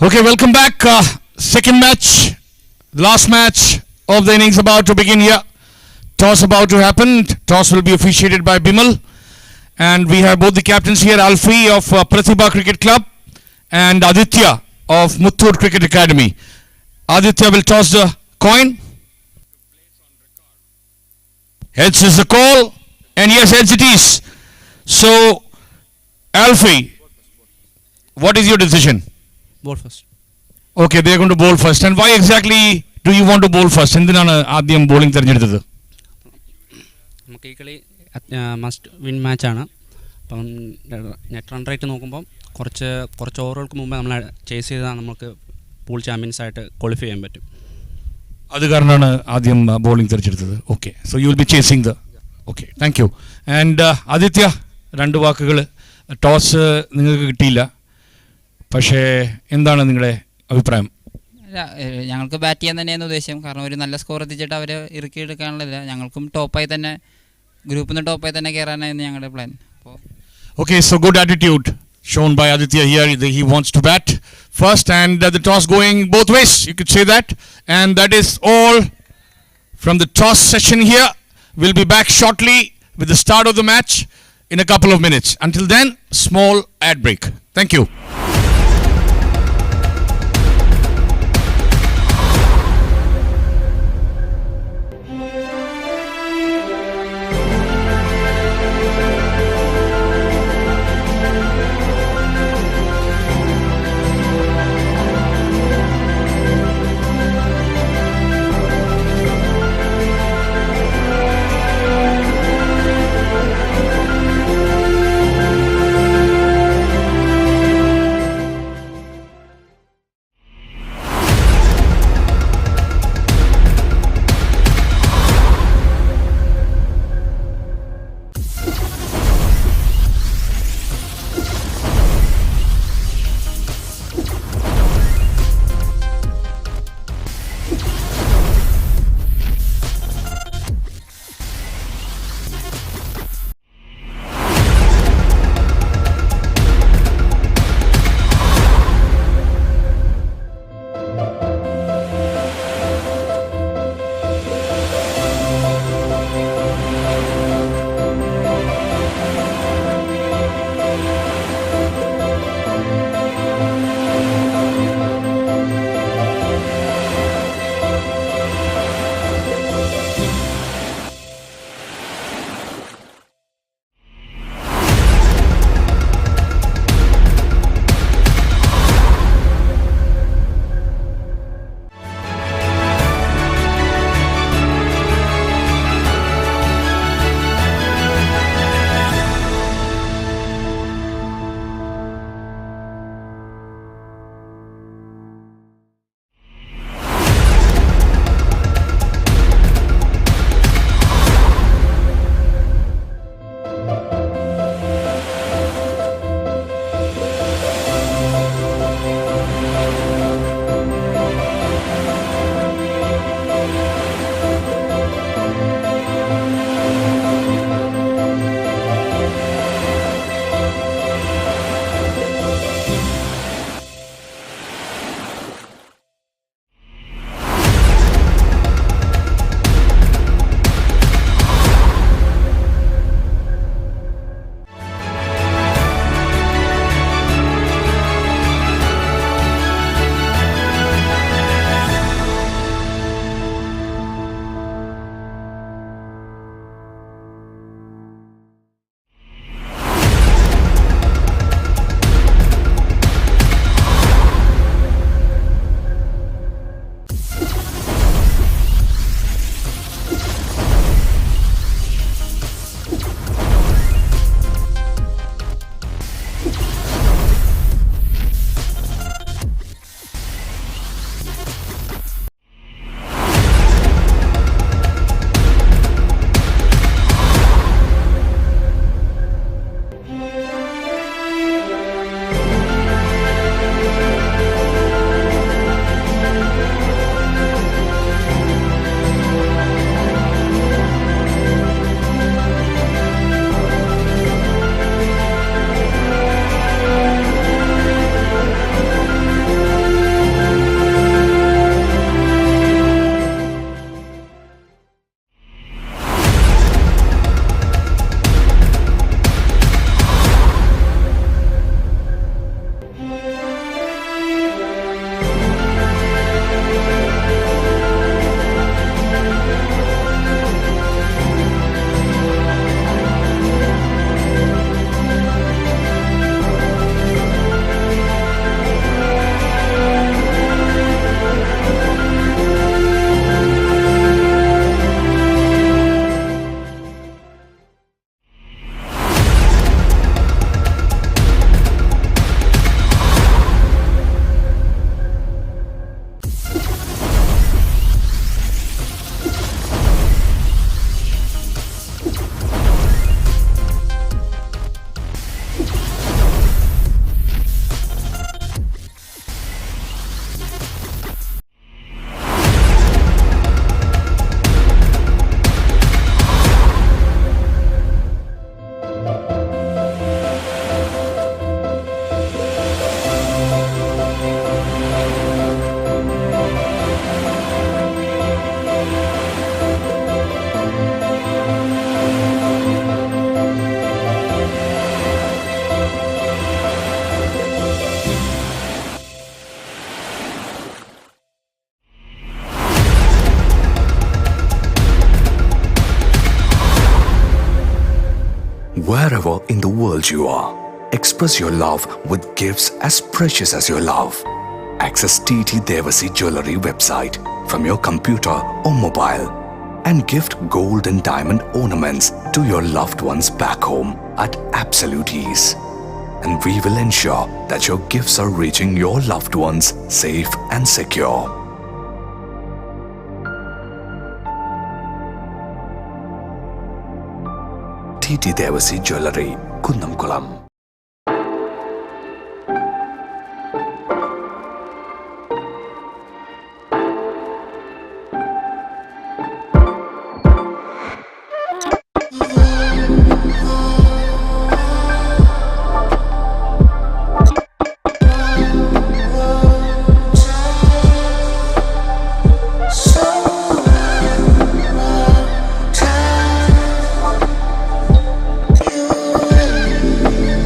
Okay, welcome back. Second match, the last match of the innings about to begin here. Toss about to happen. Toss will be officiated by Bimal. And we have both the captains here, Alfie of PRATHIBHA Cricket Club and Aditya of MUTHOOT Cricket Academy. Aditya will toss the coin. Heads is the call. And yes, heads it is. So, Alfie, what is your decision? Bowl first. Okay, they are going to bowl first. And why exactly do you want to bowl first? എന്തിനാണ് ആദ്യം bowling തിരഞ്ഞെടുത്തത്? നമുക്ക് ഈ കളി must win മാച്ചാണ്. അപ്പം net run rate നോക്കുമ്പം കുറച്ച് ഓവറുകൾക്ക് മുമ്പേ നമ്മൾ ചേസ് ചെയ്താൽ നമുക്ക് പൂൾ ചാമ്പ്യൻസ് ആയിട്ട് ക്വാളിഫൈ ചെയ്യാൻ പറ്റും. അത് കാരണമാണ് ആദ്യം ബോളിംഗ് തിരഞ്ഞെടുത്തത്. Okay, so you will be chasing the. Okay, thank you. And Aditya, രണ്ട് വാക്കുകൾ. ടോസ് നിങ്ങൾക്ക് കിട്ടിയില്ല, പക്ഷേ എന്താണ് നിങ്ങളുടെ അഭിപ്രായം? ഞങ്ങൾക്ക് ബാറ്റ് ചെയ്യാൻ തന്നെയാണ് ഉദ്ദേശം. കാരണം ഒരു നല്ല സ്കോർ എത്തിച്ചിട്ട് അവരെ ഇറുക്കിയെടുക്കാനുള്ളതില്ല. ഞങ്ങൾക്കും ടോപ്പായി തന്നെ, ഗ്രൂപ്പിൽ നിന്ന് ടോപ്പായി തന്നെ കയറാനായിരുന്നു ഞങ്ങളുടെ പ്ലാൻ. അപ്പോൾ okay, so good attitude shown by Aditya here. He wants to bat first, and the toss going both ways, you could say that. And that is all from the toss session here. We'll be back shortly with the start of the match in a couple of minutes. Until then, small ad break. Thank you. Wherever in the world you are, express your love with gifts as precious as your love. Access TT Devasi Jewellery website from your computer or mobile and gift gold and diamond ornaments to your loved ones back home at absolute ease. And we will ensure that your gifts are reaching your loved ones safe and secure. TT Devasi Jewellery, Innings.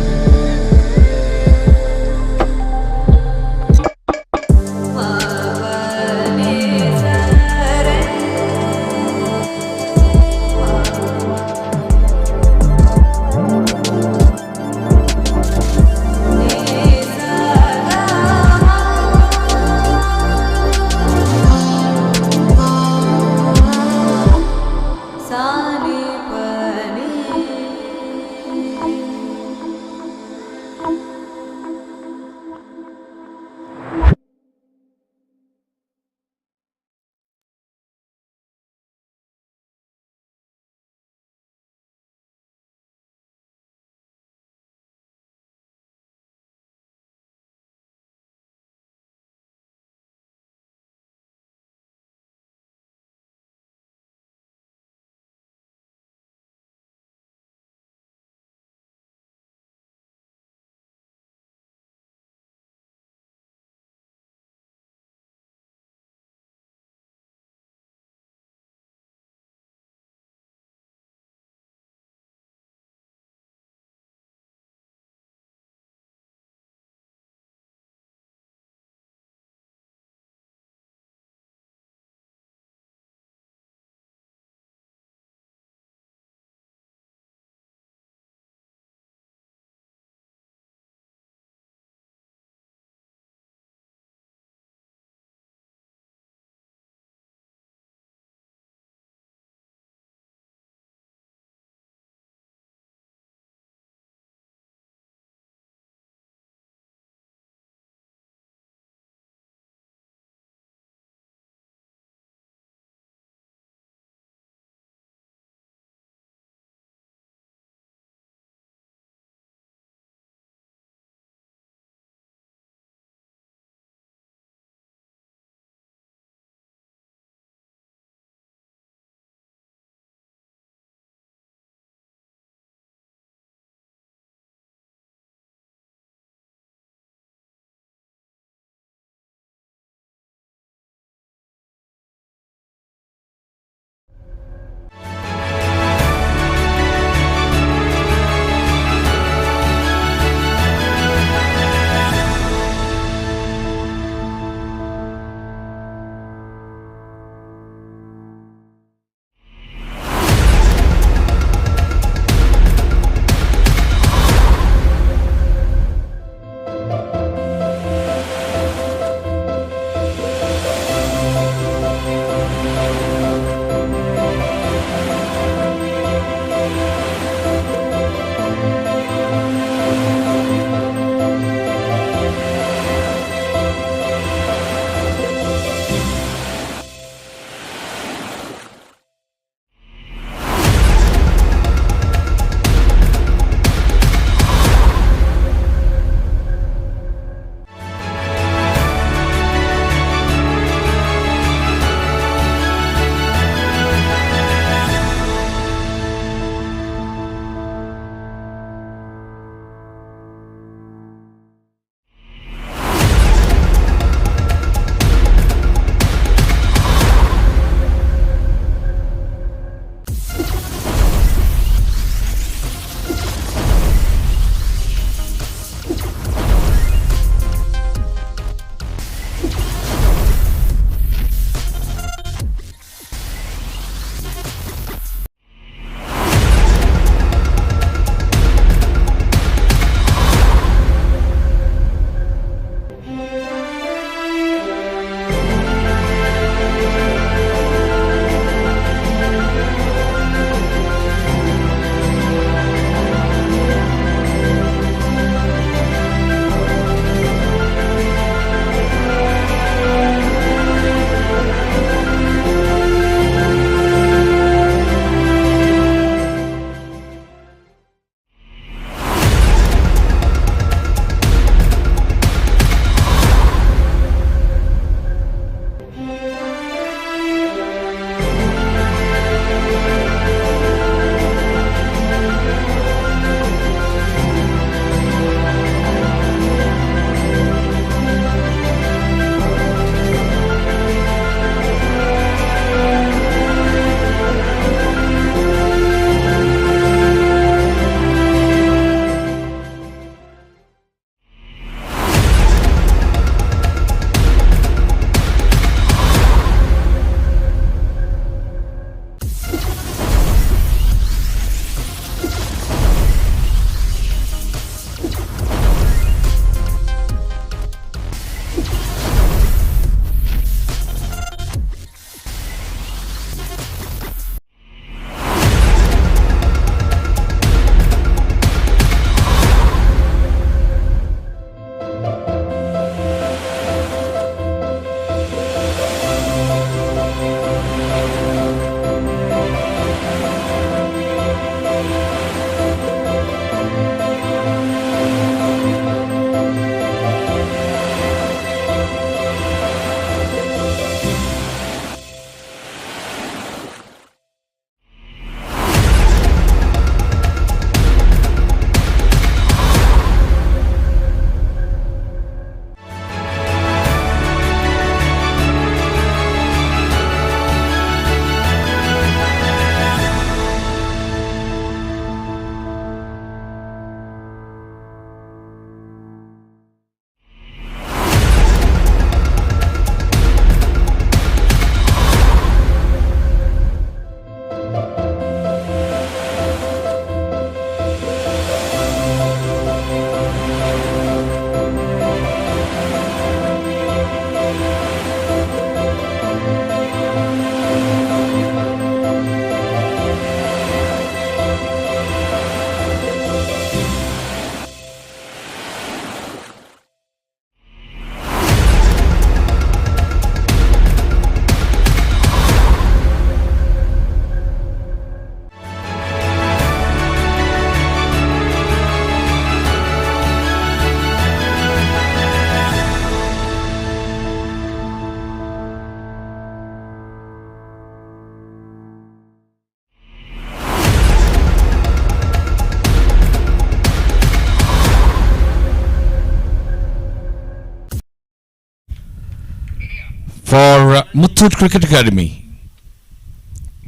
for MUTHOOT Cricket Academy.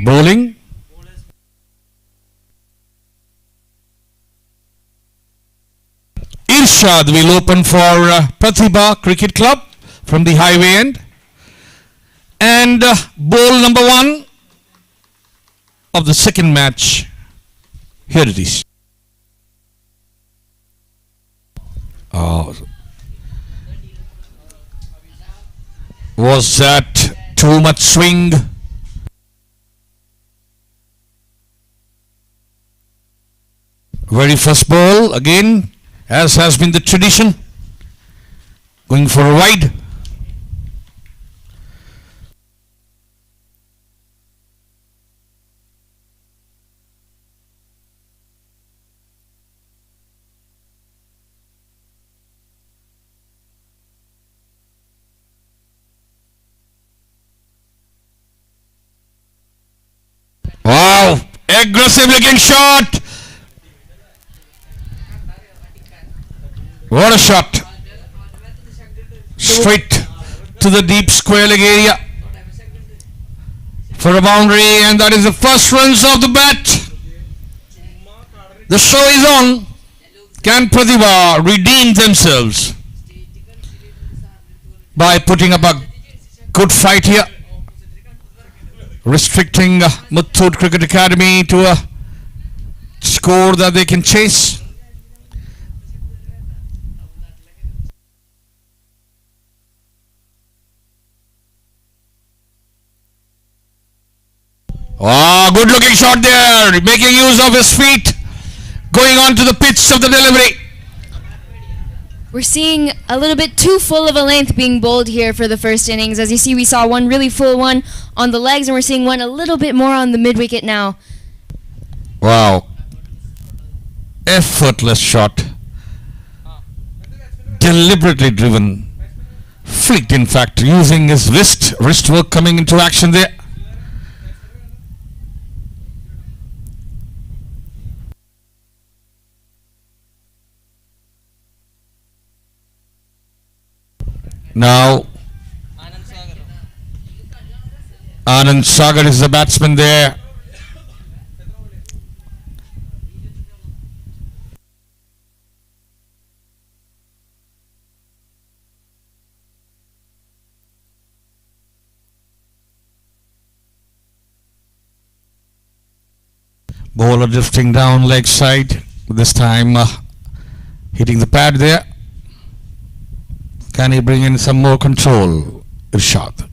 Bowling. Irshad will open for PRATHIBHA Cricket Club from the highway end. And ball number 1 of the second match. Here it is. Oh. Was that too much swing? Very first ball again, as has been the tradition, going for a wide. Wow, aggressive looking shot. What a shot. Straight to the deep square leg area for a boundary, and that is the first runs of the bat. The show is on. Can PRATHIBHA redeem themselves by putting up a good fight here, restricting MUTHOOT Cricket Academy to a score that they can chase? Oh, good looking shot there, making use of his feet, going on to the pitch of the delivery. We're seeing a little bit too full of a length being bowled here for the first innings. As you see, we saw one really full one on the legs, and we're seeing one a little bit more on the mid-wicket now. Wow. Effortless shot. Deliberately driven. Flicked, in fact, using his wrist work coming into action there. Now, Anand Sagar is the batsman there. Bowler drifting down leg side, this time hitting the pad there. Can he bring in some more control, Irshad?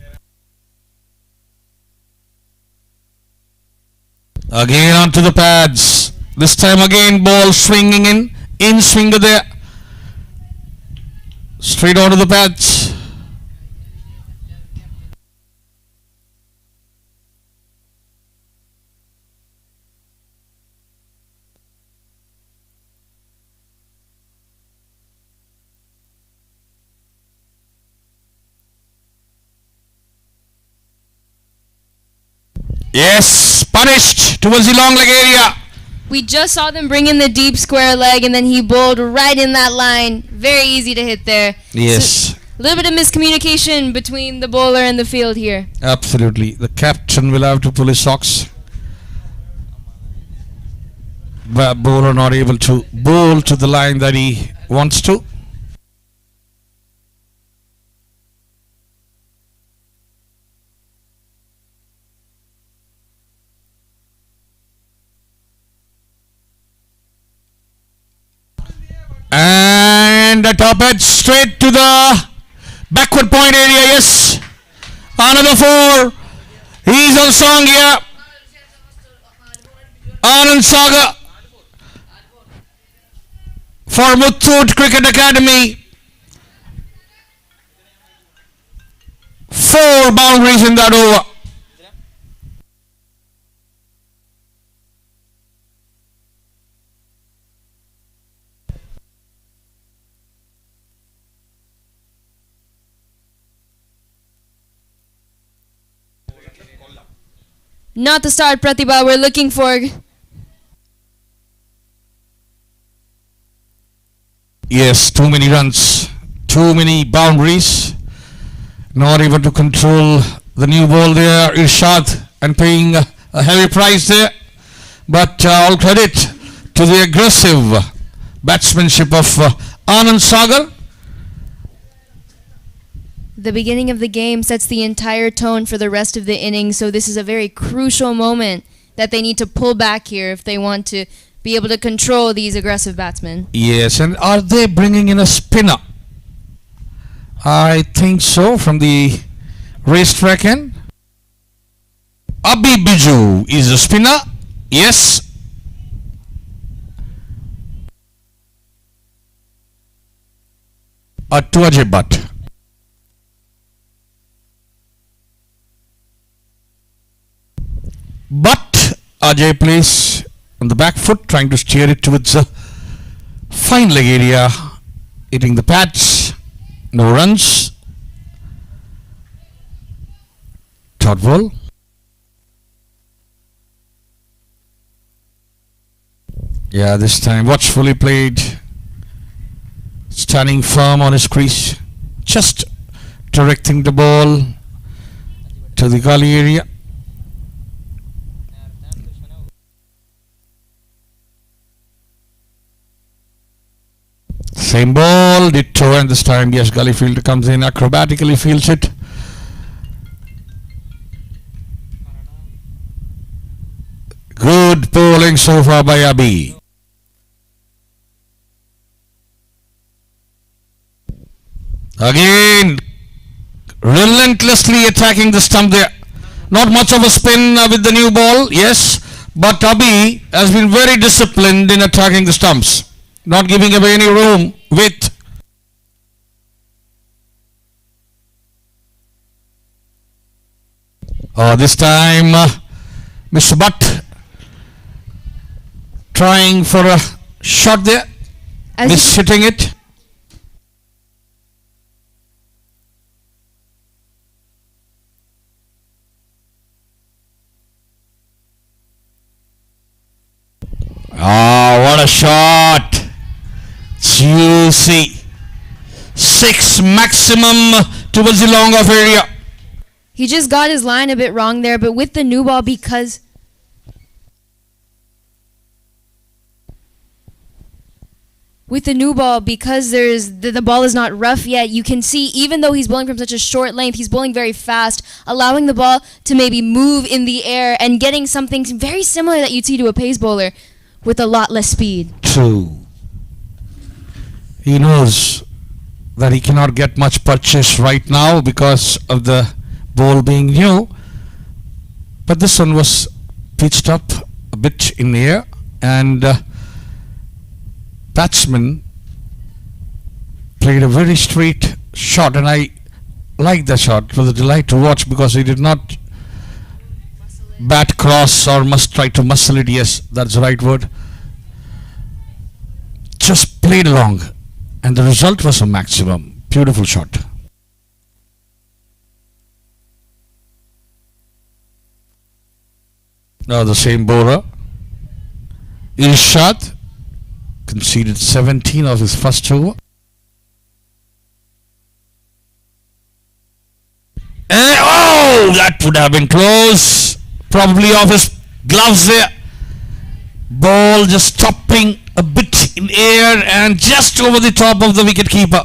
Again onto the pads. This time again ball swinging in swinger there. Straight onto the pads. Yes, punished towards the long leg area. We just saw them bring in the deep square leg, and then he bowled right in that line. Very easy to hit there. Yes. A little bit of miscommunication between the bowler and the field here. Absolutely. The captain will have to pull his socks. Bowler not able to bowl to the line that he wants to. And the top edge straight to the backward point area. Yes, another 4. He's on song here. Anand Sagar for MUTHOOT Cricket Academy. 4 boundaries in that over. Not the start, PRATHIBHA. We're looking for... Yes, too many runs, too many boundaries. Not able to control the new ball there, Irshad, and paying a heavy price there. But all credit to the aggressive batsmanship of Anand Sagar. The beginning of the game sets the entire tone for the rest of the innings, so this is a very crucial moment that they need to pull back here if they want to be able to control these aggressive batsmen. Yes, and are they bringing in a spinner? I think so, from the racetrack end. Abhi Biju is a spinner. Yes. To Ajay Bhatt. But Ajay plays on the back foot, trying to steer it towards a fine leg area, hitting the pads. No runs. Dot ball. Yeah, this time watchfully played. Standing firm on his crease. Just directing the ball to the gully area. Same ball, ditto, and this time, yes, gully fielder comes in, acrobatically fields it. Good bowling so far by Abhi. Again, relentlessly attacking the stump there. Not much of a spin with the new ball, yes, but Abhi has been very disciplined in attacking the stumps. Not giving away any room with this time Mr. Bhatt trying for a shot there, hitting it. What a shot! Juicy. 6 maximum towards the long off area. He just got his line a bit wrong there, but with the new ball, because there's the ball is not rough yet, you can see even though he's bowling from such a short length, he's bowling very fast, allowing the ball to maybe move in the air and getting something very similar that you'd see to a pace bowler with a lot less speed. True. He knows that he cannot get much purchase right now because of the ball being new, but this one was pitched up a bit in the air, and batsman played a very straight shot, and I liked the shot. It was a delight to watch because he did not bat cross or must try to muscle it. Yes, that's the right word. Just played along, and the result was a maximum. Beautiful shot. Now the same bowler, Irshad, conceded 17 of his first over. And that would have been close. Probably off his gloves there. Ball just stopping a bit in air and just over the top of the wicket keeper.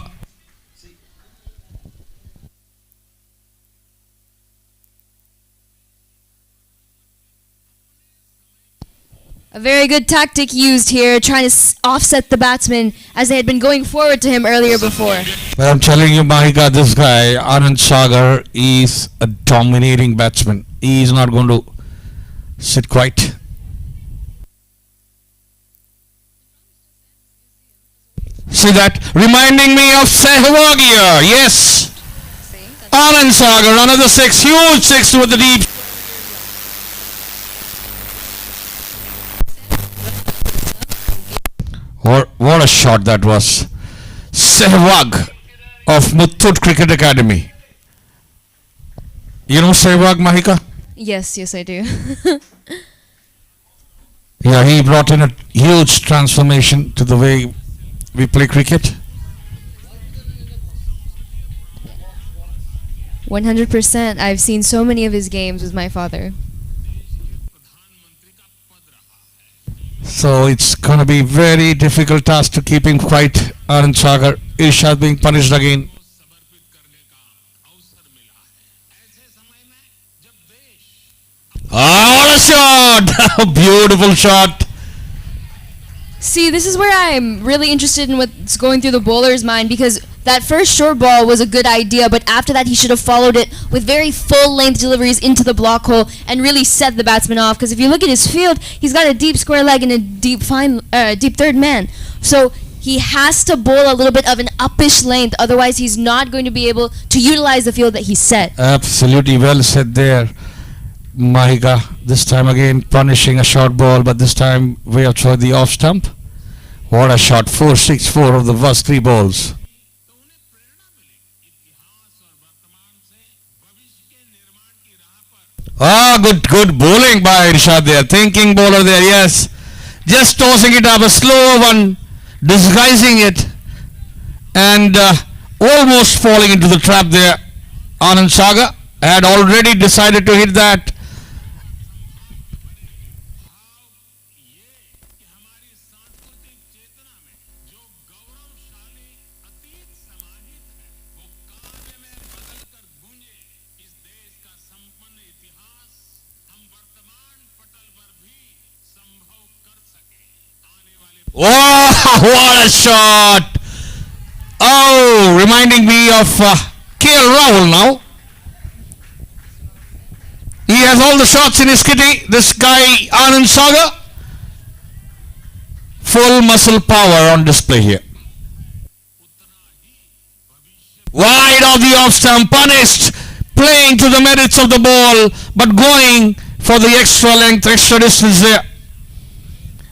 A very good tactic used here, trying to offset the batsman as they had been going forward to him earlier before. But I'm telling you, Mahika, this guy, Anand Sagar, is a dominating batsman. He is not going to sit quiet. See that? Reminding me of Sehwag here. Yes. Anand Sagar, another 6. Huge 6 with the deep. What a shot that was. Sehwag of MUTHOOT Cricket Academy. You know Sehwag, Mahika? Yes, I do. Yeah, he brought in a huge transformation to the way we play cricket. 100%. I've seen so many of his games with my father. So it's going to be very difficult task to keep him quiet. Anand Sagar, Irshad being punished again. What a shot! Beautiful shot. See, this is where I'm really interested in what's going through the bowler's mind, because that first short ball was a good idea, but after that he should have followed it with very full length deliveries into the block hole and really set the batsman off. Because if you look at his field, he's got a deep square leg and a deep third man. So he has to bowl a little bit of an uppish length, otherwise he's not going to be able to utilize the field that he's set. Absolutely well said there, Mahika. This time again punishing a short ball, but this time way out for the off stump. What a shot! 4-6-4 of the first three balls. Good bowling by Irshad there. Thinking bowler there, yes. Just tossing it up, a slow one, disguising it, and almost falling into the trap there. Anand Sagar had already decided to hit that. Oh, what a shot! Oh, reminding me of KL Rahul now. He has all the shots in his kitty. This guy, Anand Sagar. Full muscle power on display here. Wide of the off stump, punished, playing to the merits of the ball, but going for the extra length, extra distance there.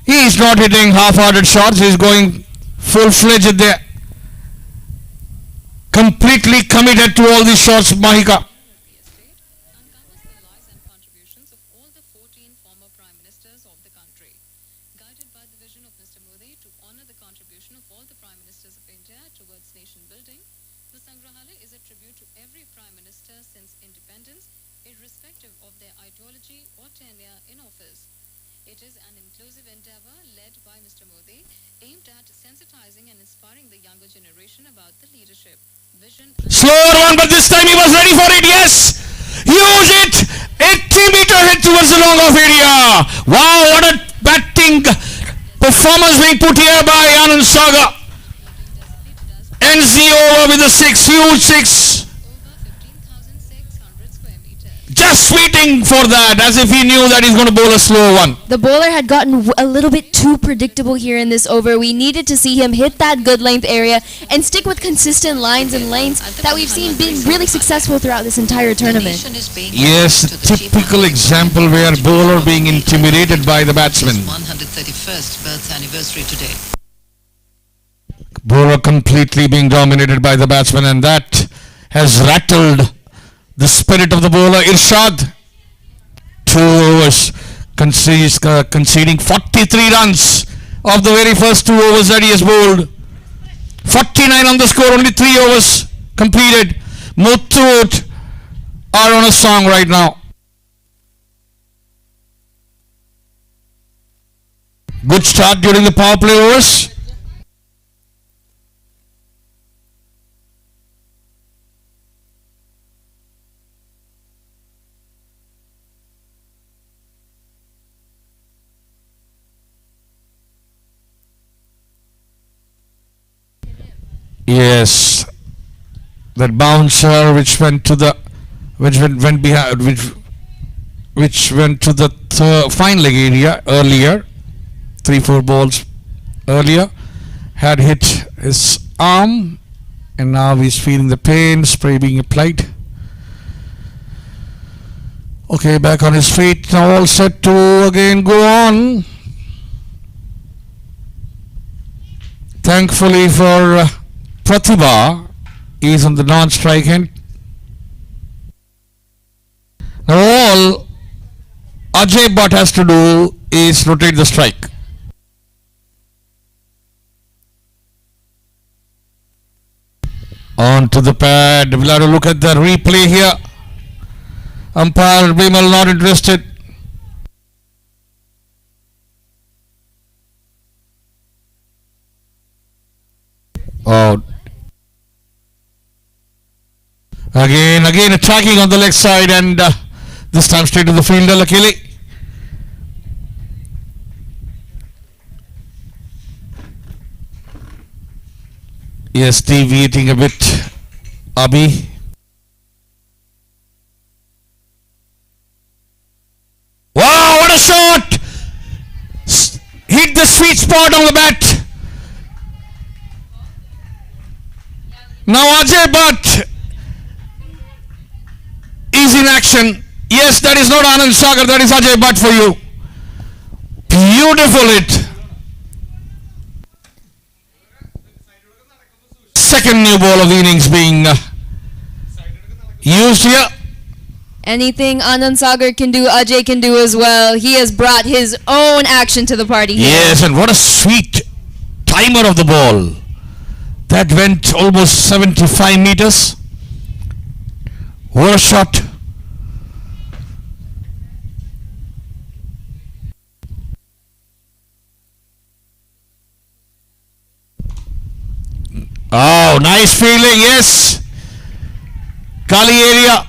He is not hitting half-hearted shots, he is going full-fledged there. Completely committed to all these shots, Mahika. Uncovers the lives and contributions of all the 14 former Prime Ministers of the country. Guided by the vision of Mr. Modi to honor the contribution of all the Prime Ministers of India towards nation building, the Sangrahalaya is a tribute to every Prime Minister since independence, irrespective of their ideology or tenure in office. It is an inclusive endeavor led by Mr. Modi, aimed at sensitizing and inspiring the younger generation about the leadership, vision and Slower one, but this time he was ready for it, yes! Use it! 80-meter hit towards the long off area. Wow, what a batting performance being put here by Anand Sagar. Ends the over with a 6, huge 6. over 15,600 square meters. Just waiting for that, as if he knew that he's going to bowl a slow one. The bowler had gotten a little bit too predictable here in this over. We needed to see him hit that good length area and stick with consistent lines and lanes that we've seen being really successful throughout this entire tournament. Yes, a typical example where bowler being intimidated by the batsman. 131st birth anniversary today. Bowler completely being dominated by the batsman, and that has rattled the spirit of the bowler. Irshad, 2 overs, conceding 43 runs of the very first 2 overs that he has bowled. 49 on the score, only 3 overs completed. MUTHOOT are on a song right now. Good start during the power play overs. Yes, that bouncer which went to the went behind which went to the fine leg area earlier, 3-4 balls earlier, had hit his arm, and now he's feeling the pain, spray being applied. Okay, back on his feet, now all set to again go on. Thankfully for PRATHIBHA, is on the non-strike end. Now all Ajay Bhatt has to do is rotate the strike. On to the pad. We'll have to look at the replay here. Umpire Bimal not interested. Oh. Again attacking on the leg side, and this time straight to the fielder, luckily. Yes, deviating a bit. Abi. Wow, what a shot! Hit the sweet spot on the bat. Now Ajay Bhatt is in action. Yes, that is not Anand Sagar, that is Ajay Bhatt for you. Beautiful hit. Second new ball of the innings being used here. Anything Anand Sagar can do, Ajay can do as well. He has brought his own action to the party here. Yes, and what a sweet timer of the ball. That went almost 75 meters. What a shot. Oh, nice feeling, yes. Kali area.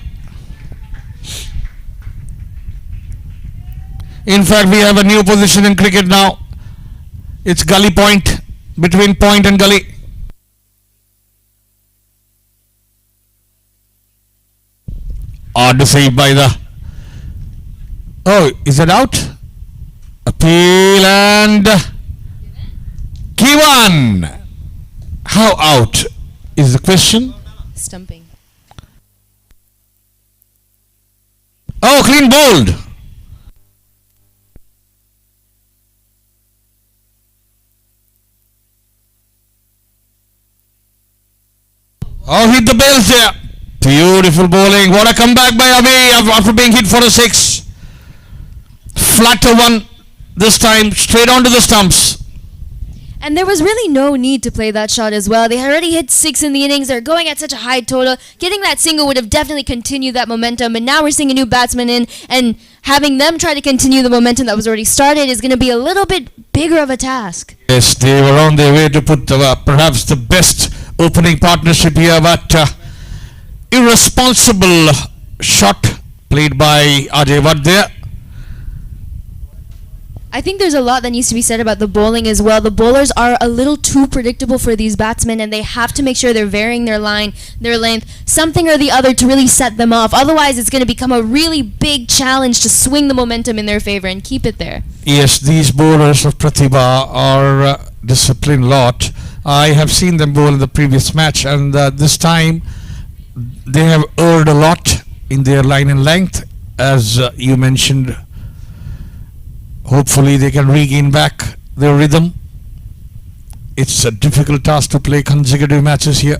In fact, we have a new position in cricket now. It's gully point, between point and gully. Odd save by the... Oh, is it out? Appeal and... Given! How out is the question? Stumping. Oh, clean bowled. Oh, hit the bells there. Beautiful bowling. What a comeback by Abi after being hit for a 6. Flatter one this time, straight onto the stumps. And there was really no need to play that shot as well. They had already hit 6 in the innings. They're going at such a high total. Getting that single would have definitely continued that momentum. And now we're seeing a new batsman in, and having them try to continue the momentum that was already started is going to be a little bit bigger of a task. Yes, they were on their way to put perhaps the best opening partnership here, but irresponsible shot played by Ajay Bhatt there. I think there's a lot that needs to be said about the bowling as well. The bowlers are a little too predictable for these batsmen, and they have to make sure they're varying their line, their length, something or the other to really set them off. Otherwise, it's going to become a really big challenge to swing the momentum in their favor and keep it there. Yes, these bowlers of Pratibha are a disciplined lot. I have seen them bowl in the previous match, and this time they have erred a lot in their line and length, as you mentioned. Hopefully they can regain back their rhythm. It's a difficult task to play consecutive matches here.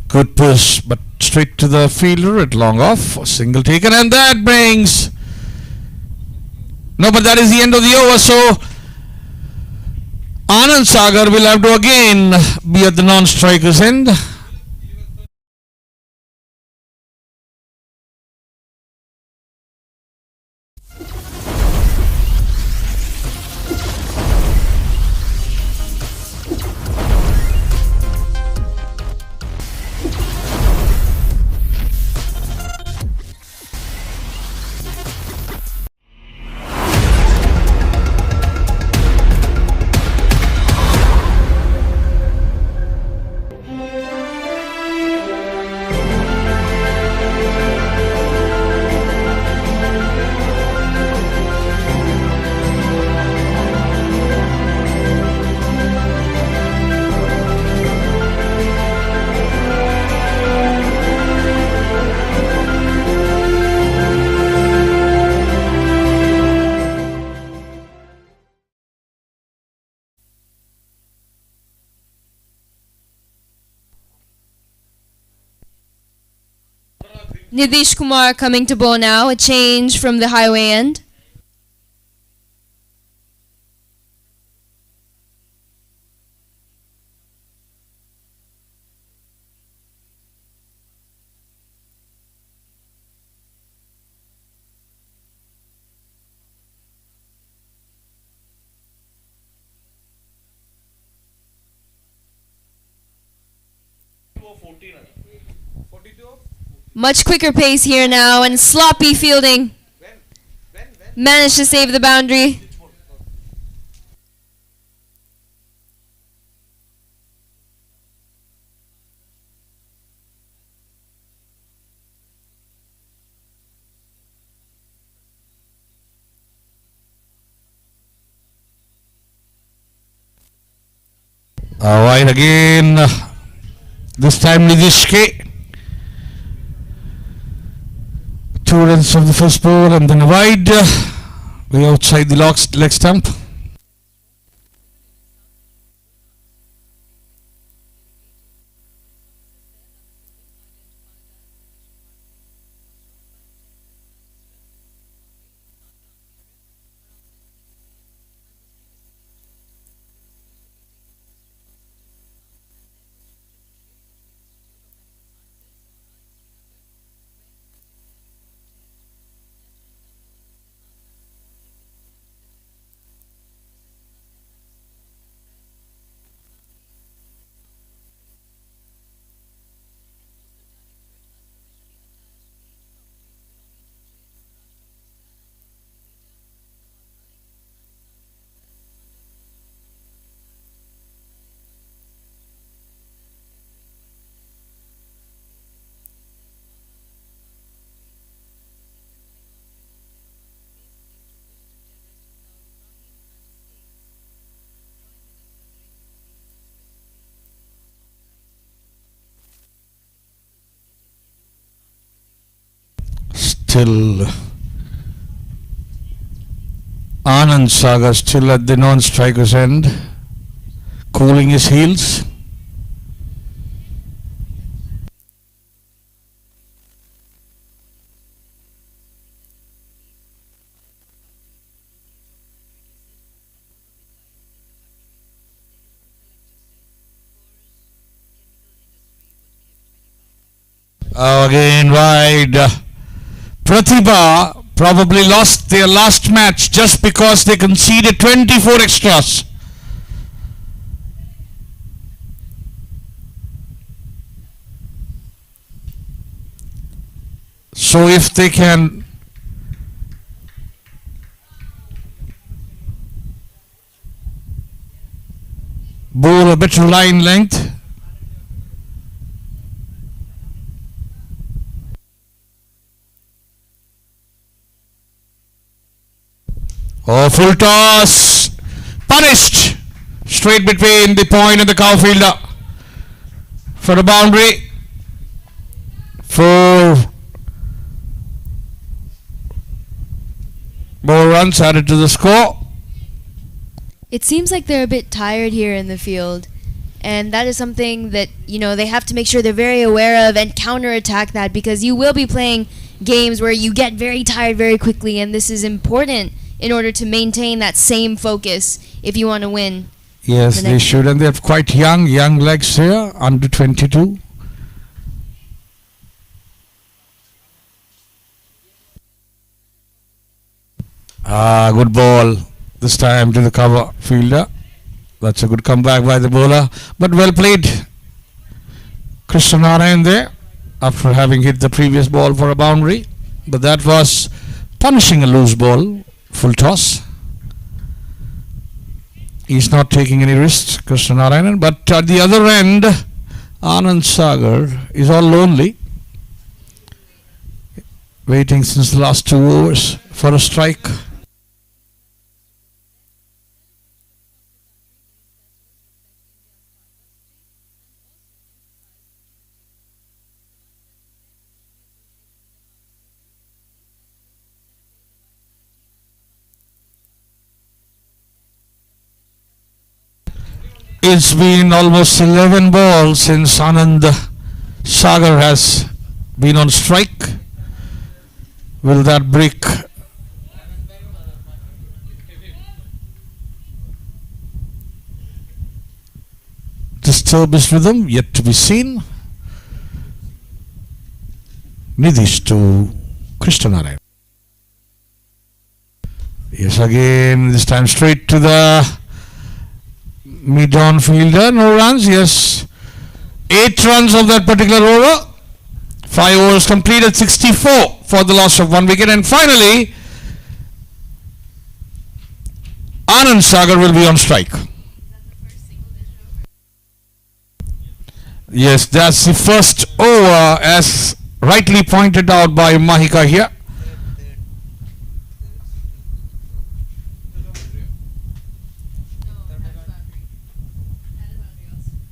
Good push, but straight to the fielder at long off. A single taken, and that brings... No, but that is the end of the over, so Anand Sagar will have to again be at the non-striker's end. Nidish Kumar coming to bowl now. A change from the highway end. Much quicker pace here now, and sloppy fielding. Managed to save the boundary. Wide again. This time Nidish K. 2 runs from the first ball and then a wide. Way outside the leg stump. Still Anand Sagar still at the non-striker's end, cooling his heels. Again wide. Pratibha probably lost their last match just because they conceded 24 extras. So if they can bowl a better line length, full toss, punished, straight between the point and the cow fielder for a boundary. 4 more runs added to the score. It seems like they're a bit tired here in the field, and that is something that, you know, they have to make sure they're very aware of and counterattack that, because you will be playing games where you get very tired very quickly, and this is important in order to maintain that same focus if you want to win. Yes, they should, and they have quite young legs here, under 22. Good ball this time to the cover fielder. That's a good comeback by the bowler, but well played. Krishnanarayan there after having hit the previous ball for a boundary, but that was punishing a loose ball. Full toss. He's not taking any risks, Krishnanarayanan, but at the other end, Anand Sagar is all lonely, waiting since the last 2 overs for a strike. It's been almost 11 balls since Anand Sagar has been on strike. Will that brick disturb his rhythm? Yet to be seen. Nidhish to Krishnanarayan. Yes, again, this time straight to the mid-on fielder. No runs, yes. 8 runs of that particular over. 5 overs completed, 64 for the loss of 1 wicket. And finally, Anand Sagar will be on strike. Yes, that's the first over, as rightly pointed out by Mahika here.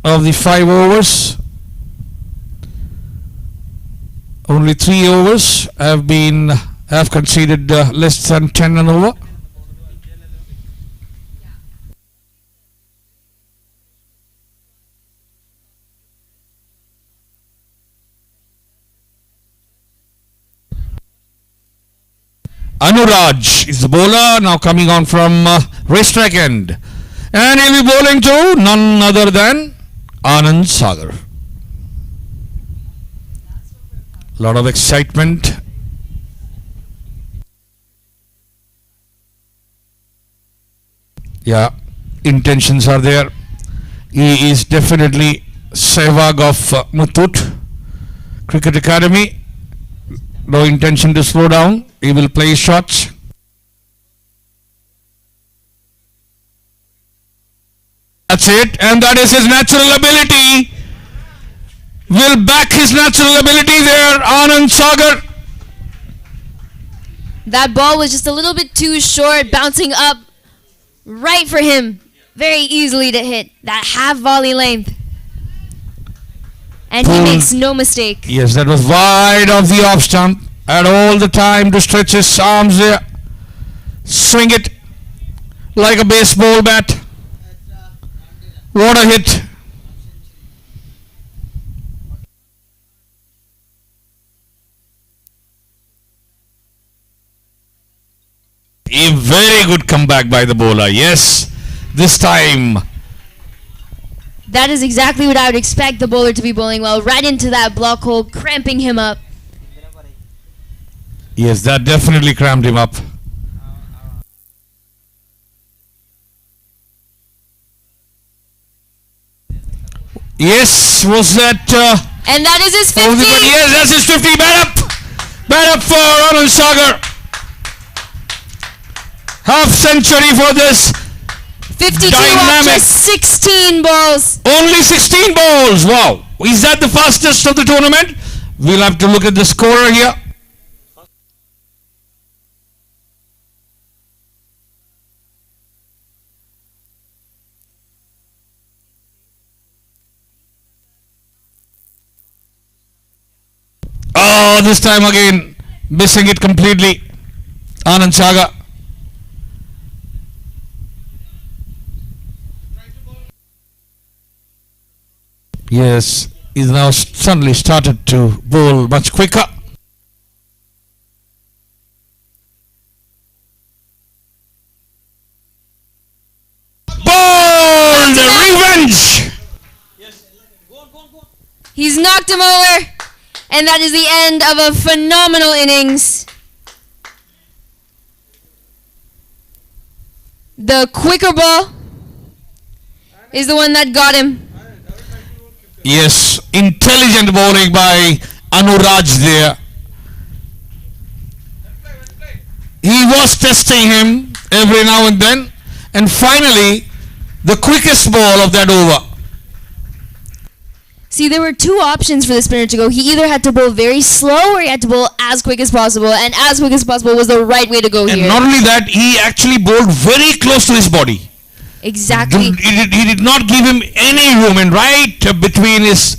Of the 5 overs, only 3 overs have conceded less than 10 an over. Anuraj is the bowler, now coming on from racetrack end, and he'll be bowling to none other than Anand Sagar. Lot of excitement. Yeah, intentions are there. He is definitely Sehwag of MUTHOOT Cricket Academy. No intention to slow down. He will play shots. That's it, and that is his natural ability. Will back his natural ability there, Anand Sagar. That ball was just a little bit too short, bouncing up right for him. Very easily to hit. That half volley length. And he makes no mistake. Yes, that was wide of the off stump. Had all the time to stretch his arms there. Swing it like a baseball bat. What a hit. A very good comeback by the bowler. Yes, this time. That is exactly what I would expect the bowler to be bowling well. Right into that block hole, cramping him up. Yes, that definitely cramped him up. Yes, was that... And that is his 50. Yes, that's his 50. Bat up. Bat up for Anand Sagar. Half century for this 52 dynamic. off just 16 balls. Only 16 balls. Wow. Is that the fastest of the tournament? We'll have to look at the scorer here. Oh, this time again, missing it completely. Anand Sagar. Yes, he's now suddenly started to bowl much quicker. Ball! Revenge! He's knocked him over. And that is the end of a phenomenal innings. The quicker ball is the one that got him. Yes, intelligent bowling by Anuraj there. He was testing him every now and then. And finally, the quickest ball of that over. See, there were 2 options for the spinner to go. He either had to bowl very slow or he had to bowl as quick as possible. And as quick as possible was the right way to go And here. not only that, he actually bowled very close to his body. Exactly. He did not give him any room, and right between his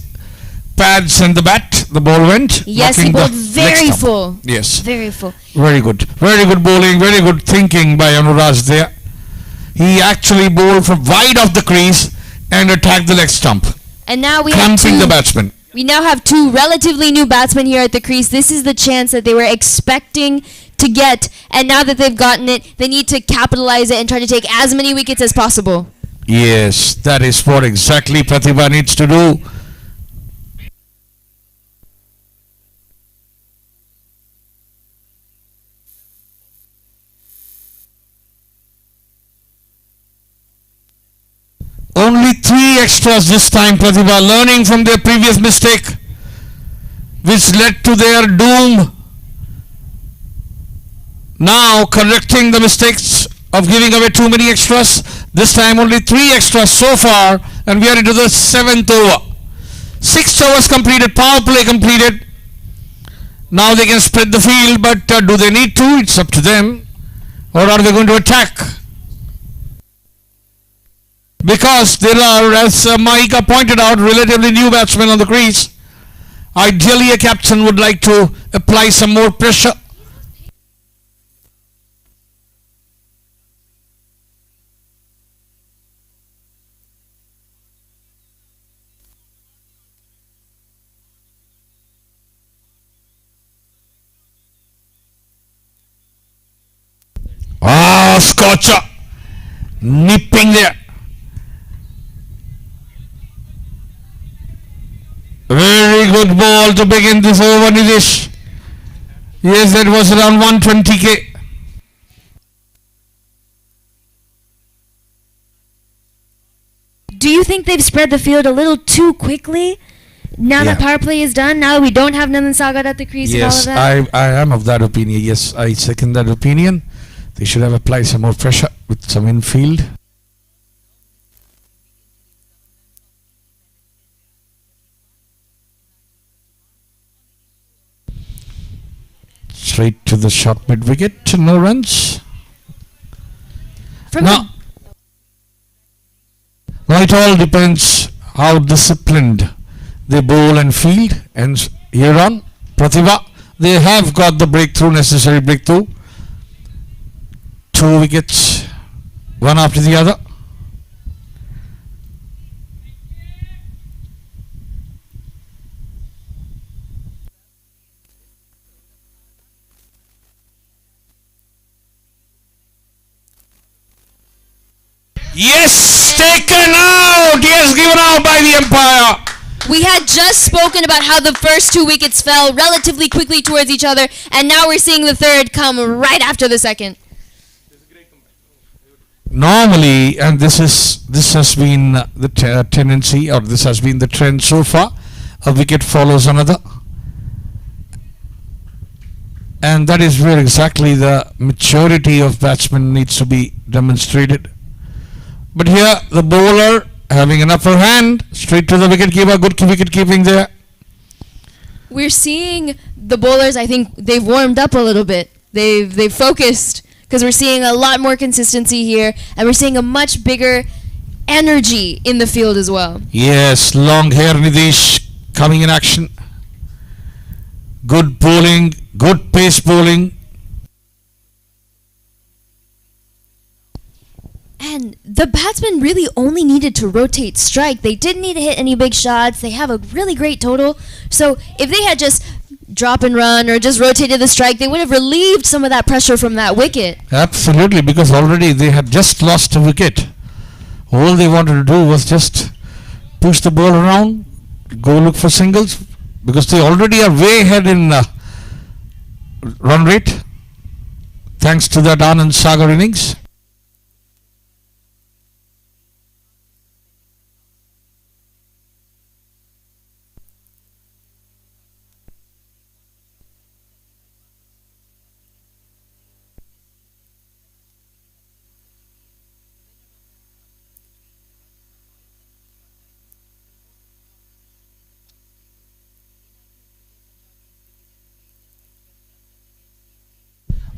pads and the bat, the ball went. Yes, he knocking bowled the very leg stump. full. Yes. Very full. Very good. Very good bowling, very good thinking by Anuraj there. He actually bowled from wide off the crease and attacked the leg stump, And now we have clumping 2. the batsman. We now have two relatively new batsmen here at the crease. This is the chance that they were expecting to get, and now that they've gotten it, they need to capitalize it and try to take as many wickets as possible. Yes, that is what exactly Pratibha needs to do. Only 3 extras this time, Pratibha, learning from their previous mistake, which led to their doom. Now correcting the mistakes of giving away too many extras. This time only 3 extras so far, and we are into the 7th over. 6 overs completed, power play completed. Now they can spread the field, but do they need to? It's up to them. Or are they going to attack? Because there are, as Mahika pointed out, relatively new batsmen on the crease. Ideally, a captain would like to apply some more pressure. Scorcher, nipping there. Very good ball to begin this over, Nilesh. Yes, that was around 120k. Do you think they've spread the field a little too quickly? Now that power play is done, now we don't have Nandan Sagar at the crease and all of Yes, that? I am of that opinion. Yes, I second that opinion. They should have applied some more pressure with some infield. Straight to the short mid wicket, no runs. Now it all depends how disciplined they bowl and field, and here on Pratibha, they have got the breakthrough, necessary breakthrough. 2 wickets, one after the other. Yes, taken out. Yes, given out by the umpire. We had just spoken about how the first 2 wickets fell relatively quickly towards each other, and now we're seeing the third come right after the second. Normally, and this has been the tendency, or this has been the trend so far, a wicket follows another, and that is where exactly the maturity of batsmen needs to be demonstrated. But here the bowler having an upper hand, straight to the wicketkeeper, good wicket keeping there. We're seeing the bowlers, I think they've warmed up a little bit. They've focused, because we're seeing a lot more consistency here, and we're seeing a much bigger energy in the field as well. Yes, long hair Nidesh coming in action. Good bowling, good pace bowling. And the batsmen really only needed to rotate strike. They didn't need to hit any big shots. They have a really great total. So if they had just drop and run or just rotated the strike, they would have relieved some of that pressure from that wicket. Absolutely, because already they had just lost a wicket. All they wanted to do was just push the ball around, go look for singles, because they already are way ahead in run rate, thanks to that Anand Sagar innings.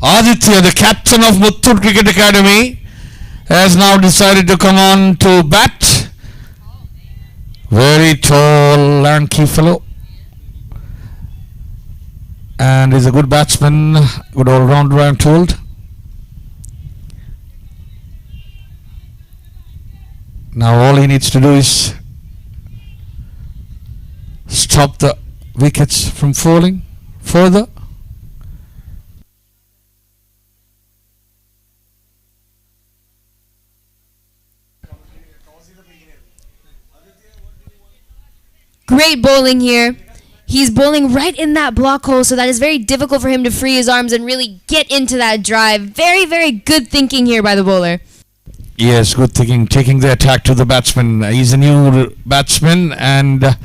Aditya, the captain of MUTHOOT Cricket Academy, has now decided to come on to bat. Very tall, lanky fellow, and is a good batsman, good all-rounder, I am told. Now all he needs to do is stop the wickets from falling further. Great bowling here. He's bowling right in that block hole, so that is very difficult for him to free his arms and really get into that drive. Very, very good thinking here by the bowler. Yes, good thinking, taking the attack to the batsman. He's a new batsman, and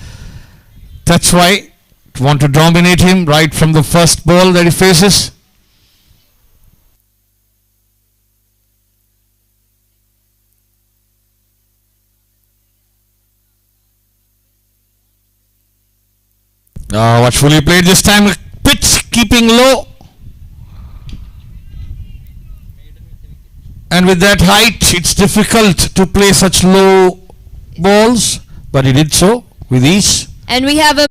that's why want to dominate him right from the first ball that he faces. Watchfully played this time. Pitch keeping low. And with that height, it's difficult to play such low balls, but he did so with ease. And we have a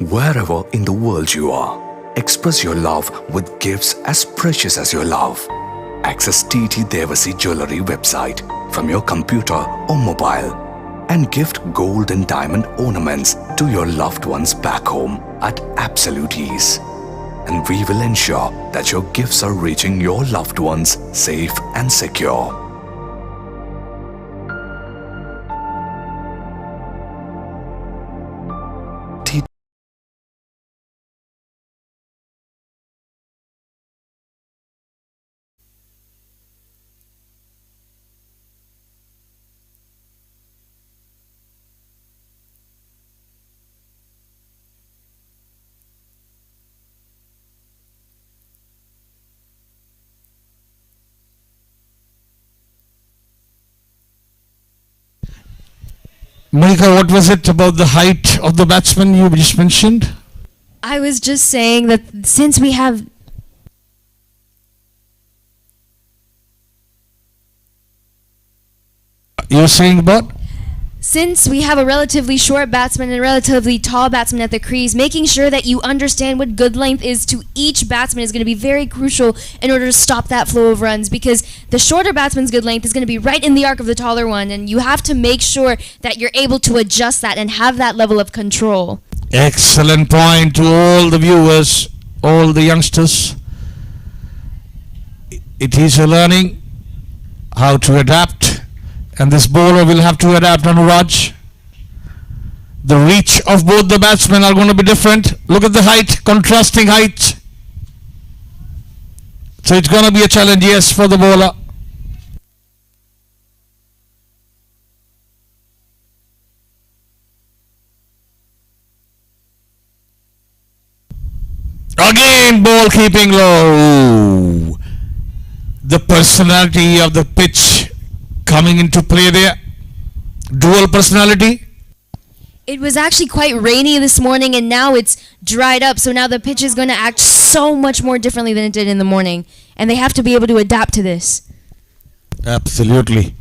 Wherever in the world you are, express your love with gifts as precious as your love. Access TT Devasi Jewelry website from your computer or mobile and gift gold and diamond ornaments to your loved ones back home at absolute ease. And we will ensure that your gifts are reaching your loved ones safe and secure. Monica, what was it about the height of the batsman you just mentioned? I was just saying that since we have You were saying about? Since we have a relatively short batsman and a relatively tall batsman at the crease, making sure that you understand what good length is to each batsman is going to be very crucial in order to stop that flow of runs, because the shorter batsman's good length is going to be right in the arc of the taller one, and you have to make sure that you're able to adjust that and have that level of control. Excellent point to all the viewers, all the youngsters. It is a learning how to adapt, and this bowler will have to adapt, Anuraj. The reach of both the batsmen are going to be different. Look at the height, contrasting height. So it's going to be a challenge, yes, for the bowler. Again, ball keeping low. The personality of the pitch coming into play there. Dual personality. It was actually quite rainy this morning, and now it's dried up, so now the pitch is going to act so much more differently than it did in the morning, and they have to be able to adapt to this. Absolutely.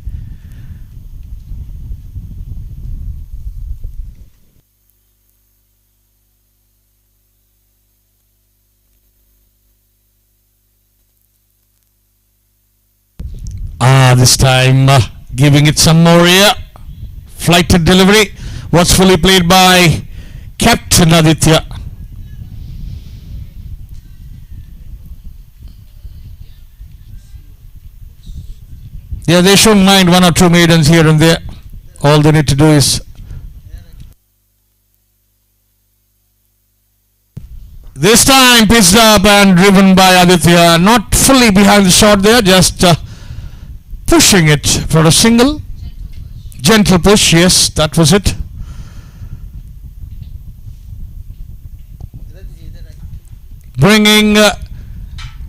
This time giving it some more here. Flighted delivery was fully played by Captain Aditya. Yeah, they shouldn't mind one or two maidens here and there. All they need to do is this time pitched up and driven by Aditya. Not fully behind the shot there, just pushing it for a single. Gentle push, yes, that was it. Bringing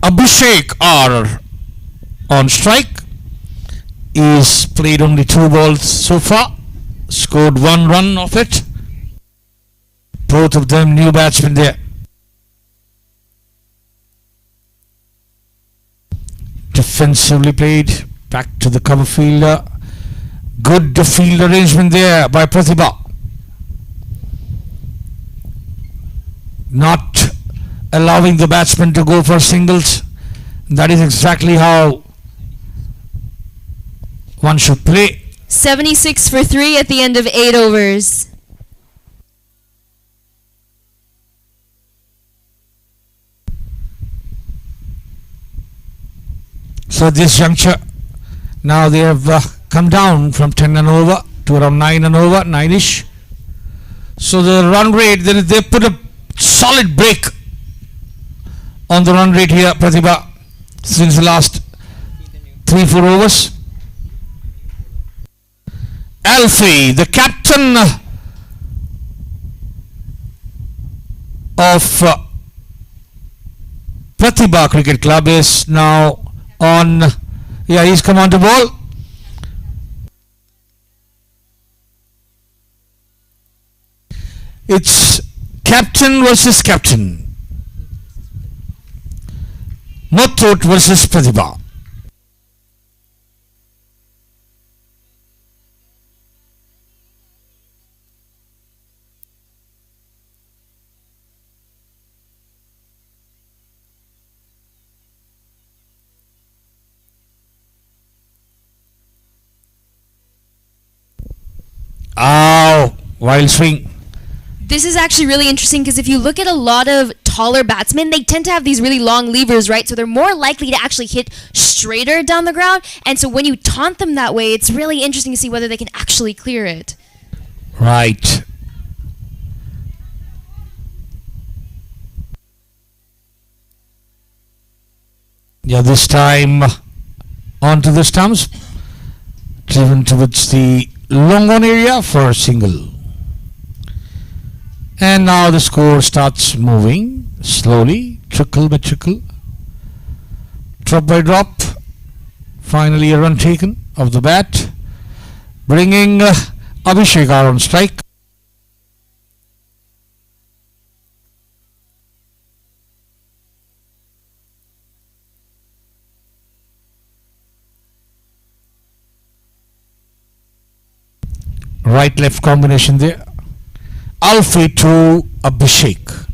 Abhishek R on strike. He's played only 2 balls so far. Scored 1 run off it. Both of them new batsmen there. Defensively played. Back to the cover fielder. Good field arrangement there by Pratibha. Not allowing the batsman to go for singles. That is exactly how one should play. 76 for 3 at the end of 8 overs. So at this juncture, now they have come down from 10 and over to around 9 and over, 9ish. So the run rate, they put a solid break on the run rate here, Pratibha, since the last 3-4 overs. Alfie, the captain of Pratibha Cricket Club, is now on. Yeah, he's come on to ball. It's captain versus captain. MUTHOOT versus Pratibha. Ow, wild swing. This is actually really interesting because if you look at a lot of taller batsmen, they tend to have these really long levers, right? So they're more likely to actually hit straighter down the ground. And so when you taunt them that way, it's really interesting to see whether they can actually clear it. Right. Yeah, this time onto the stumps, driven towards the long on area for a single. And now the score starts moving slowly, trickle by trickle, drop by drop. Finally a run taken of the bat, bringing Abhishek out on strike. Right-left combination there. Alfie to Abhishek.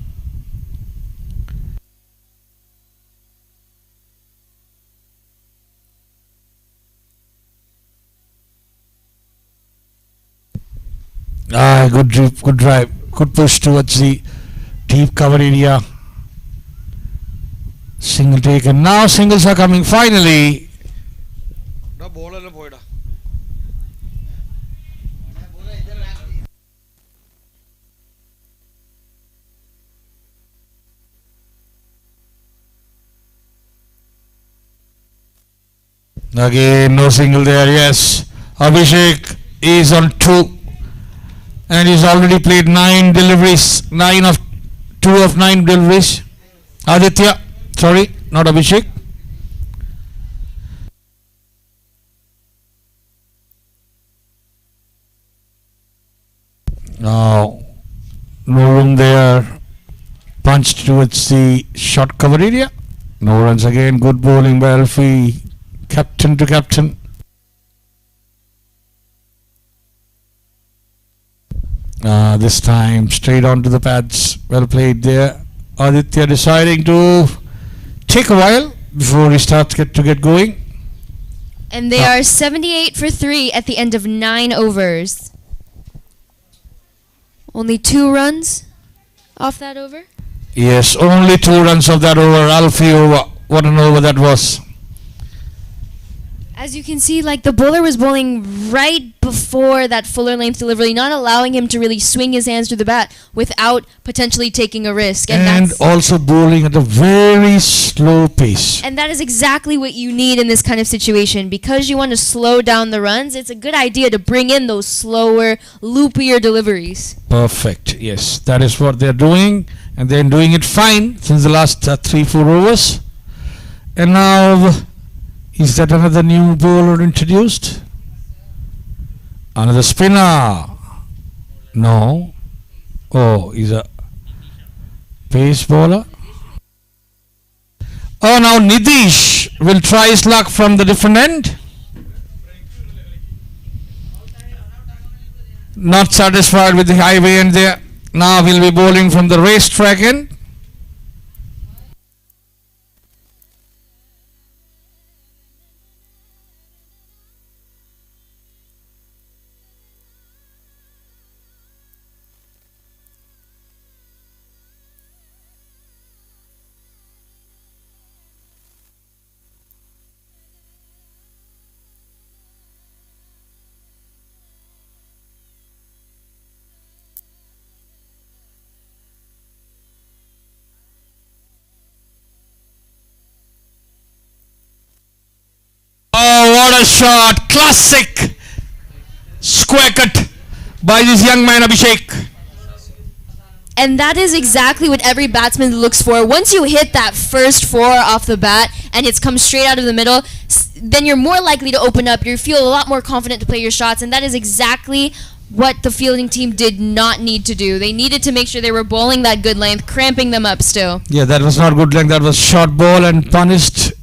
Good drive, good push towards the deep cover area. Single taken. Now singles are coming finally. Again, no single there. Yes, Abhishek is on 2, and he's already played 9 deliveries. 2 of 9 deliveries. Aditya, sorry, not Abhishek. Now, no room there. Punched towards the short cover area. No runs again. Good bowling by Alfie. Captain to captain. This time straight onto the pads. Well played there. Aditya deciding to take a while before he starts to get going. And they are 78 for 3 at the end of 9 overs. Only 2 runs off that over? Yes, only 2 runs of that over. Alfie over. What an over that was. As you can see, like the bowler was bowling right before that fuller length delivery, not allowing him to really swing his hands to the bat without potentially taking a risk. And also bowling at a very slow pace. And that is exactly what you need in this kind of situation. Because you want to slow down the runs, it's a good idea to bring in those slower, loopier deliveries. Perfect. Yes, that is what they're doing. And they're doing it fine since the last 3-4 overs. And now, is that another new bowler introduced? Another spinner? No. Oh, he's a pace bowler. Oh, now Nitish will try his luck from the different end. Not satisfied with the highway end there. Now he'll be bowling from the racetrack end. shot. Classic square cut by this young man Abhishek. And that is exactly what every batsman looks for. Once you hit that first four off the bat and it's come straight out of the middle, then you're more likely to open up. You feel a lot more confident to play your shots, and that is exactly what the fielding team did not need to do. They needed to make sure they were bowling that good length, cramping them up still. Yeah, that was not good length. That was short ball and punished.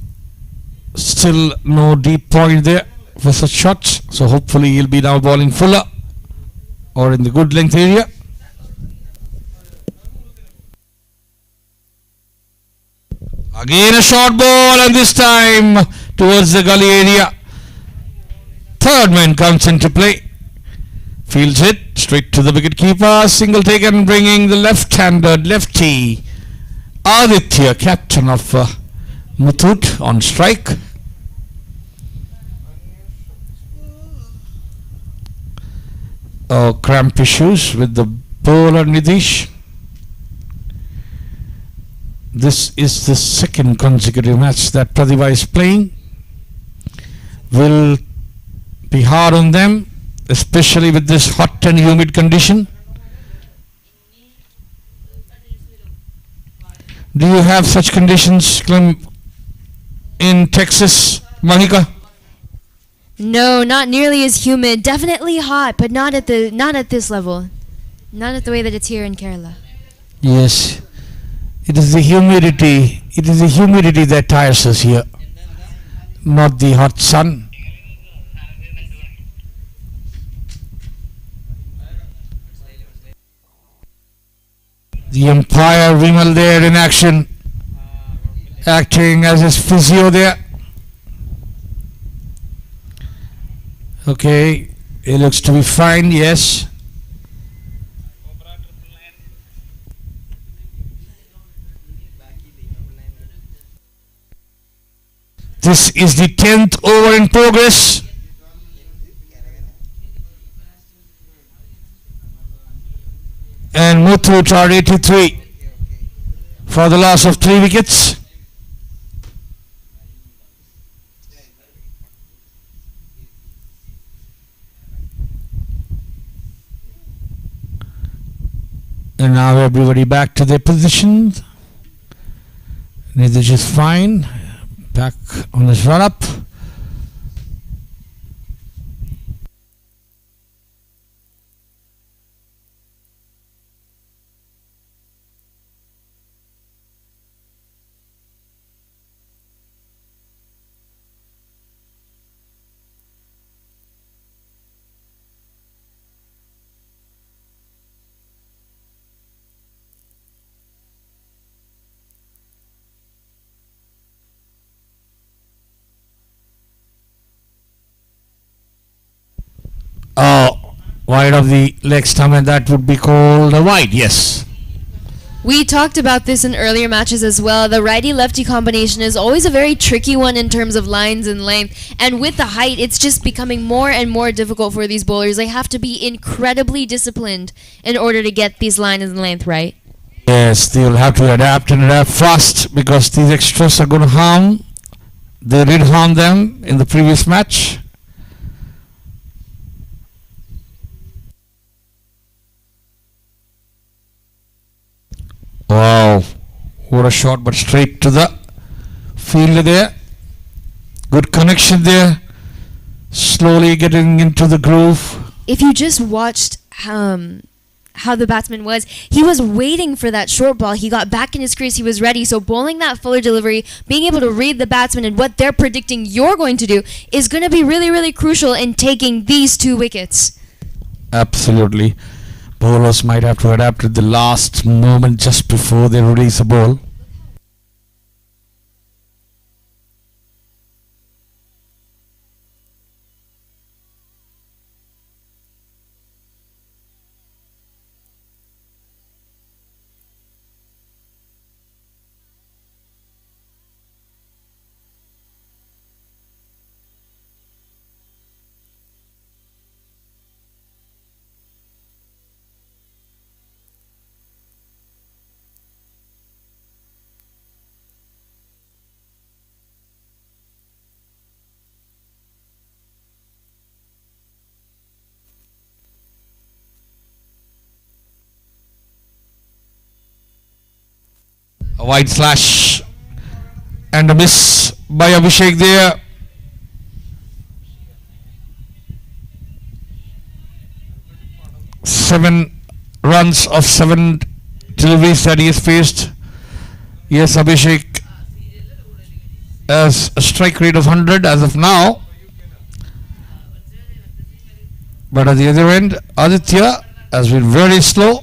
Still no deep point there for such shots. So hopefully he'll be now bowling fuller or in the good length area. Again a short ball, and this time towards the gully area. Third man comes into play. Fields it straight to the wicket keeper. Single taken, bringing the left-handed lefty Aditya, captain of MUTHOOT, on strike. Cramp issues with the bowler Nitish. This is the second consecutive match that Pratibha is playing. Will be hard on them, especially with this hot and humid condition. Do you have such conditions, Clem, in Texas, Mahika? No, not nearly as humid. Definitely hot, but not at this level. Not at the way that it's here in Kerala. Yes. It is the humidity. It is the humidity that tires us here, not the hot sun. The umpire Vimal there in action, acting as his physio there. Okay, it looks to be fine. Yes. This is the 10th over in progress. And MUTHOOT are 83 for the loss of 3 wickets. And now everybody back to their positions. Nitish is fine. Back on his run up. Wide of the leg stump, and that would be called a wide, yes. We talked about this in earlier matches as well. The righty-lefty combination is always a very tricky one in terms of lines and length. And with the height, it's just becoming more and more difficult for these bowlers. They have to be incredibly disciplined in order to get these lines and length right. Yes, they'll have to adapt and adapt fast because these extras are going to harm. They did harm them in the previous match. Wow, what a shot, but straight to the fielder there. Good connection there. Slowly getting into the groove. If you just watched how the batsman was, he was waiting for that short ball. He got back in his crease. He was ready. So bowling that fuller delivery, being able to read the batsman and what they're predicting you're going to do is going to be really, really crucial in taking these 2 wickets. Absolutely. Bowlers might have to adapt at the last moment just before they release a ball. A wide slash and a miss by Abhishek there. Seven runs of 7 deliveries that he has faced. Yes, Abhishek has a strike rate of 100 as of now. But at the other end, Aditya has been very slow.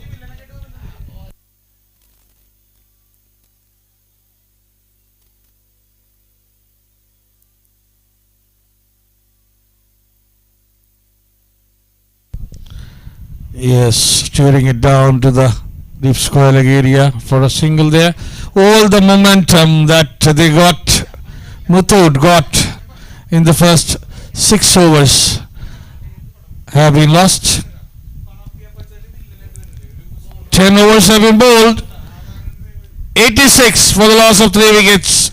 Yes, steering it down to the deep square leg area for a single there. All the momentum that they got, MUTHOOT got in the first 6 overs have been lost. 10 overs have been bowled. 86 for the loss of 3 wickets.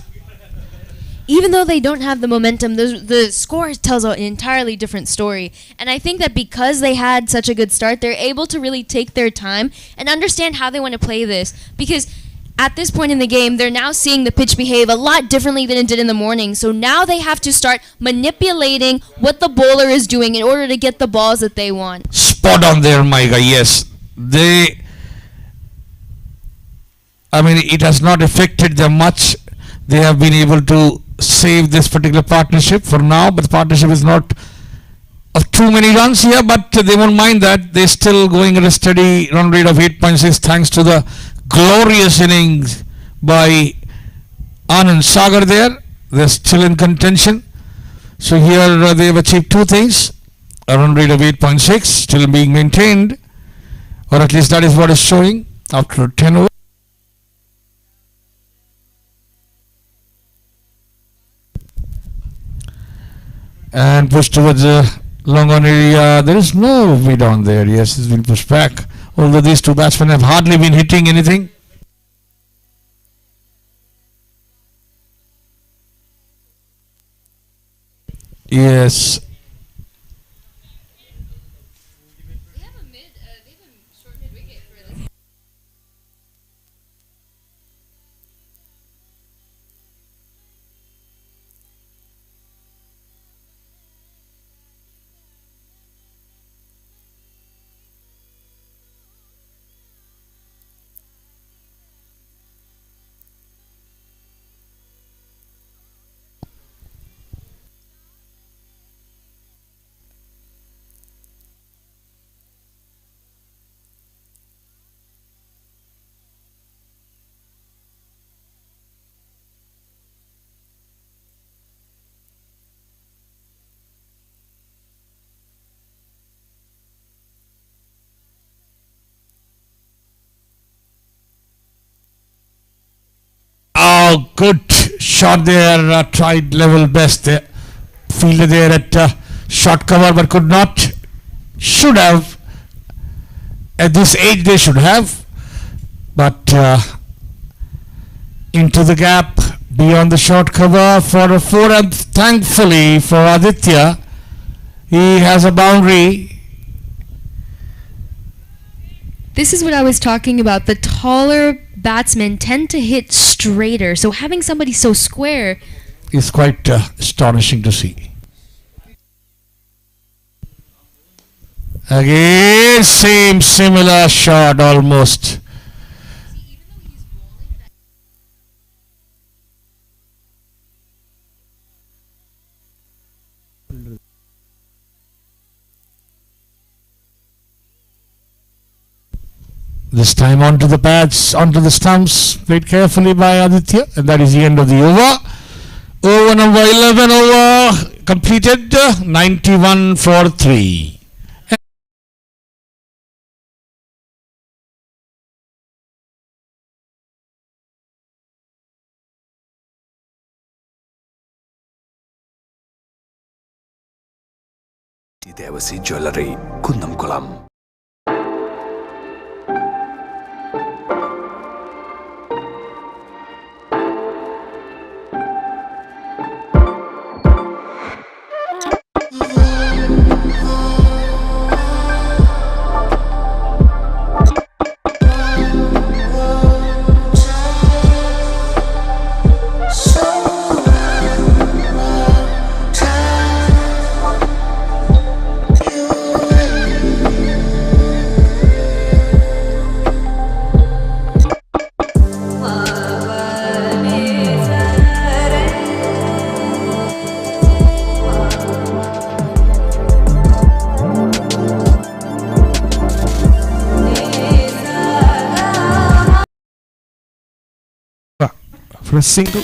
Even though they don't have the momentum, the score tells an entirely different story. And I think that because they had such a good start, they're able to really take their time and understand how they want to play this. Because at this point in the game, they're now seeing the pitch behave a lot differently than it did in the morning. So now they have to start manipulating what the bowler is doing in order to get the balls that they want. Spot on there, my guy. Yes, it has not affected them much. They have been able to save this particular partnership for now, but the partnership is not of too many runs here, but they won't mind that. They're still going at a steady run rate of 8.6 thanks to the glorious innings by Anand Sagar there. They're still in contention. So here they have achieved 2 things. A run rate of 8.6 still being maintained, or at least that is what is showing after 10 overs. And pushed towards the long on area. There is no way down there. Yes, it's been pushed back. Although these 2 batsmen have hardly been hitting anything. Yes. They have a short mid wicket for this. Oh, good shot there. Tried level best there. Fielded there at short cover, but could not. Should have. At this age, they should have. But into the gap beyond the short cover for a 4, and thankfully for Aditya, he has a boundary. This is what I was talking about. The taller batsmen tend to hit straighter. So having somebody so square is quite astonishing to see. Again, similar shot almost. This time onto the pads, onto the stumps, played carefully by Aditya, and that is the end of the over. Over number 11 over completed, 91 for 3. Devasi Jewelry, Kunnamkulam. for a single.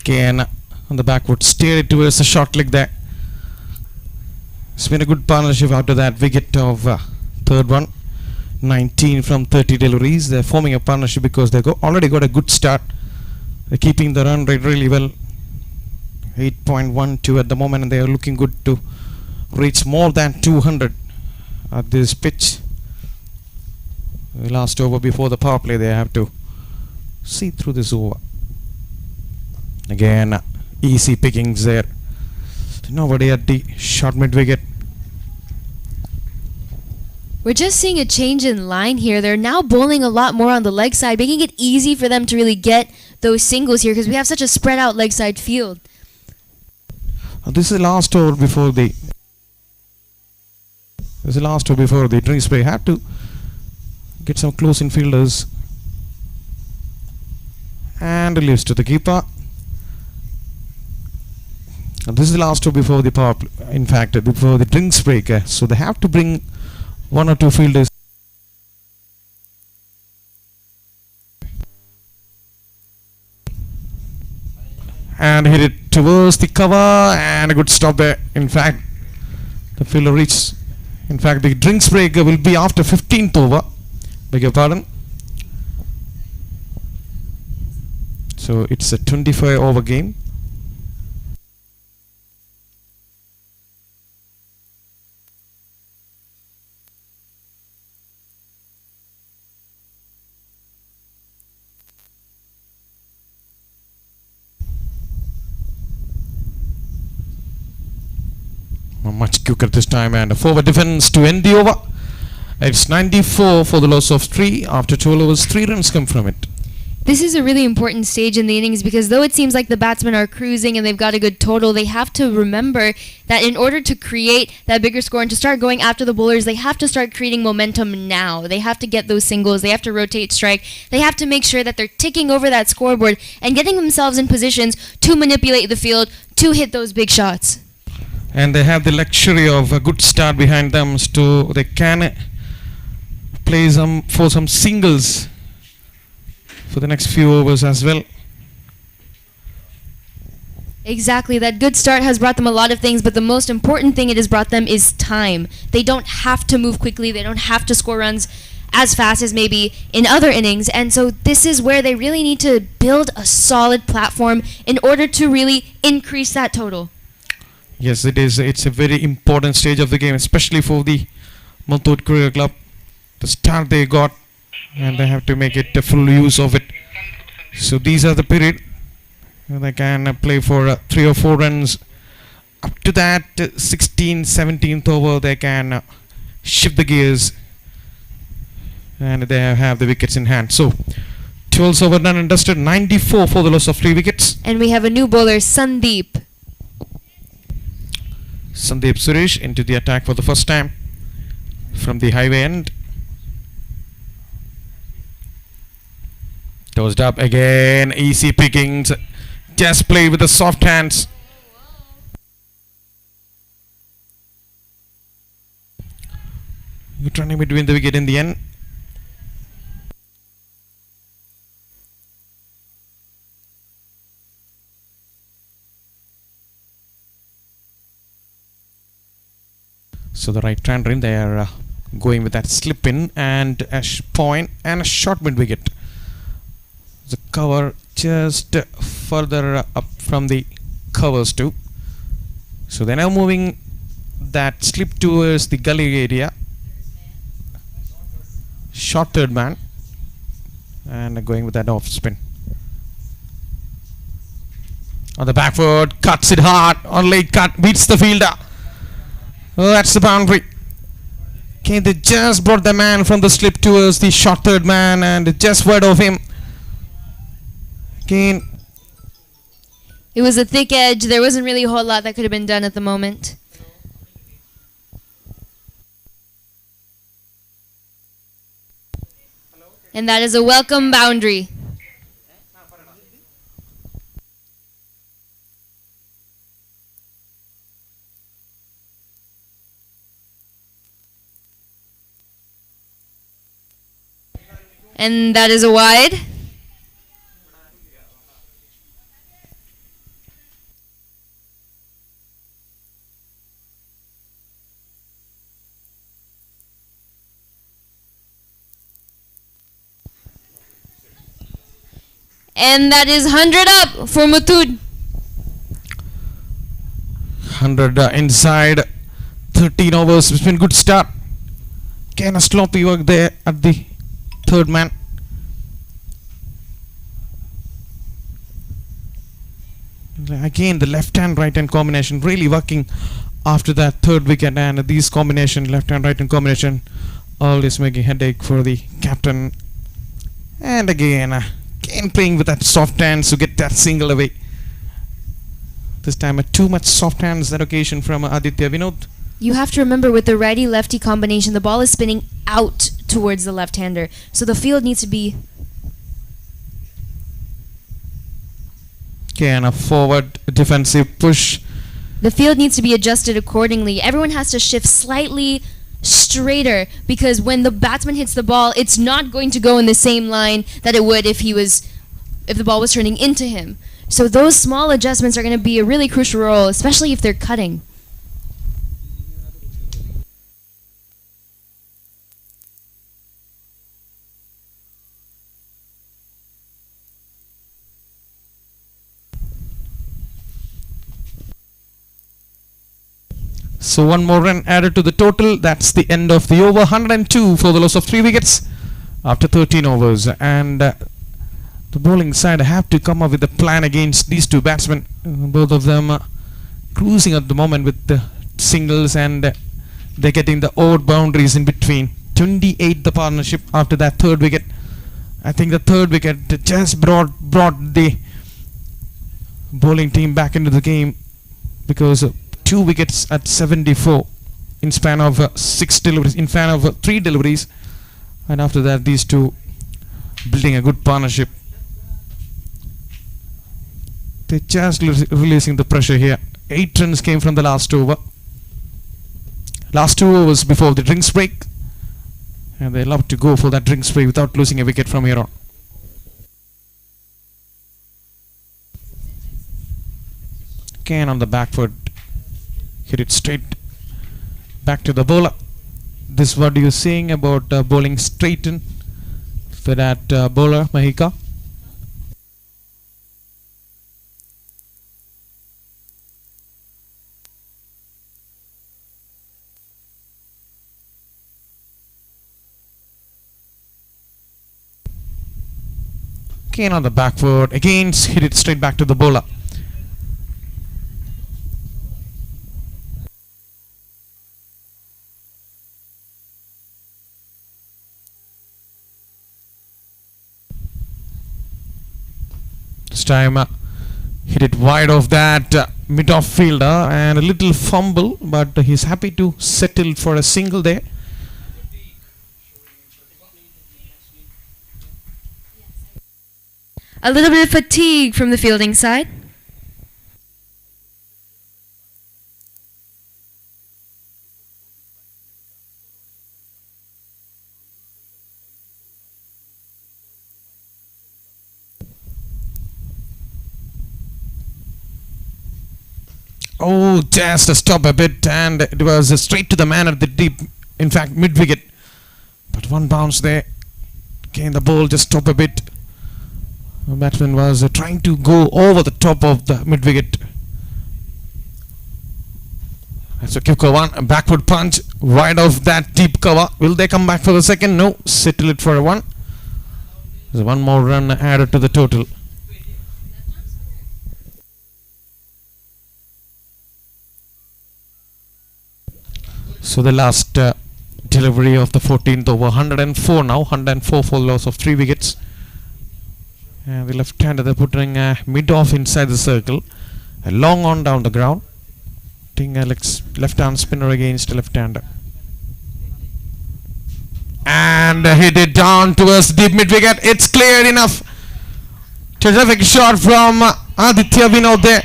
Again on the backward, steer it towards the short leg there. It's been a good partnership after that wicket of third one. 19 from 30 deliveries. They're forming a partnership because they already got a good start. They're keeping the run rate really well. 8.12 at the moment, and they are looking good to reach more than 200 at this pitch. The last over before the power play, they have to see through this over. Again, easy pickings there. Nobody at the short mid wicket. We're just seeing a change in line here. They're now bowling a lot more on the leg side, making it easy for them to really get those singles here because we have such a spread out leg side field. This is the last over before the drink spray. Have to get some close infielders and release to the keeper. This is the last over before the power play, in fact before the drinks break, so they have to bring one or two fielders. And hit it towards the cover, and a good stop there. In fact, the fielder reached. In fact, the drinks break will be after 15th over. Beg your pardon. So it's a 25 over game. Much quicker this time, and a forward defense to end the over. It's 94 for the loss of 3. After 12 overs, 3 runs come from it. This is a really important stage in the innings because though it seems like the batsmen are cruising and they've got a good total, they have to remember that in order to create that bigger score and to start going after the bowlers, they have to start creating momentum now. They have to get those singles, they have to rotate strike, they have to make sure that they're ticking over that scoreboard and getting themselves in positions to manipulate the field, to hit those big shots. And they have the luxury of a good start behind them, so they can play for some singles for the next few overs as well. Exactly, that good start has brought them a lot of things, but the most important thing it has brought them is time. They don't have to move quickly, they don't have to score runs as fast as maybe in other innings, and so this is where they really need to build a solid platform in order to really increase that total. Yes, it is. It's a very important stage of the game, especially for the MUTHOOT Cricket Club. The start they got, and they have to make it a full use of it. So these are the period they can play for 3 or 4 runs. Up to that 16th, 17th over, they can shift the gears, and they have the wickets in hand. So 12 over done and dusted. 94 for the loss of 3 wickets. And we have a new bowler, Sandeep Suresh into the attack for the first time from the highway end. Tossed up again, easy pickings, just played with the soft hands. Good running between the wicket in the end. So the right hander in, they are going with that slip in and a point and a short mid wicket. The cover just further up from the covers too. So they're now moving that slip towards the gully area. Short third man. and going with that off spin. On the back foot, cuts it hard, on late cut, beats the fielder. Oh, that's the boundary. Okay, they just brought the man from the slip towards the short third man and just wide of him. Again, It was a thick edge. There wasn't really a whole lot that could have been done at the moment. And that is a welcome boundary. And that is a wide. And that is 100 up for MUTHOOT. 100 inside 13 overs. It's been a good start. Kind of sloppy work there at the third man. Again, the left hand right hand combination really working after that third wicket, and these combination, left hand right hand combination, always making headache for the captain. And again playing with that soft hands to get that single away. This time too much soft hands that occasion from Aditya Vinod. You have to remember, with the righty-lefty combination, the ball is spinning out towards the left-hander. So the field needs to be... Okay, and a forward defensive push. The field needs to be adjusted accordingly. Everyone has to shift slightly straighter, because when the batsman hits the ball, it's not going to go in the same line that it would if the ball was turning into him. So those small adjustments are going to be a really crucial role, especially if they're cutting. So one more run added to the total. That's the end of the over. 102 for the loss of 3 wickets after 13 overs. And the bowling side have to come up with a plan against these two batsmen. Both of them cruising at the moment with the singles, and they're getting the odd boundaries in between. 28 the partnership after that third wicket. I think the third wicket just brought the bowling team back into the game, because 2 wickets at 74 in span of 6 deliveries, in span of 3 deliveries, and after that these two building a good partnership. They're just releasing the pressure here. 8 runs came from the last over. Last 2 overs before the drinks break, and they love to go for that drinks break without losing a wicket from here on. Again on the back foot, hit it straight back to the bowler. This what you're saying about bowling straight in for that bowler Mahika. Again on the back foot, again hit it straight back to the bowler. This time hit it wide of that mid-off fielder, and a little fumble, but he's happy to settle for a single there. A little bit of fatigue from the fielding side. Oh, just a stop a bit, and it was straight to the man at the deep, in fact mid-wicket. But one bounce there. Again the ball just stopped a bit. The batsman was trying to go over the top of the mid-wicket. That's a kicker one, a backward punch, wide of that deep cover. Will they come back for the second? No, settle it for a one. There's one more run added to the total. So the last delivery of the 14th over, 104 now, 104 for the loss of 3 wickets. And the left-hander, they're putting mid-off inside the circle, a long on down the ground. Taking a left-hand spinner against a left-hander. And hit it down towards deep mid-wicket. It's cleared enough. Terrific shot from Aditya Vinod there.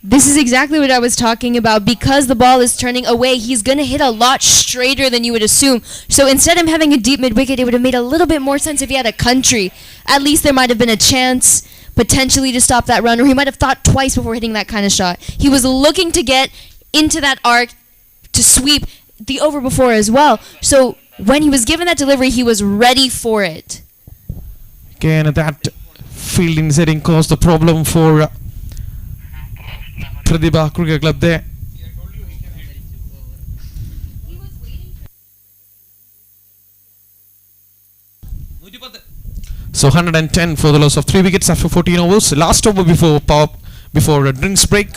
This is exactly what I was talking about. Because the ball is turning away, he's going to hit a lot straighter than you would assume. So instead of having a deep mid-wicket, it would have made a little bit more sense if he had a country. At least there might have been a chance potentially to stop that run, or he might have thought twice before hitting that kind of shot. He was looking to get into that arc to sweep the over before as well. So when he was given that delivery, he was ready for it. Again, that fielding setting caused the problem for Pratibha Cricket Club there. So 110 for the loss of 3 wickets after 14 overs. Last over before a drinks break.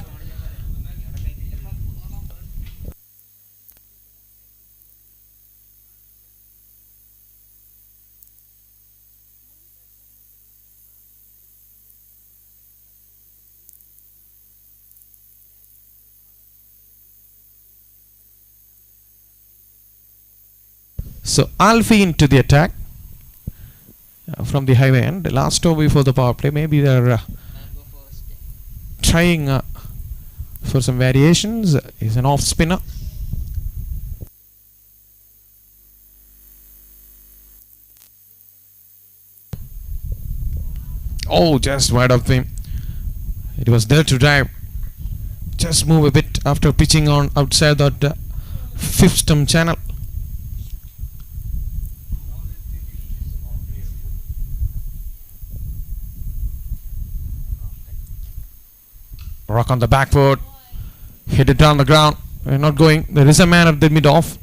So Alfie into the attack from the highway end. Last over before the power play. Maybe they're trying for some variations. He's an off spinner. Oh, just wide of him. It was there to drive. Just move a bit after pitching on outside that fifth stump channel. Rock on the back foot. Hit it down the ground. We're not going. There is a man at the mid-off.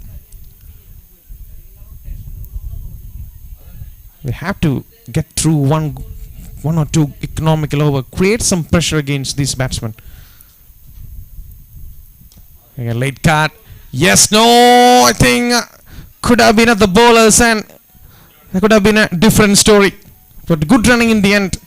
We have to get through one or two economical over. Create some pressure against these batsmen. A late cut. Yes, no. I think could have been at the bowlers, and there could have been a different story. But good running in the end,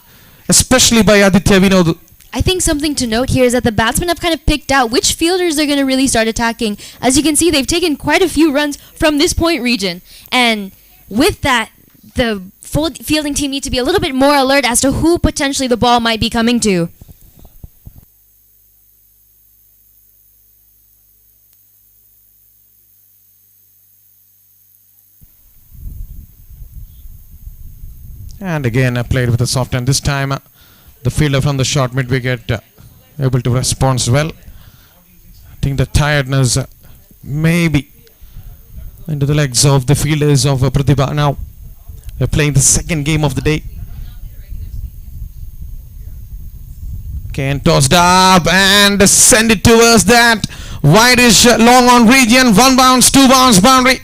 especially by Aditya Vinod. I think something to note here is that the batsmen have kind of picked out which fielders they're going to really start attacking. As you can see, they've taken quite a few runs from this point region. And with that, the full fielding team need to be a little bit more alert as to who potentially the ball might be coming to. And again, played with a soft end. This time, the fielder from the short mid-wicket able to respond well. I think the tiredness maybe into the legs of the fielders of Pratibha. Now they're playing the second game of the day. Again, tossed up and send it towards that wideish long on region. 1 bounce, 2 bounce boundary.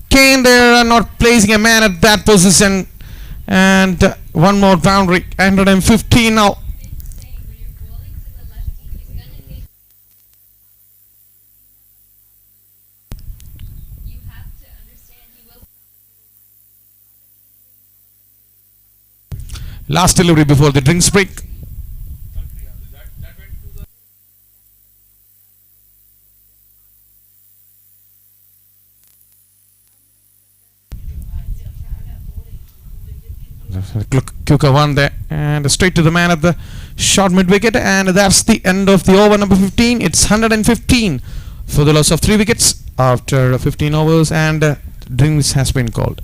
Kane, they are not placing a man at that position. And one more boundary, 115 now. Last delivery before the drinks break. Kuka one there, and straight to the man at the short mid wicket, and that's the end of the over number 15. It's 115 for the loss of 3 wickets after 15 overs, and drinks has been called.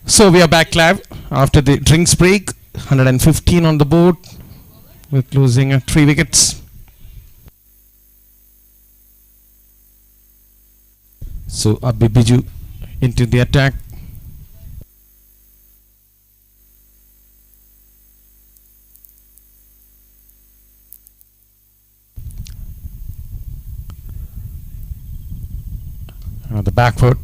So we are back live after the drinks break. 115 on the board with losing 3 wickets. So Abibiju into the attack. The back foot.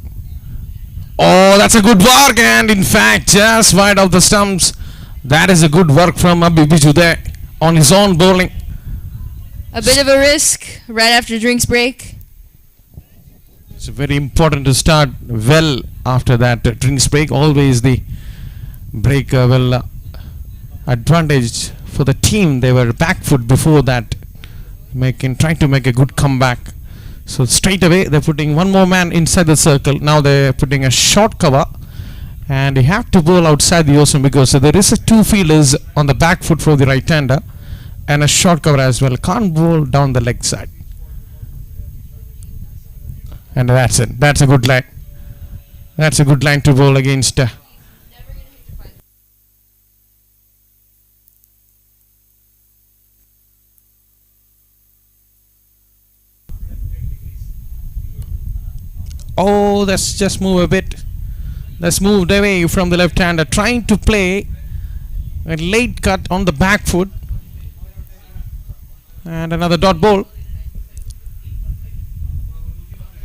Oh, that's a good work, and in fact, just wide of the stumps. That is a good work from Abibiju there on his own bowling. A bit of a risk right after drinks break. It's very important to start well after that drinks break. Always the break advantage for the team. They were back foot before that, trying to make a good comeback. So straight away they're putting one more man inside the circle. Now they're putting a short cover, and they have to bowl outside the ocean because there is 2 fielders on the back foot for the right hander and a short cover as well. Can't bowl down the leg side. And that's it. That's a good line. That's a good line to bowl against. Oh, let's just move a bit. Let's move away from the left hander, trying to play a late cut on the back foot. And another dot ball.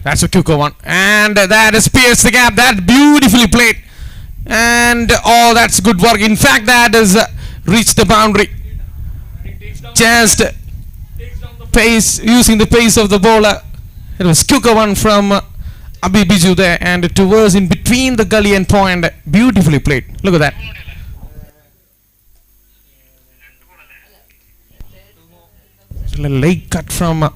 That's a quicker one. And that has pierced the gap. That beautifully played. And oh, that's good work. In fact, that has reached the boundary. Just using the pace of the bowler. It was quicker one from Abibiju there, and towards in between the gully and point. Beautifully played. Look at that. A late cut from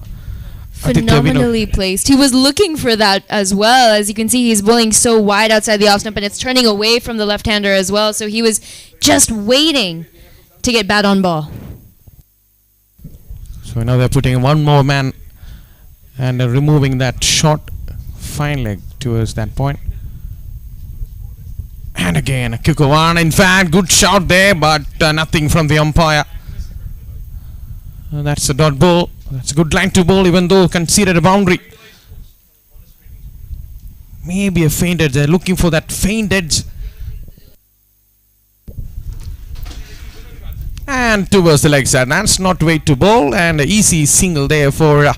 Phenomenally placed. He was looking for that as well. As you can see, he's bowling so wide outside the off stump, and it's turning away from the left-hander as well. So he was just waiting to get bat on ball. So now they're putting one more man and removing that short fine leg towards that point. And again a quicker one. In fact, good shot there, but nothing from the umpire. That's a dot ball. That's a good line to bowl, even though conceded a boundary. Maybe a faint edge. They're looking for that faint edge. And towards the leg side. That's not way to bowl, and an easy single there for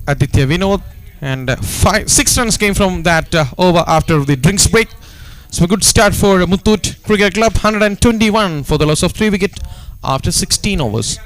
Aditya Vinod. And 6 runs came from that over after the drinks break. So a good start for MUTHOOT Cricket Club. 121 for the loss of 3 wickets after 16 overs.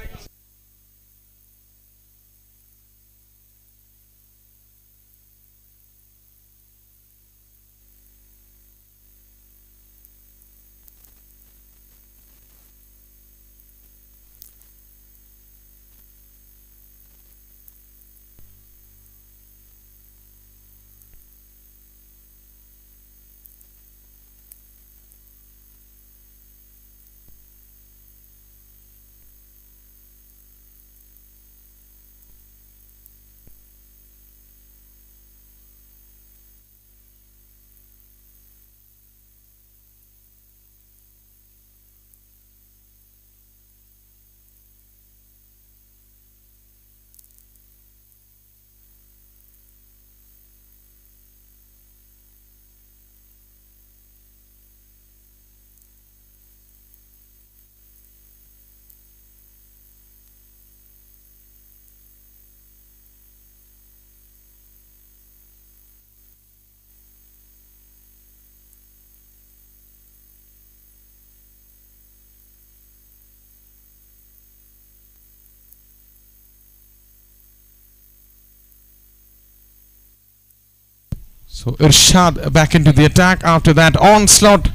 So Irshad back into the attack after that onslaught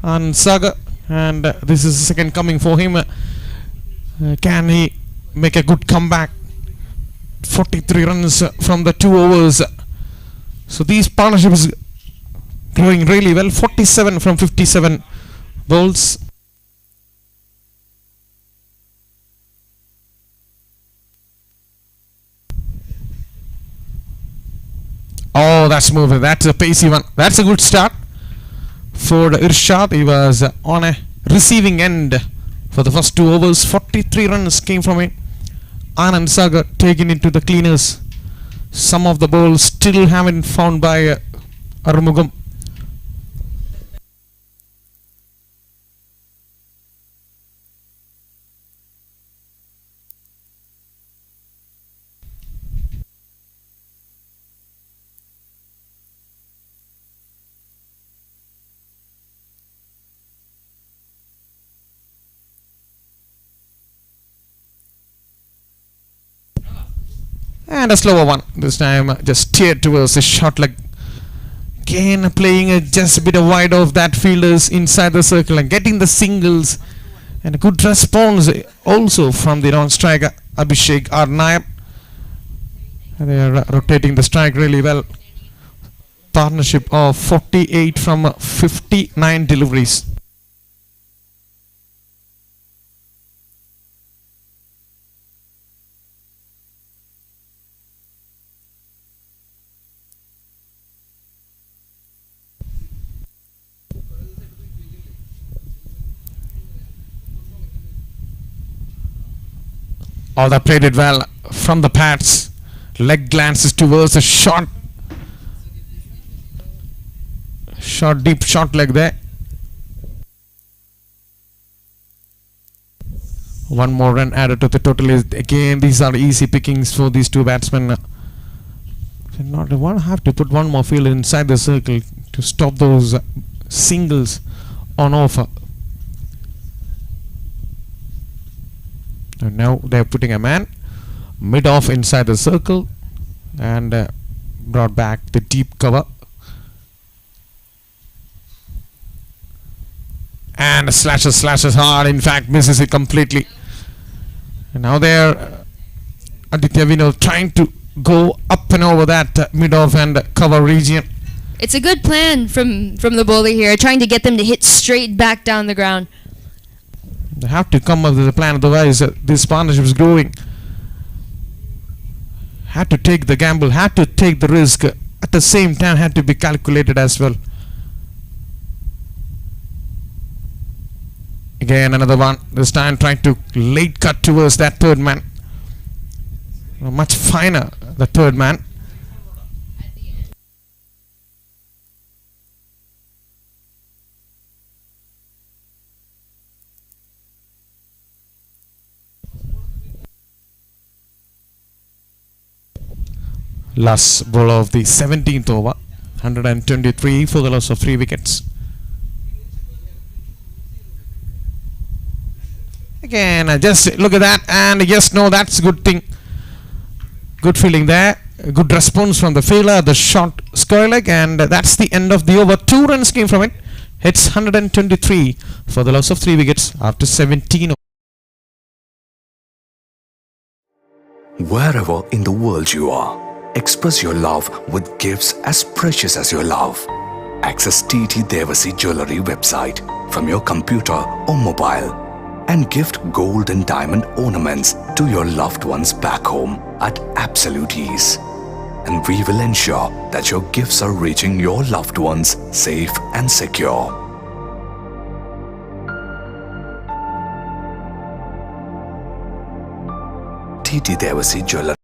on Saga, and this is the second coming for him. Can he make a good comeback? 43 runs from the 2 overs. So these partnerships growing really well. 47 from 57 bowls. Oh, that's moving. That's a pacey one. That's a good start for the Irshad. He was on a receiving end for the first 2 overs. 43 runs came from it. Anand Sagar taken into the cleaners. Some of the balls still haven't found by Armugam. And a slower one. This time just steered towards the short leg. Again playing just a bit wide of that fielders inside the circle and getting the singles. And a good response also from the non-striker Abhishek Arnayam. They are rotating the strike really well. Partnership of 48 from 59 deliveries. Oh, that played it well from the pads. Leg glances towards a short deep short leg there. One more run added to the total. Is again, these are easy pickings for these two batsmen. Not one have to put one more fielder inside the circle to stop those singles on offer. And now they're putting a man mid off inside the circle and brought back the deep cover. And slashes hard, in fact misses it completely. And now they're Aditya Vinod trying to go up and over that mid off and cover region. It's a good plan from the bowler here, trying to get them to hit straight back down the ground. They have to come up with a plan, otherwise this partnership is growing. Had to take the gamble, had to take the risk, at the same time had to be calculated as well. Again another one, this time trying to late cut towards that third man. Much finer, the third man. Last ball of the 17th over, 123 for the loss of 3 wickets. Again, just look at that, and yes, no, that's a good thing. Good fielding there, good response from the fielder, the short square leg, and that's the end of the over. 2 runs came from it. It's 123 for the loss of 3 wickets after 17 overs. Wherever in the world you are, express your love with gifts as precious as your love. Access TT Devasi Jewelry website from your computer or mobile and gift gold and diamond ornaments to your loved ones back home at absolute ease. And we will ensure that your gifts are reaching your loved ones safe and secure. TT Devasi Jewelry.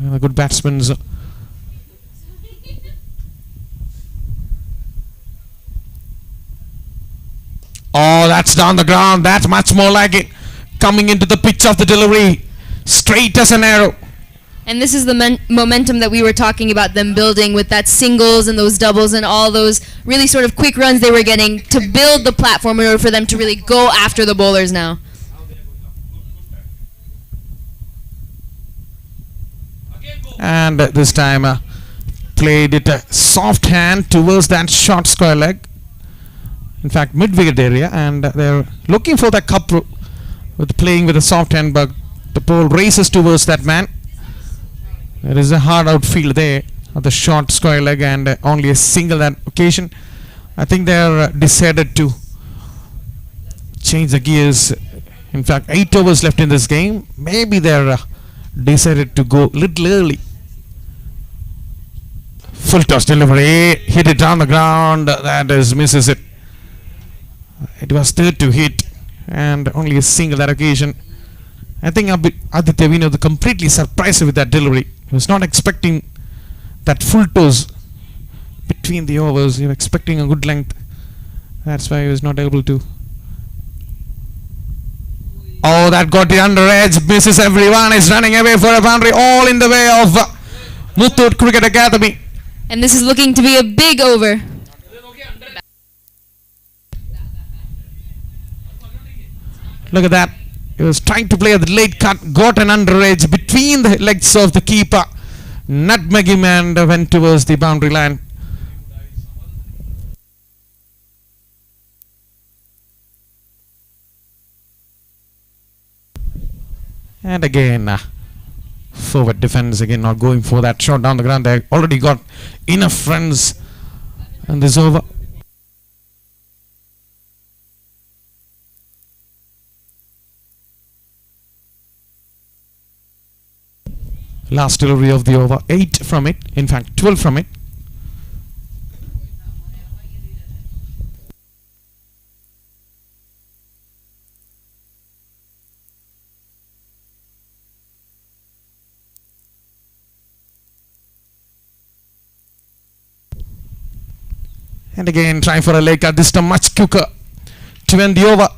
The good batsmen. Oh, that's down the ground. That's much more like it. Coming into the pitch of the delivery. Straight as an arrow. And this is the momentum that we were talking about them building with that singles and those doubles and all those really sort of quick runs they were getting to build the platform in order for them to really go after the bowlers now. And this time played it a soft hand towards that short square leg. In fact, mid-wicket area, and they're looking for that cup with playing with a soft hand, but the ball races towards that man. There is a hard outfield there at the short square leg and only a single that occasion. I think they are decided to change the gears. In fact, 8 overs left in this game. Maybe they are decided to go little early. Full toss delivery, hit it on the ground. That is misses it. It was third to hit and only a single that occasion. I think Aditya Vinod completely surprised with that delivery. He was not expecting that full toss between the overs. He was expecting a good length. That's why he was not able to. Oh, that got the under edge. Misses everyone. Is running away for a boundary. All in the way of MUTHOOT Cricket Academy. And this is looking to be a big over. Look at that. He was trying to play the late cut. Got an under edge between the legs of the keeper. Nutmeg him and went towards the boundary line. And again, forward defense again not going for that shot down the ground. They already got enough runs in this over. Last delivery of the over, 8 from it, in fact 12 from it. And again trying for a leg cut, this time much quicker to end the over.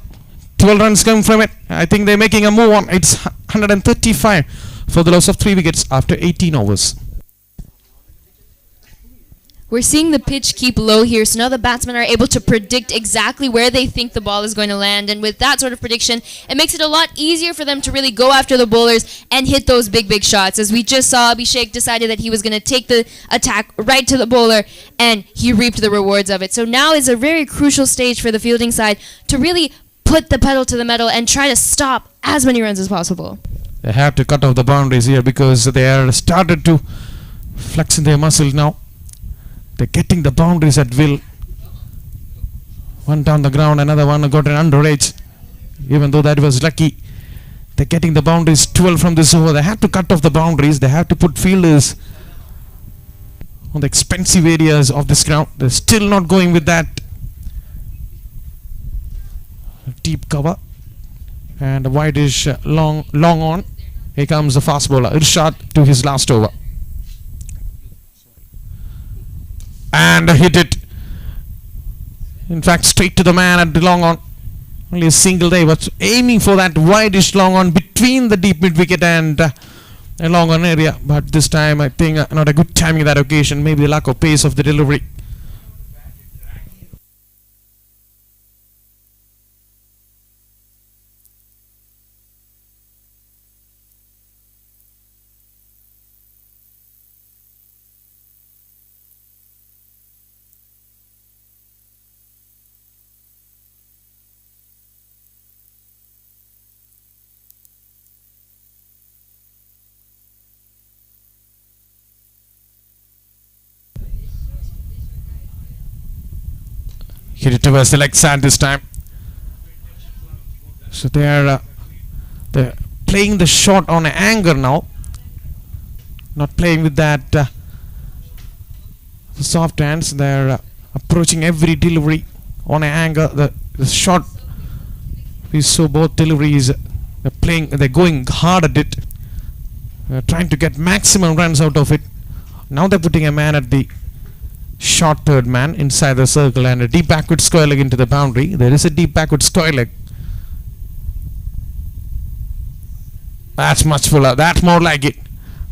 12 runs come from it. I think they're making a move on. It's 135 for the loss of 3 wickets after 18 overs. We're seeing the pitch keep low here, so now the batsmen are able to predict exactly where they think the ball is going to land, and with that sort of prediction, it makes it a lot easier for them to really go after the bowlers and hit those big shots. As we just saw, Abhishek decided that he was going to take the attack right to the bowler, and he reaped the rewards of it. So now is a very crucial stage for the fielding side to really put the pedal to the metal and try to stop as many runs as possible. They have to cut off the boundaries here because they are started to flex in their muscles now. They're getting the boundaries at will. One down the ground, another one got an under edge. Even though that was lucky, they're getting the boundaries 12 from this over. They have to cut off the boundaries. They have to put fielders on the expensive areas of this ground. They're still not going with that deep cover. And a wideish long on. Here comes the fast bowler Irshad to his last over. And hit it. In fact, straight to the man at the long on. Only a single day, but aiming for that wideish long on between the deep mid wicket and a long on area. But this time, I think not a good timing that occasion. Maybe the lack of pace of the delivery. Hit it towards the leg side this time. So they're playing the shot on an angle now. Not playing with that soft hands. They're approaching every delivery on an angle. The shot, we saw both deliveries. They're going hard at it. They're trying to get maximum runs out of it. Now they're putting a man at the short third man inside the circle and a deep backward square leg into the boundary. There is a deep backward square leg. That's much fuller. That's more like it.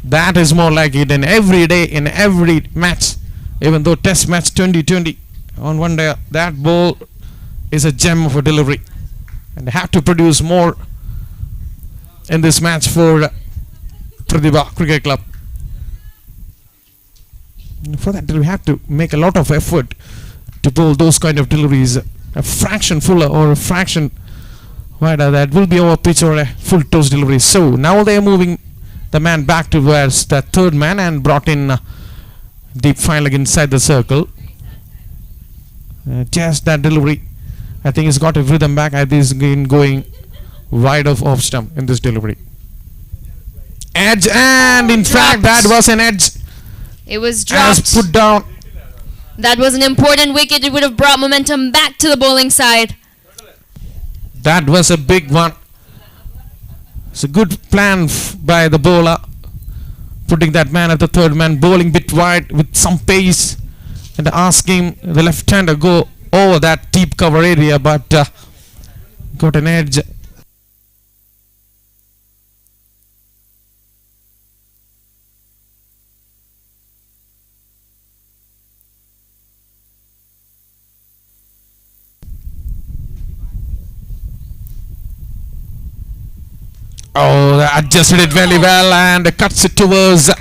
That is more like it in every day, in every match. Even though test match 2020 on one day, that ball is a gem of a delivery. And they have to produce more in this match for PRATHIBHA Cricket Club. For that, we have to make a lot of effort to bowl those kind of deliveries. A fraction fuller or a fraction wider, that will be our pitch or a full toss delivery. So now they are moving the man back towards the third man and brought in deep fine leg inside the circle. Just that delivery. I think he's got a rhythm back. I think he's going wide of off stump in this delivery. Edge, and in fact that was an edge. It was As dropped. put down. That was an important wicket. It would have brought momentum back to the bowling side. That was a big one. It's a good plan by the bowler, putting that man at the third man, bowling bit wide with some pace and asking the left-hander go over that deep cover area, but got an edge. Oh, they adjusted it very well and cuts it towards.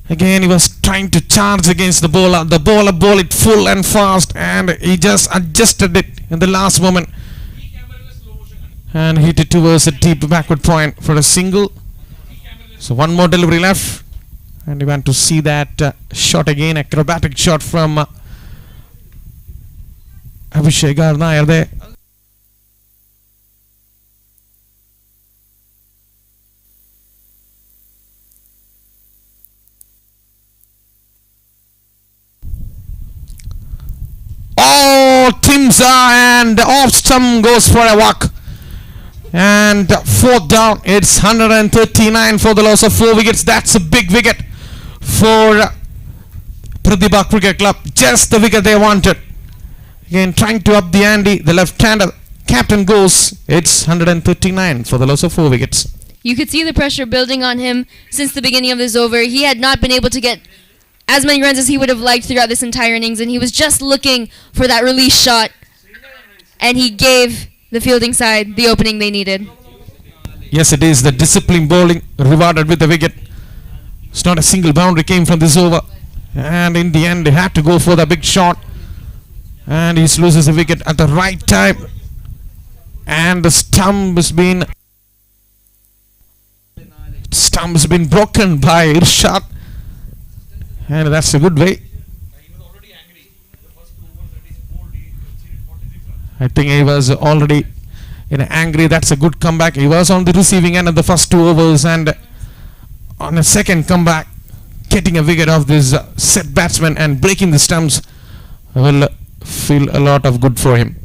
Again, he was trying to charge against the bowler. The bowler bowled it full and fast, and he just adjusted it in the last moment and hit it towards a deep backward point for a single. So one more delivery left, and we want to see that shot again, acrobatic shot from Abhishek Nair there. Oh, Timza, and off stump goes for a walk. And fourth down, it's 139 for the loss of 4 wickets. That's a big wicket for Pratibha Cricket Club. Just the wicket they wanted. Again, trying to up the ante. The left-hander captain goes. It's 139 for the loss of 4 wickets. You could see the pressure building on him since the beginning of this over. He had not been able to get as many runs as he would have liked throughout this entire innings, and he was just looking for that release shot, and he gave the fielding side the opening they needed. Yes, it is the disciplined bowling rewarded with the wicket. It's not a single boundary came from this over, and in the end they had to go for the big shot, and he loses the wicket at the right time, and the stump has been broken by Irshad. And that's a good way. I think he was already angry. That's a good comeback. He was on the receiving end of the first 2 overs, and on a second comeback, getting a wicket off this set batsman and breaking the stumps will feel a lot of good for him.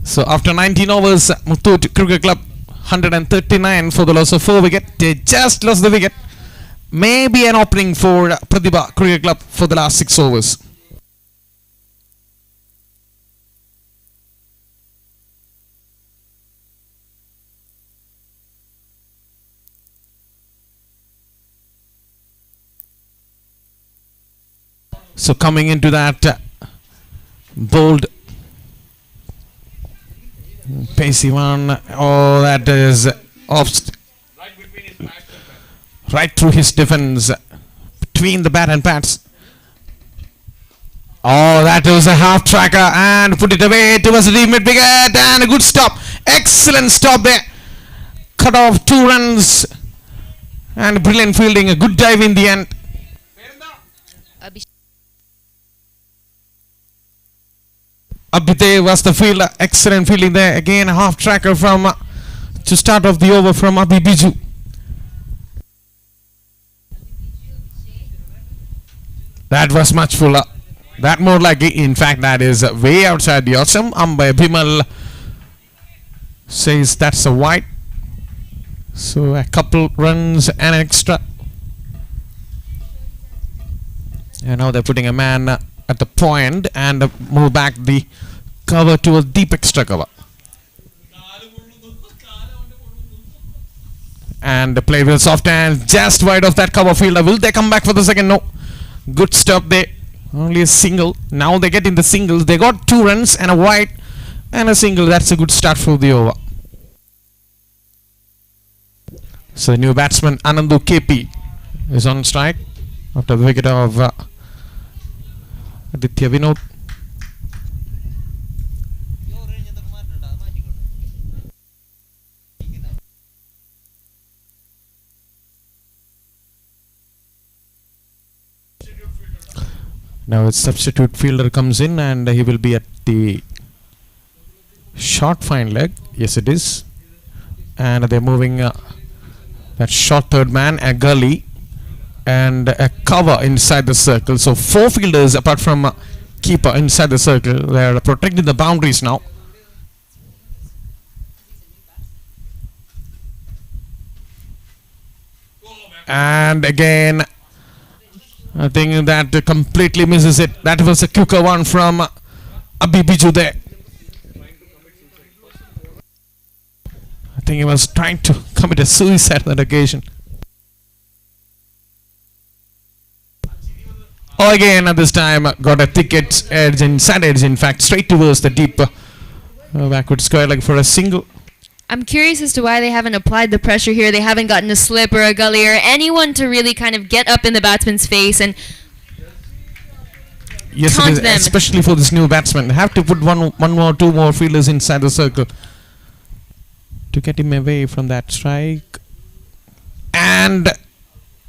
So after 19 overs, MUTHOOT Cricket Club 139 for the loss of 4 wickets. They just lost the wicket. Maybe an opening for Pratibha Cricket Club for the last 6 overs. So coming into that bold pacey one. Oh, that is off right through his defense, between the bat and pads. Oh, that was a half tracker and put it away towards the deep mid wicket and a good stop. Excellent stop there. Cut off 2 runs and brilliant fielding. A good dive in the end. Abhite was the fielder. Excellent fielding there. Again, a half tracker from to start off the over from Abhi Biju. That was much fuller. That more like, in fact, that is way outside the awesome. Umpire Bimal says that's a wide. So a couple runs and extra. And now they're putting a man at the point and move back the cover to a deep extra cover. And the play with soft hands just wide of that cover fielder. Will they come back for the second? No. Good stop there. Only a single. Now they get in the singles. They got 2 runs and a wide and a single. That's a good start for the over. So the new batsman Anandu KP is on strike after the wicket of Aditya Vinod. Now a substitute fielder comes in and he will be at the short fine leg. Yes, it is. And they're moving that short third man, a gully and a cover inside the circle. So 4 fielders apart from keeper inside the circle. They're protecting the boundaries now. And again, I think that completely misses it. That was a quicker one from Abhi Biju there. I think he was trying to commit a suicide on that occasion. Oh, again at this time got a thick edge, inside edge, in fact, straight towards the deep backward square leg for a single. I'm curious as to why they haven't applied the pressure here. They haven't gotten a slip or a gully or anyone to really kind of get up in the batsman's face and yes, taunt it is, them. especially for this new batsman. They have to put one more, 2 more fielders inside the circle to get him away from that strike. And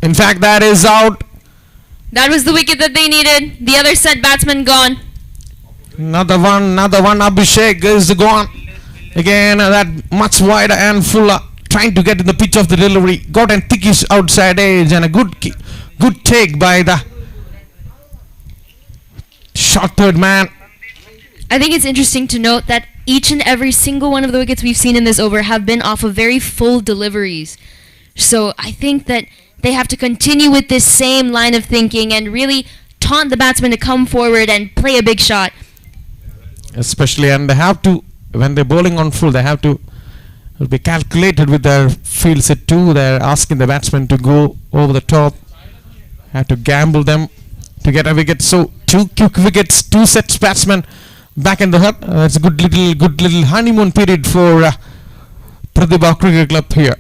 in fact, that is out. That was the wicket that they needed. The other set batsman gone. Another one. Abhishek is gone. Again, that much wider and fuller, trying to get in the pitch of the delivery. Got a thickish outside edge and a good take by the short third man. I think it's interesting to note that each and every single one of the wickets we've seen in this over have been off of very full deliveries. So I think that they have to continue with this same line of thinking and really taunt the batsman to come forward and play a big shot. Especially, and they have to, when they're bowling on full, they have to be calculated with their field set too. They're asking the batsman to go over the top, have to gamble them to get a wicket. So 2 quick wickets, 2 sets batsmen back in the hut. It's a good little honeymoon period for Pratibha Cricket Club here.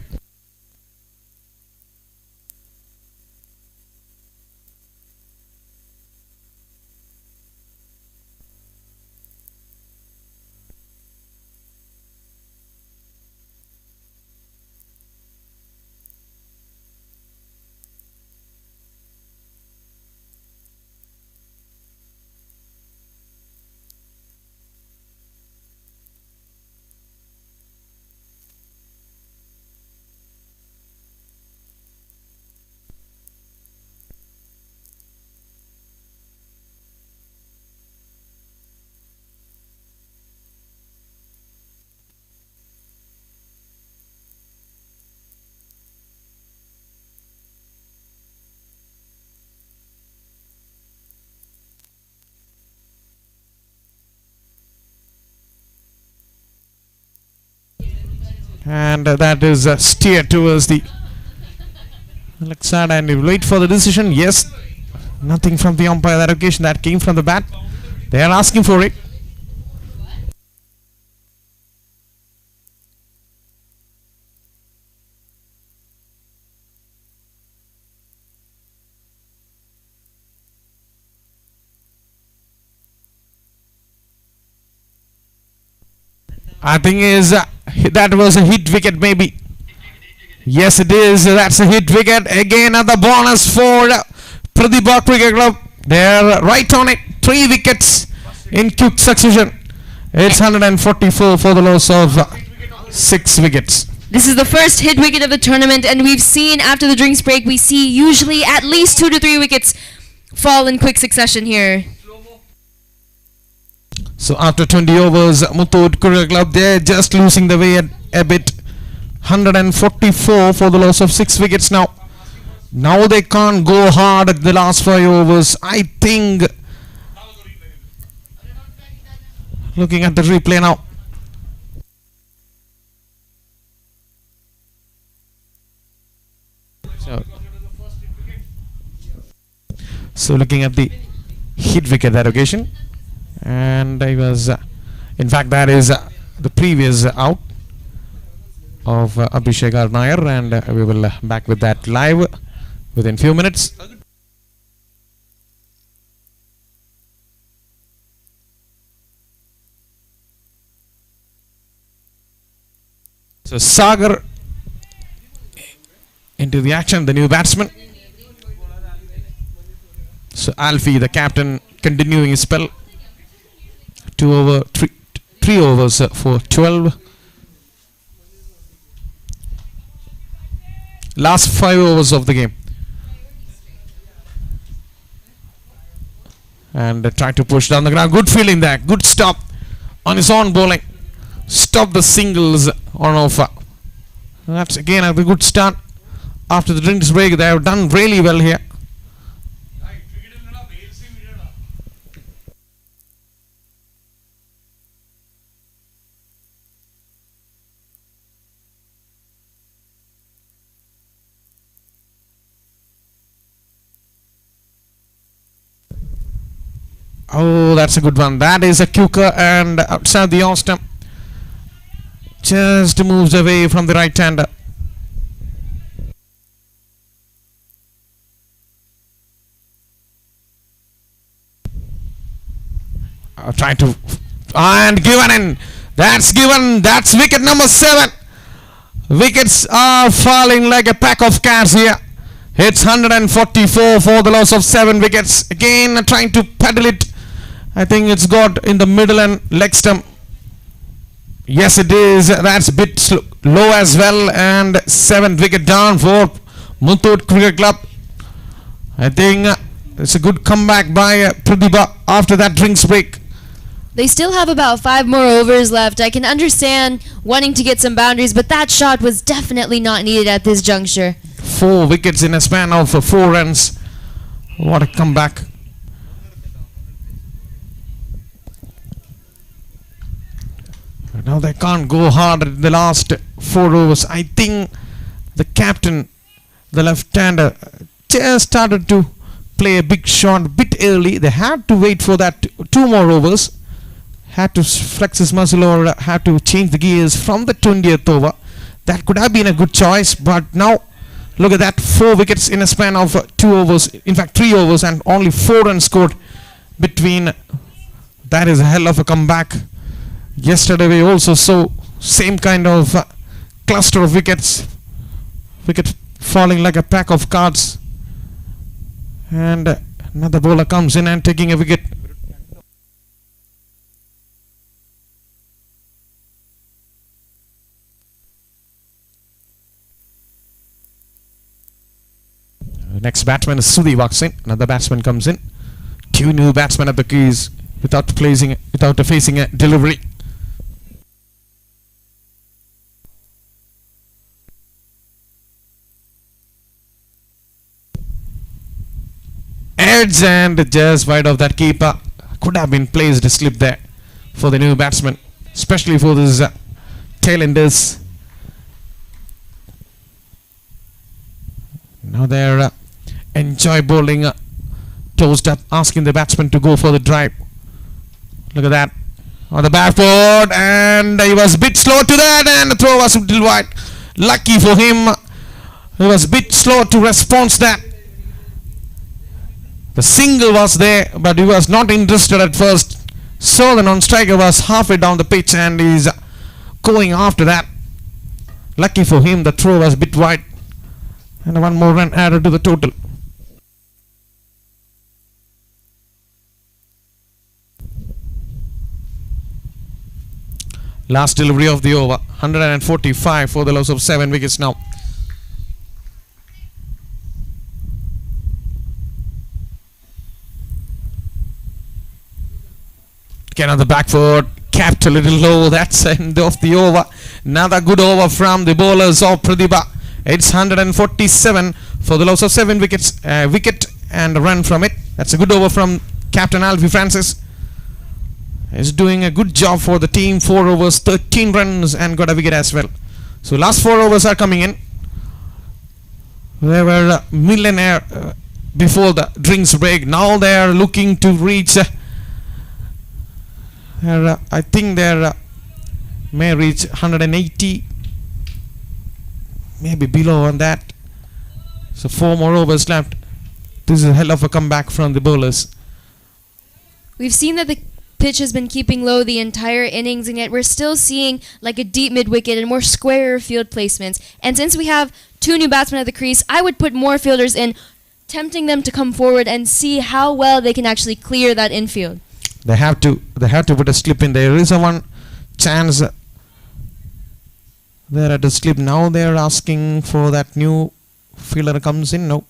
And that is a steer towards the left side, and you wait for the decision. Yes, nothing from the umpire that occasion. That came from the bat. They are asking for it. I think that was a hit wicket maybe. Yes, it is. That's a hit wicket. Again, another bonus for Pratibha Cricket Club. They're right on it. 3 wickets in quick succession. It's 144 for the loss of 6 wickets. This is the first hit wicket of the tournament, and we've seen after the drinks break, we see usually at least 2 to 3 wickets fall in quick succession here. So after 20 overs, MUTHOOT Cricket Club, they're just losing the way a bit. 144 for the loss of 6 wickets now. Now they can't go hard at the last 5 overs. I think, looking at the replay now, so looking at the hit wicket that occasion, and I was in fact that is the previous out of Abhishek Nair, and we will back with that live within few minutes. So Sagar into the action, the new batsman. So Alfie, the captain, continuing his spell. 3 overs for 12. Last 5 overs of the game. And try to push down the ground. Good fielding there. Good stop on his own bowling. Stop the singles on offer. That's again a good start. After the drinks break, they have done really well here. Oh, that's a good one. That is a cooker, and outside the off stump. Just moves away from the right hander. Trying to, and given in. That's given. That's wicket number 7. Wickets are falling like a pack of cats here. It's 144 for the loss of 7 wickets. Again trying to paddle it. I think it's got in the middle and leg stump. Yes, it is. That's a bit low as well, and 7th wicket down for MUTHOOT Cricket Club. I think it's a good comeback by Pratibha after that drinks break. They still have about 5 more overs left. I can understand wanting to get some boundaries, but that shot was definitely not needed at this juncture. 4 wickets in a span of 4 runs. What a comeback. Now they can't go hard at the last 4 overs. I think the captain, the left-hander, just started to play a big shot a bit early. They had to wait for that 2 more overs. Had to flex his muscle or had to change the gears from the 20th over. That could have been a good choice, but now look at that, 4 wickets in a span of 2 overs. In fact, 3 overs, and only 4 runs scored between. That is a hell of a comeback. Yesterday we also saw same kind of cluster of wickets. Wicket falling like a pack of cards. And another bowler comes in and taking a wicket. Next batsman is Sudhi walks in. Another batsman comes in. 2 new batsmen at the crease without facing a delivery. Edge and just wide of that keeper. Could have been placed a slip there for the new batsman, especially for this tailenders. Now they're enjoy bowling toast up, asking the batsman to go for the drive. Look at that on the back foot, and he was a bit slow to that, and the throw was a little wide. Lucky for him, he was a bit slow to respond to that. The single was there, but he was not interested at first. So the non-striker was halfway down the pitch, and he's going after that. Lucky for him, the throw was a bit wide. And one more run added to the total. Last delivery of the over. 145 for the loss of 7 wickets now. Again on the back foot, capped a little low. That's end of the over. Another good over from the bowlers of Pratibha. It's 147 for the loss of 7 wickets. Wicket and a run from it. That's a good over from Captain Alfie Francis. He's doing a good job for the team. 4 overs, 13 runs and got a wicket as well. So last 4 overs are coming in. They were millionaire before the drinks break. Now they are looking to reach I think they may reach 180, maybe below on that. So 4 more overs left. This is a hell of a comeback from the bowlers. We've seen that the pitch has been keeping low the entire innings, and yet we're still seeing like a deep mid-wicket and more squarer field placements. And since we have 2 new batsmen at the crease, I would put more fielders in, tempting them to come forward and see how well they can actually clear that infield. They have to put a slip in. There is a one chance there at a slip. Now they are asking for that new fielder comes in. No.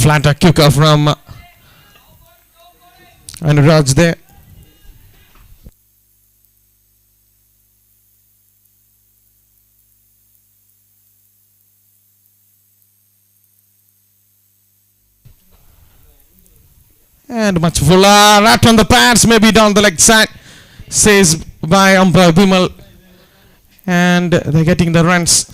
Flatter kicker from Anuraj there. And much fuller, right on the pads, maybe down the leg side, says by umpire Bimal. And they're getting the runs.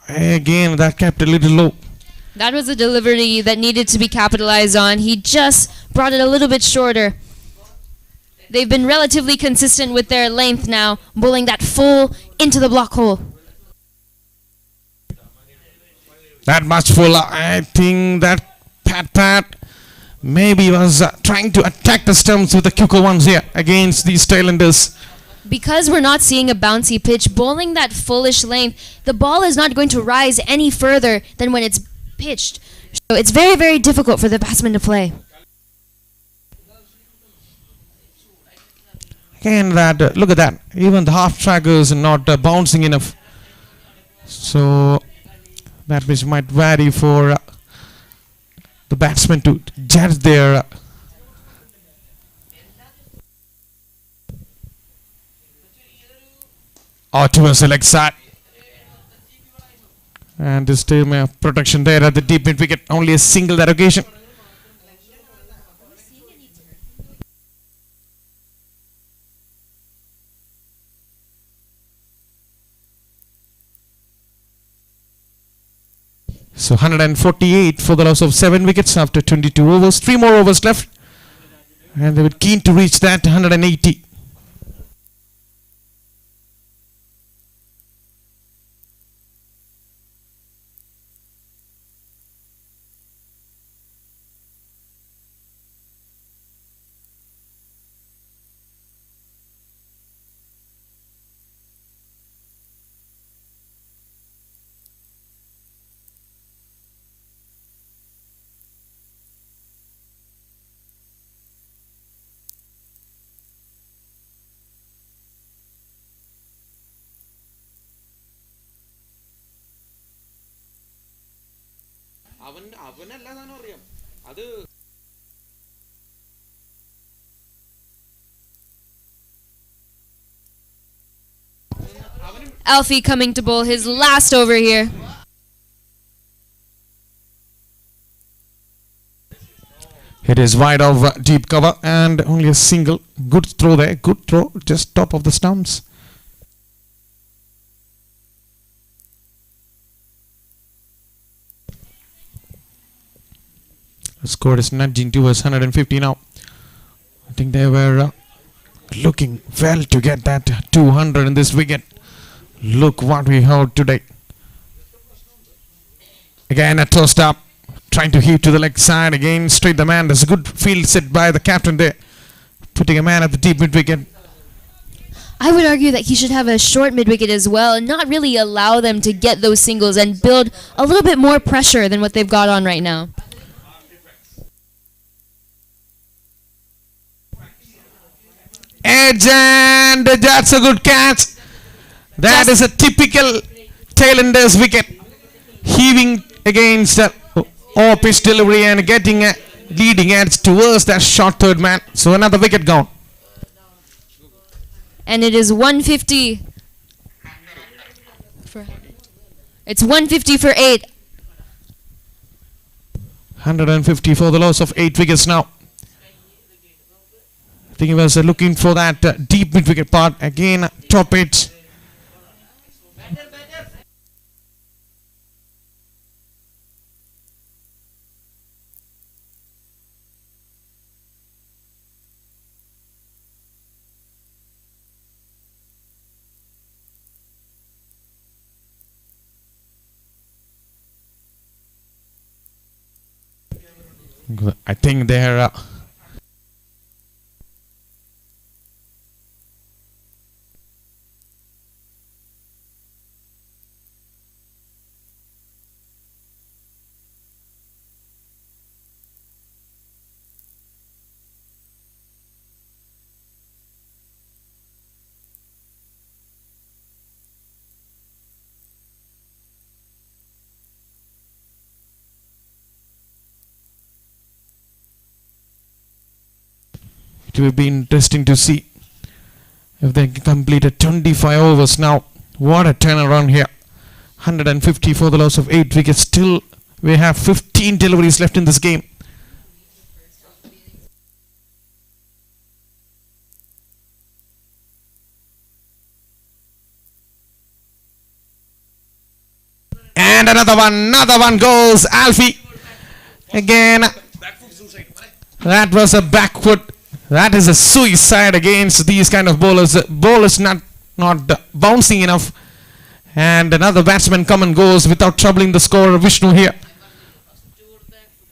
Again, that kept a little low. That was a delivery that needed to be capitalized on. He just brought it a little bit shorter. They've been relatively consistent with their length now, bowling that full into the block hole. That much fuller. I think that Pat maybe was trying to attack the stumps with the quicker ones here against these tailenders. Because we're not seeing a bouncy pitch, bowling that fullish length, the ball is not going to rise any further than when it's pitched. So it's very, very difficult for the batsman to play. Again, that look at that. Even the half trackers are not bouncing enough. So that which might vary for the batsmen to judge their towards the leg side. And this time protection there at the deep mid wicket. Only a single derogation. So 148 for the loss of 7 wickets after 22 overs. 3 more overs left. And they were keen to reach that 180. Alfie coming to bowl his last over here. It is wide of deep cover and only a single. Good throw there. Good throw. Just top of the stumps. The score is nudging towards 150 now. I think they were looking well to get that 200 in this wicket. Look what we heard today. Again a tossed up. Trying to heave to the leg side. Again straight the man. There's a good field set by the captain there. Putting a man at the deep mid wicket. I would argue that he should have a short mid-wicket as well and not really allow them to get those singles and build a little bit more pressure than what they've got on right now. Edge, and that's a good catch. That is a typical tailenders wicket. Heaving against off-pitch delivery and getting a leading edge towards that short third man. So another wicket gone. And it is 150. It's 150 for 8. 150 for the loss of 8 wickets now. I think he was looking for that deep mid wicket part. Again, top edge. I think they're it will be interesting to see if they completed 25 overs now. What a turnaround here. 150 for the loss of 8 wickets. Still we have 15 deliveries left in this game. And another one goes. Alfie again. That was a back foot. That is a suicide against these kind of bowlers. Bowlers not bouncing enough. And another batsman come and goes without troubling the scorer Vishnu here.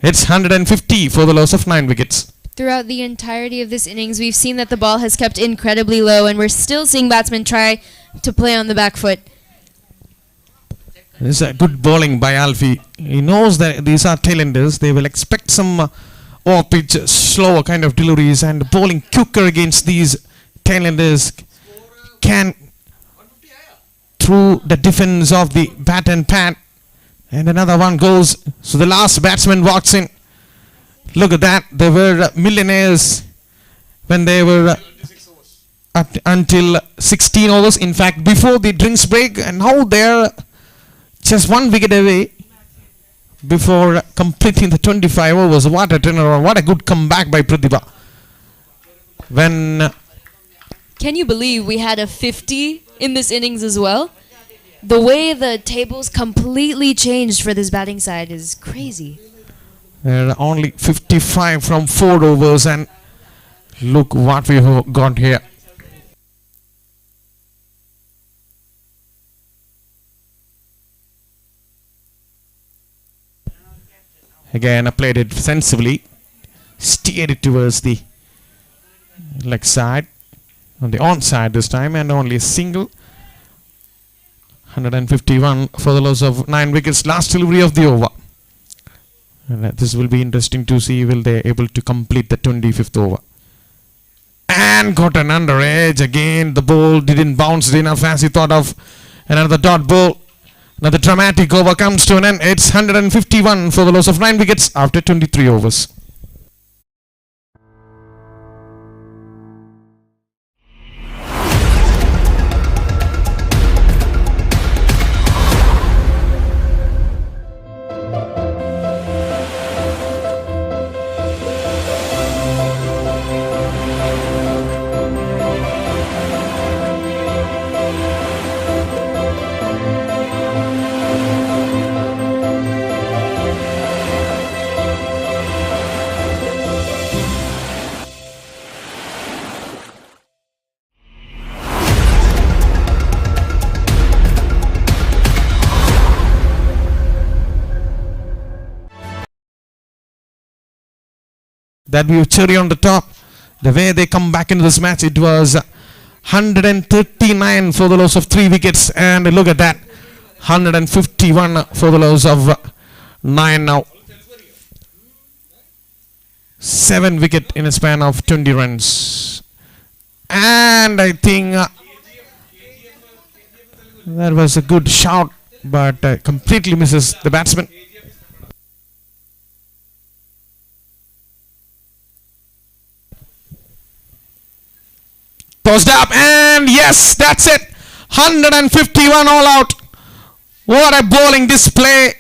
It's 150 for the loss of 9 wickets. Throughout the entirety of this innings, we've seen that the ball has kept incredibly low, and we're still seeing batsmen try to play on the back foot. This is a good bowling by Alfie. He knows that these are tailenders. They will expect some off-pitch, slower kind of deliveries, and bowling quicker against these tailenders can through the defense of the bat and pad. And another one goes. So the last batsman walks in. Look at that. They were millionaires when they were until 16 overs. In fact, before the drinks break, and now they're just 1 wicket away before completing the 25 overs. What a turnaround. What a good comeback by Pratibha. When Can you believe we had a 50 in this innings as well? The way the tables completely changed for this batting side is crazy. there are only 55 from 4 overs, and look what we have got here. Again, I played it sensibly, steered it towards the leg side, on the on side this time, and only a single. 151 for the loss of 9 wickets. Last delivery of the over. And this will be interesting to see, will they able to complete the 25th over. And got an under edge again. The ball didn't bounce enough as he thought of. Another dot ball. Another dramatic over comes to an end. It's 151 for the loss of 9 wickets after 23 overs. That be a cherry on the top. The way they come back into this match, it was 139 for the loss of 3 wickets, and look at that, 151 for the loss of 9 now. 7 wicket in a span of 20 runs. And I think that was a good shot, but completely misses the batsman. Tossed up, and yes, that's it. 151 all out. What a bowling display.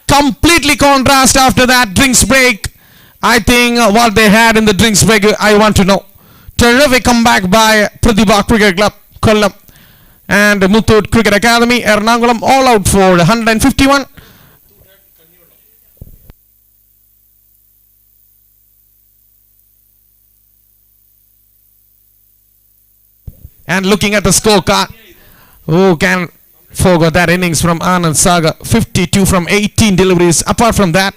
Completely contrast after that drinks break. I think what they had in the drinks break, I want to know. Terrific comeback by Pratibha Cricket Club, Kollam, and MUTHOOT Cricket Academy, Ernakulam, all out for 151. And looking at the scorecard, who can forget that innings from Anand Sagar, 52 from 18 deliveries. Apart from that,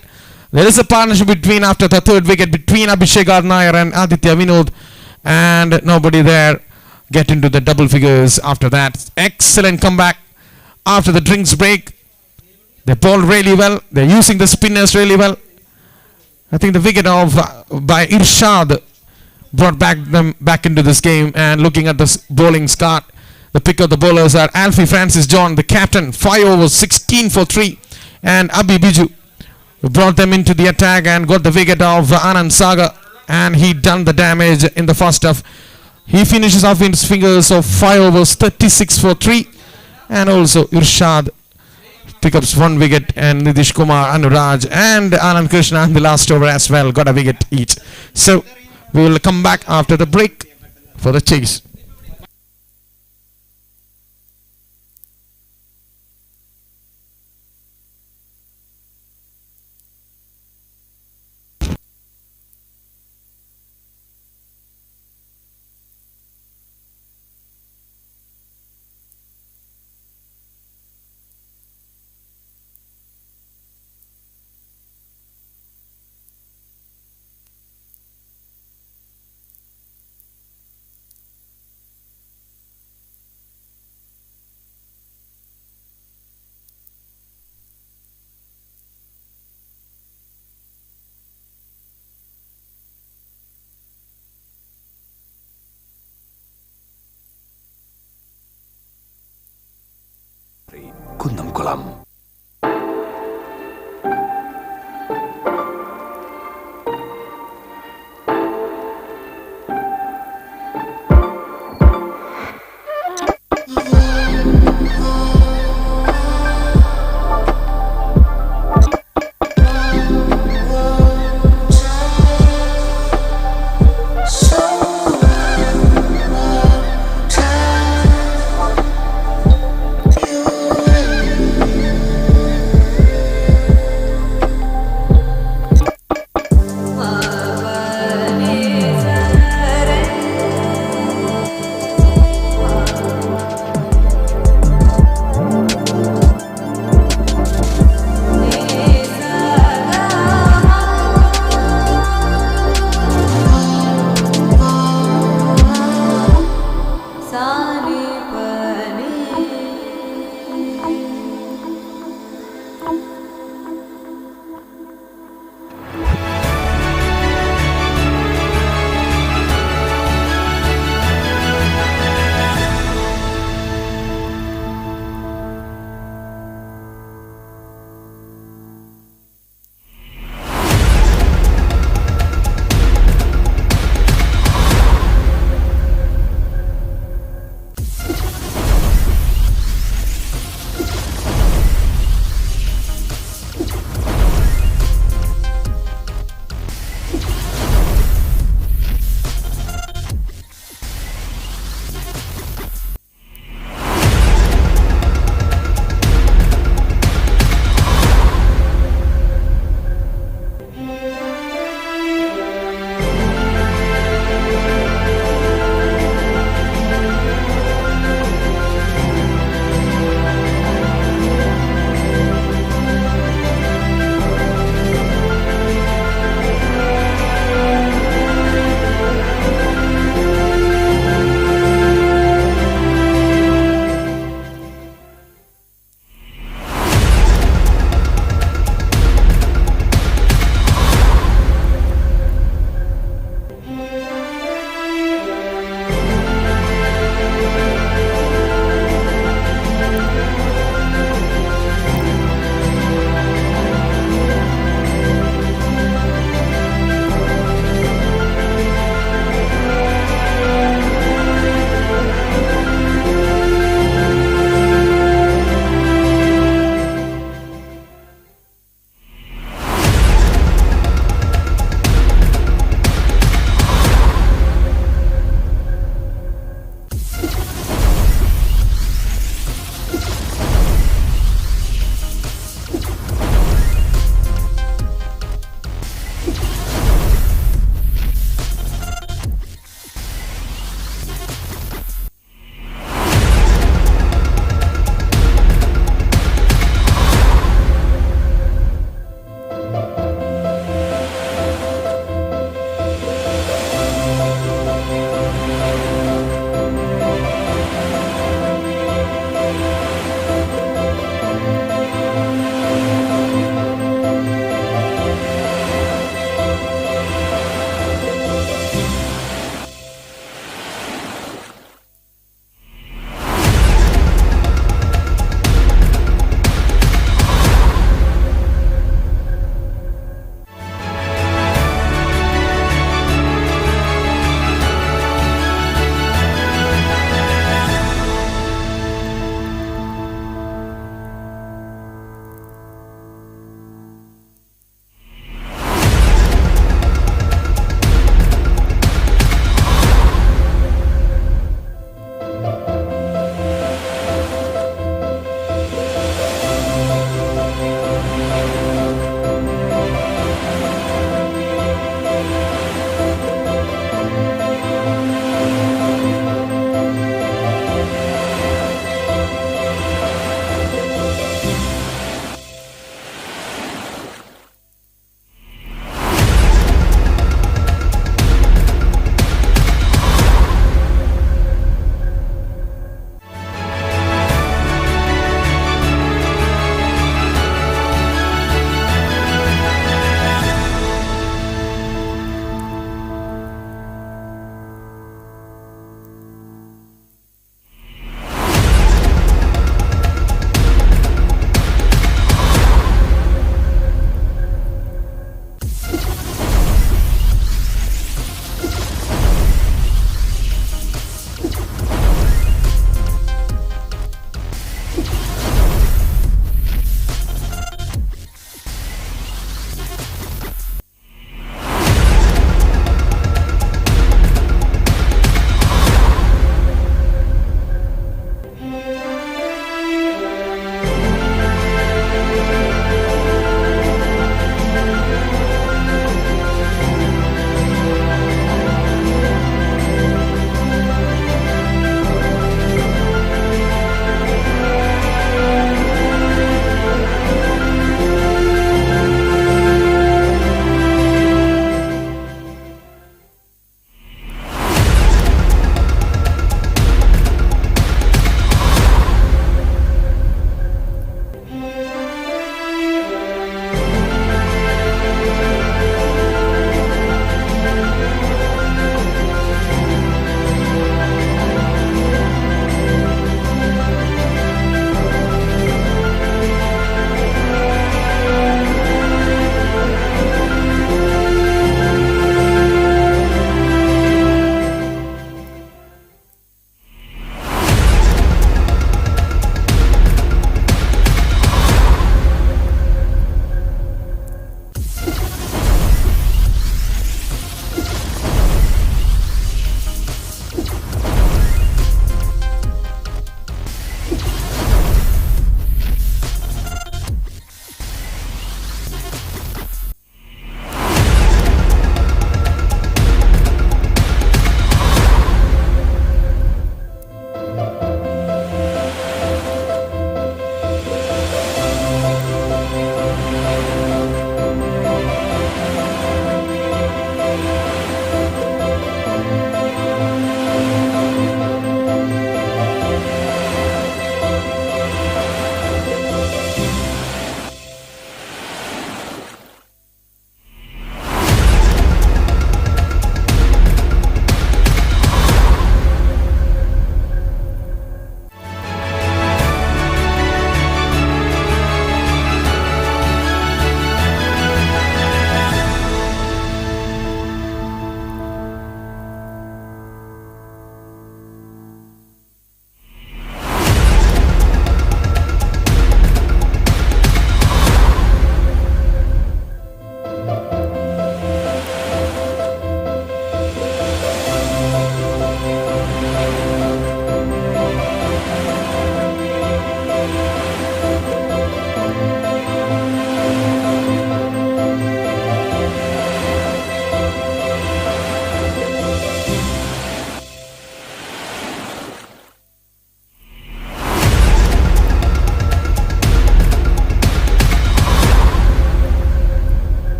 there is a partnership between, after the 3rd wicket, between Abhishek Nair and Aditya Vinod, and nobody there get into the double figures after that. Excellent comeback after the drinks break. They bowled really well. They're using the spinners really well. I think the wicket of by Irshad brought them back into this game. And looking at the bowling start, the pick of the bowlers are Alfie Francis John, the captain, 5 overs, 16 for 3, and Abhi Biju, who brought them into the attack and got the wicket of Anand Sagar, and he done the damage in the first half. He finishes off in his fingers of 5 overs, 36 for 3, and also Irshad pick up 1 wicket, and Nitish Kumar, Anuraj, and Anand Krishna in the last over as well got a wicket each. So we will come back after the break for the chase. ERNAMKULAM.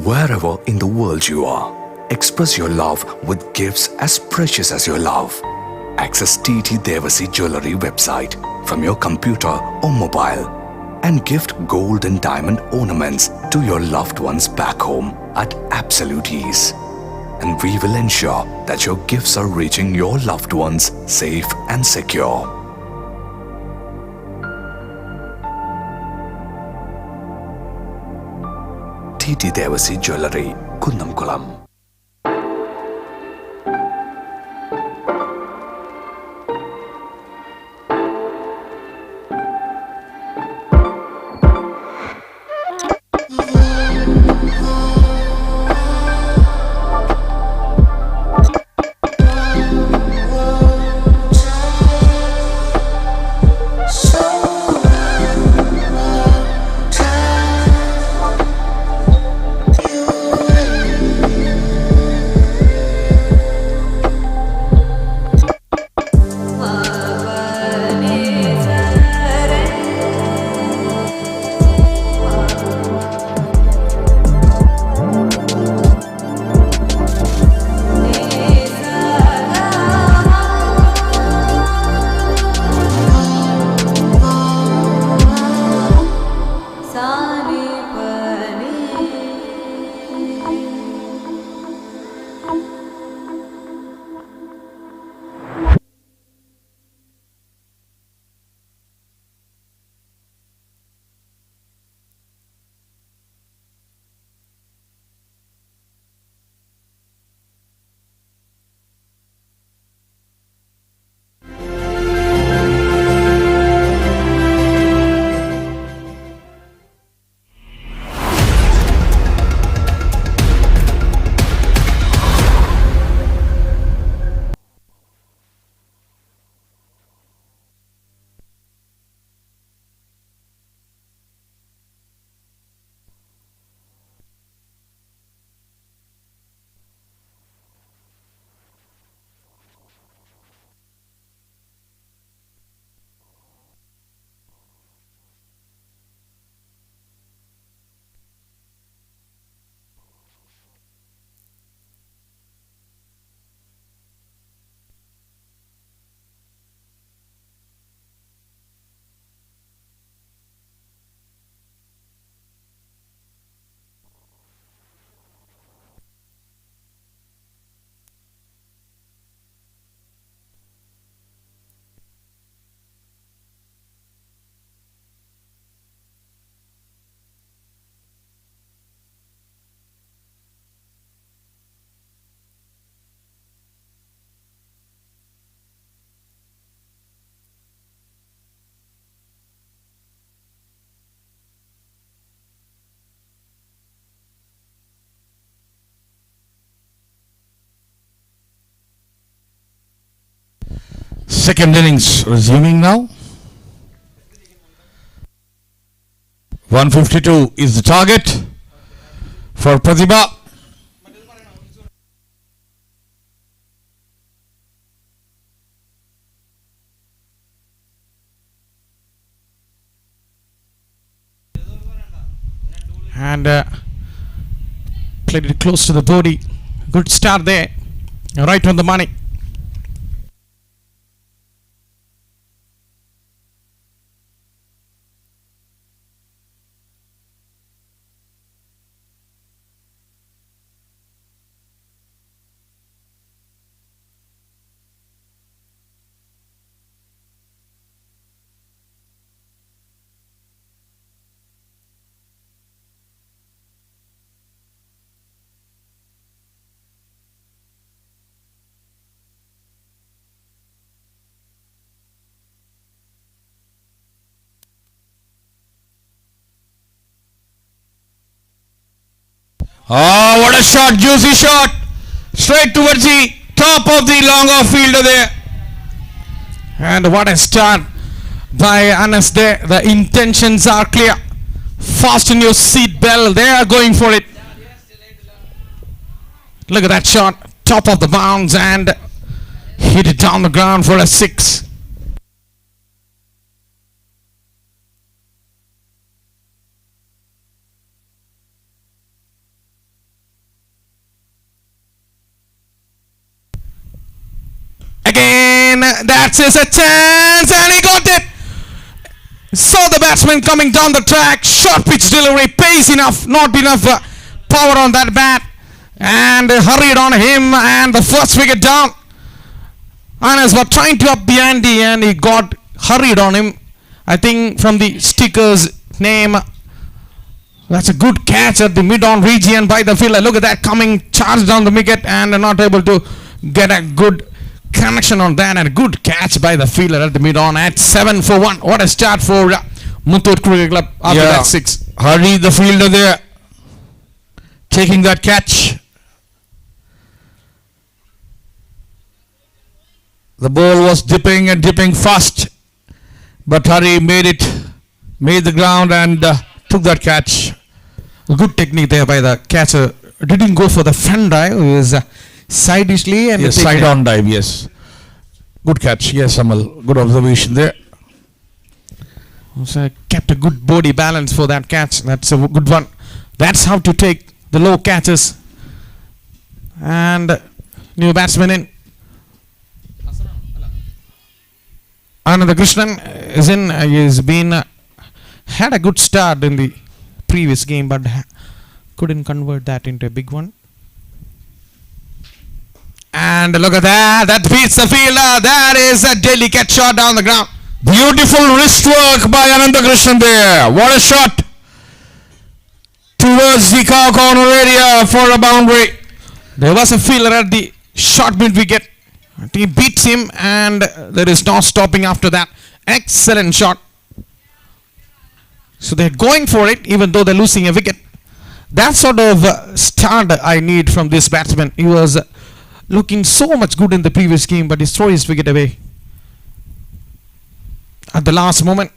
Wherever in the world you are, express your love with gifts as precious as your love. Access TT Devasi Jewelry website from your computer or mobile and gift gold and diamond ornaments to your loved ones back home at absolute ease. And we will ensure that your gifts are reaching your loved ones safe and secure. TT Devasi Jewelry, Innamkulam. Second innings resuming now. 152 is the target for Pratibha. And played it close to the body. Good start there. Right on the money. Oh, what a shot, juicy shot. Straight towards the top of the long off fielder there. And what a start by Anas there. The intentions are clear. Fasten your seat belt. They are going for it. Look at that shot. Top of the bounds and hit it down the ground for a 6. catches a chance and he got it. Saw the batsman coming down the track. Short pitch delivery, pace enough, not enough power on that bat, and hurried on him, and the first wicket down. Anas was trying to up the ante and he got hurried on him. I think from the sticker's name, that's a good catch at the mid-on region by the fielder. Look at that, coming charged down the wicket and not able to get a good connection on that, and a good catch by the fielder at the mid-on at 7 for 1. What a start for MUTHOOT Cricket Club after that 6. Hurry the fielder there, taking that catch. The ball was dipping and dipping fast, but Hari made the ground and took that catch. Good technique there by the catcher. Didn't go for the front dive. It was sidishly and Yes, side on dive, yes. Good catch, yes, Amal. Good observation there. So kept a good body balance for that catch. That's a good one. That's how to take the low catches. And new batsman in. Ananda Krishnan is in. He's been had a good start in the previous game, but couldn't convert that into a big one. And look at that. That beats the fielder. That is a delicate shot down the ground. Beautiful wrist work by Ananda Krishnan there. What a shot towards the cow corner area for a boundary. There was a fielder at the short mid wicket. He beats him and there is no stopping after that. Excellent shot. So they're going for it even though they're losing a wicket. That sort of start I need from this batsman. He was looking so much good in the previous game, but he threw his wicket away at the last moment.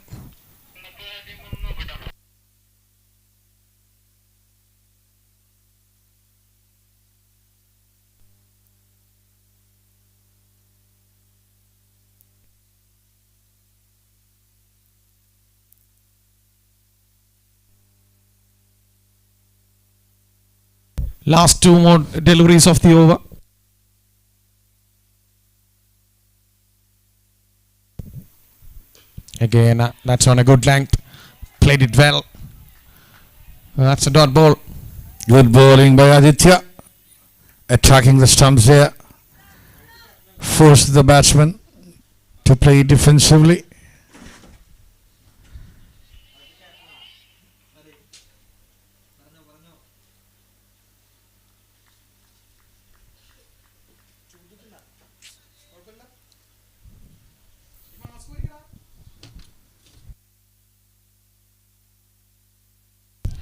Last 2 more deliveries of the over. Again, that's on a good length. Played it well. That's a dot ball. Good bowling by Aditya. Attacking the stumps there. Forced the batsman to play defensively.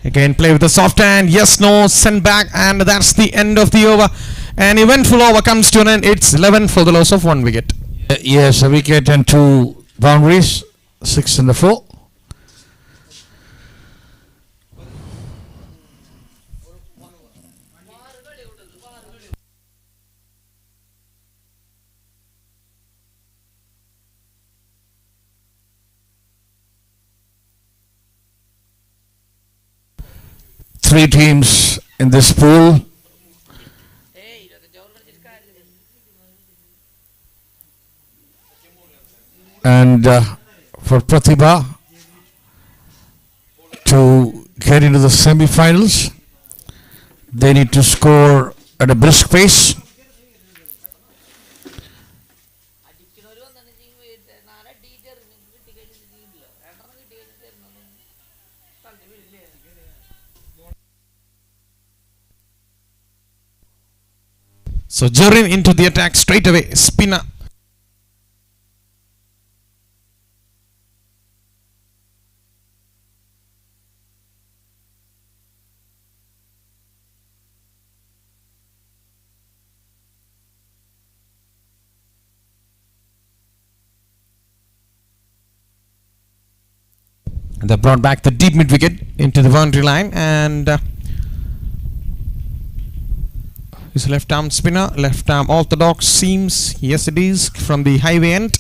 Again, play with the soft hand. Yes, no, send back, and that's the end of the over. An eventful over comes to an end. It's 11 for the loss of 1 wicket. Yes, a wicket and 2 boundaries. 6 and 4. Three teams in this pool. And for Pratibha to get into the semi-finals, they need to score at a brisk pace. So Jorin into the attack straight away. Spinner. They brought back the deep mid wicket into the boundary line, and his left arm spinner, left arm orthodox seams. Yes, it is from the highway end.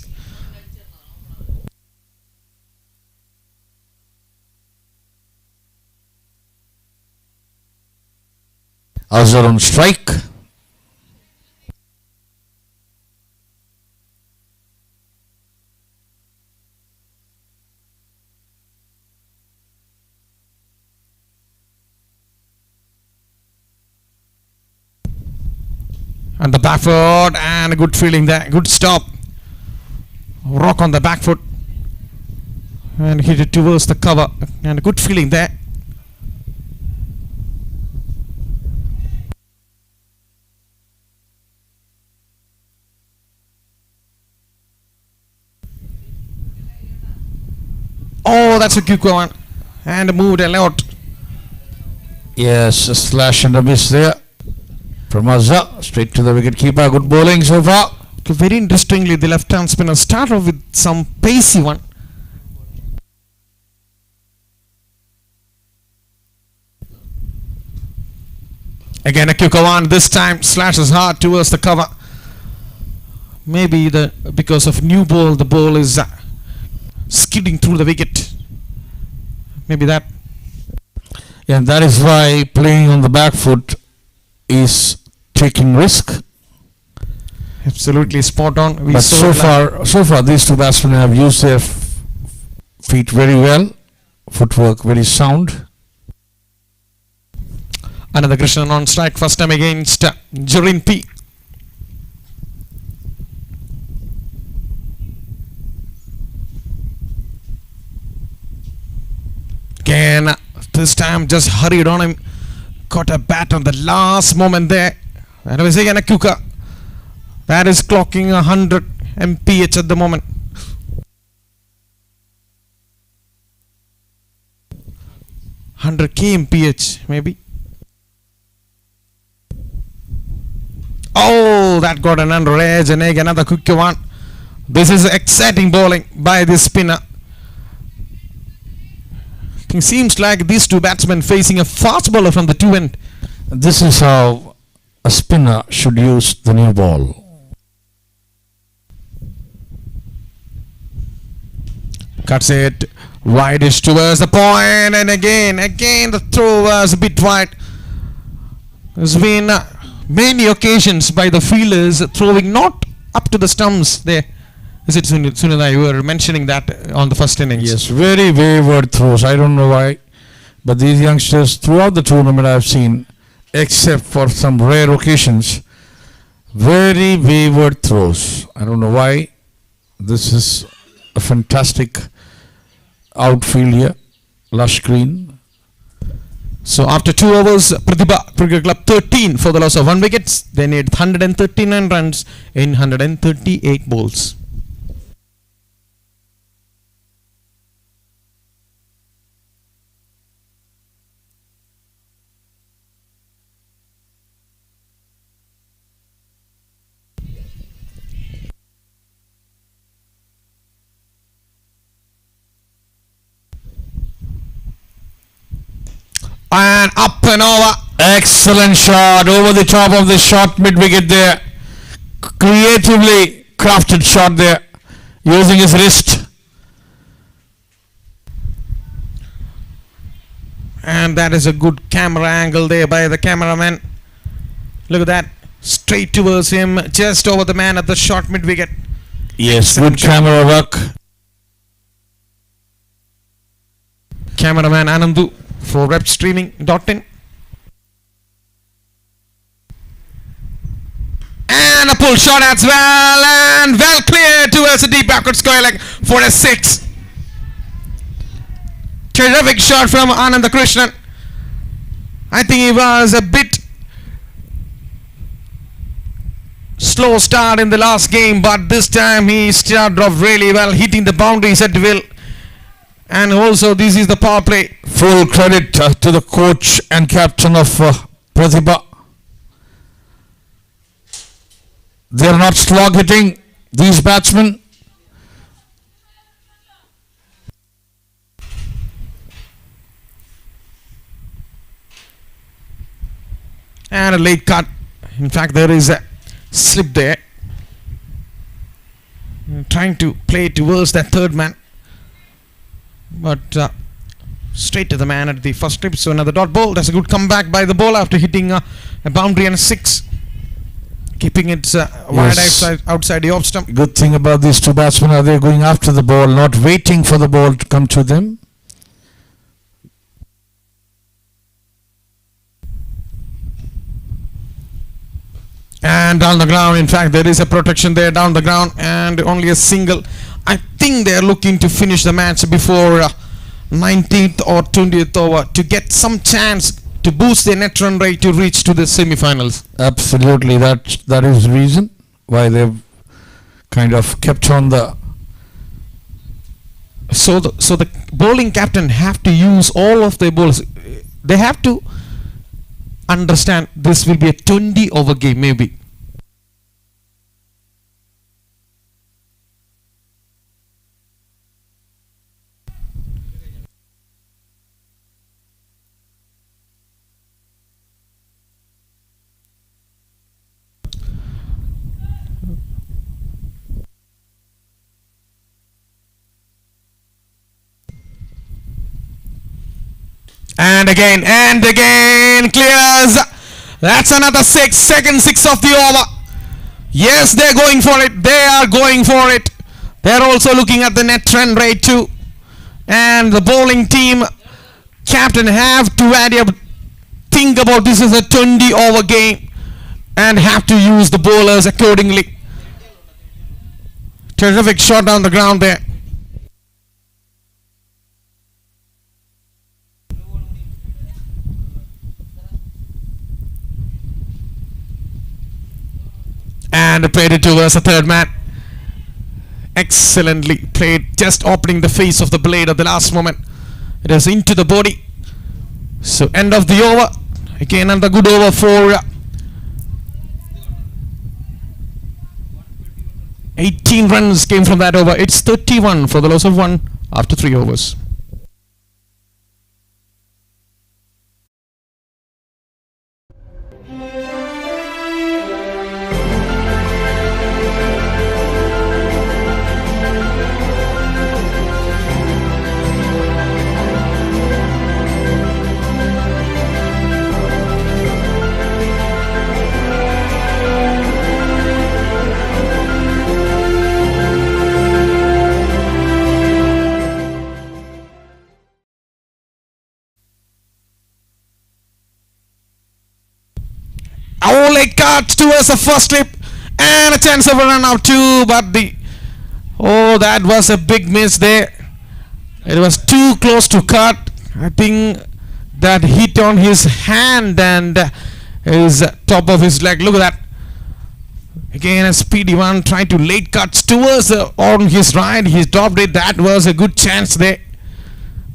Azhar on strike. And the back foot, and a good feeling there. Good stop. Rock on the back foot. And hit it towards the cover. And a good feeling there. Oh, that's a quick one. And moved a lot. Yes, a slash and a miss there from Azza. Straight to the wicket keeper. Good bowling so far. Very interestingly, the left-hand spinner started with some pacey one. Again a quicker one. This time slashes hard towards the cover. Maybe because of new ball, the ball is skidding through the wicket. Maybe that. And that is why playing on the back foot is taking risk. Absolutely spot on. But so far these two batsmen have used their feet very well. Footwork very sound. Another Krishnan on strike, first time against Jurin P. Again, this time just hurried on him. Got a bat on the last moment there. And it was again a cooker. That is clocking 100 mph at the moment. 100 kmph maybe. Oh, that got an under edge and again another quick one. This is exciting bowling by this spinner. It seems like these two batsmen facing a fast bowler from the two end. This is how a spinner should use the new ball. Cuts it wideish towards the point, and again the throw was a bit wide. There's been many occasions by the fielders throwing not up to the stumps there. Is it Sunil? You were mentioning that on the first innings. Yes, very wayward throws. I don't know why, but these youngsters throughout the tournament I've seen, except for some rare occasions, very wayward throws. I don't know why. This is a fantastic outfield here, lush green. So after 2 overs, Pratibha Cricket Club 13 for the loss of 1 wicket. They need 139 runs in 138 balls. And up and over. Excellent shot over the top of the short mid wicket there. Creatively crafted shot there, using his wrist. And that is a good camera angle there by the cameraman. Look at that. Straight towards him, just over the man at the short mid wicket. Yes, good camera work. Cameraman Anandu for webstreaming.in. And a pull shot as well, and well clear towards the deep backward square leg for a 6. Terrific shot from Ananda Krishnan. I think he was a bit slow start in the last game, but this time he started off really well, hitting the boundaries at will. And also this is the power play. Full credit to the coach and captain of Pratibha. They are not slog hitting, these batsmen. And a late cut. In fact, there is a slip there. Trying to play towards that third man. But straight to the man at the first strip. So another dot ball. That's a good comeback by the ball after hitting a boundary and a 6. Keeping it wide outside the off stump. Good thing about these two batsmen are they going after the ball, not waiting for the ball to come to them. And down the ground, in fact, there is a protection there down the ground, and only a single. I think they are looking to finish the match before 19th or 20th over to get some chance to boost their net run rate to reach to the semi-finals. Absolutely, that is the reason why they've kind of kept on the. So the bowling captain have to use all of their bowls. They have to understand this will be a 20 over game maybe. And again clears. That's another 6. Second 6 of the over. Yes, they're going for it. They are going for it. They're also looking at the net run rate too. And the bowling team captain have to think about this is a 20 over game and have to use the bowlers accordingly. Terrific shot down the ground there. And played it towards the third man. Excellently played, just opening the face of the blade at the last moment. It is into the body. So end of the over. Again another good over for 18 runs came from that over. It's 31 for the loss of 1 after 3 overs. Leg cut towards the first slip and a chance of a run out too, but that was a big miss there. It was too close to cut. I think that hit on his hand and his top of his leg. Look at that. Again a speedy one, trying to late cuts towards on his right. He dropped it. That was a good chance there.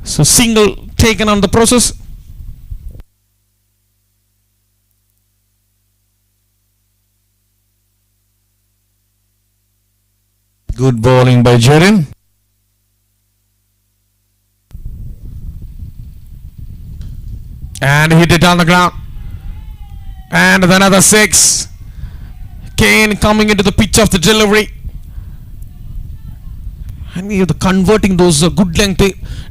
So single taken on the process. Good bowling by Jerin. And hit it on the ground. And another 6. Kane coming into the pitch of the delivery. And converting those good length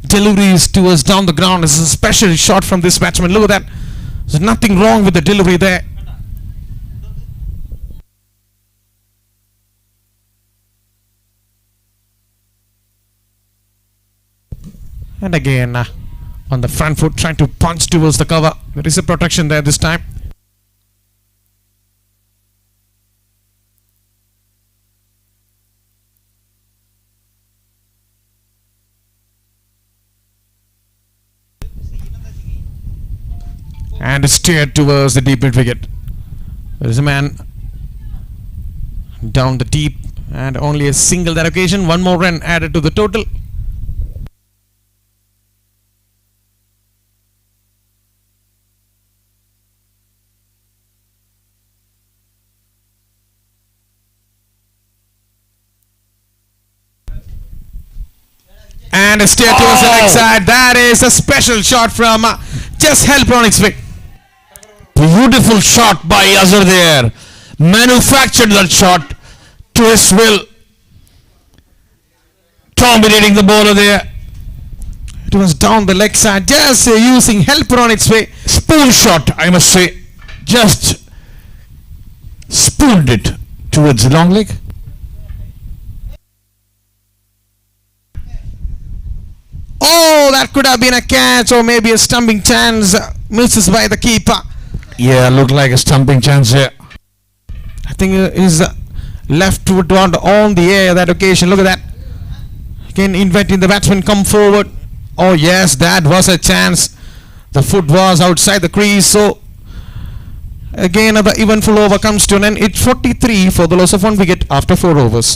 deliveries towards down the ground is a special shot from this batsman. Look at that. There's nothing wrong with the delivery there. And again on the front foot, trying to punch towards the cover. There is a protection there this time. And steered towards the deep mid wicket. There is a man down the deep and only a single that occasion. One more run added to the total. And a steer towards the leg side. That is a special shot from just help on its way. Beautiful shot by Azhar there. Manufactured that shot to his will. Dominating the bowler there. It was down the leg side, just using helper on its way. Spoon shot, I must say. Just spooned it towards the long leg. Oh, that could have been a catch or maybe a stumping chance. Misses by the keeper. Yeah, looked like a stumping chance here. think his left foot on the air that occasion. Look at that. Again, inviting the batsman come forward. Oh yes, that was a chance. The foot was outside the crease. So again, another eventful over comes to an end. It's 43 for the loss of 1 wicket after 4 overs.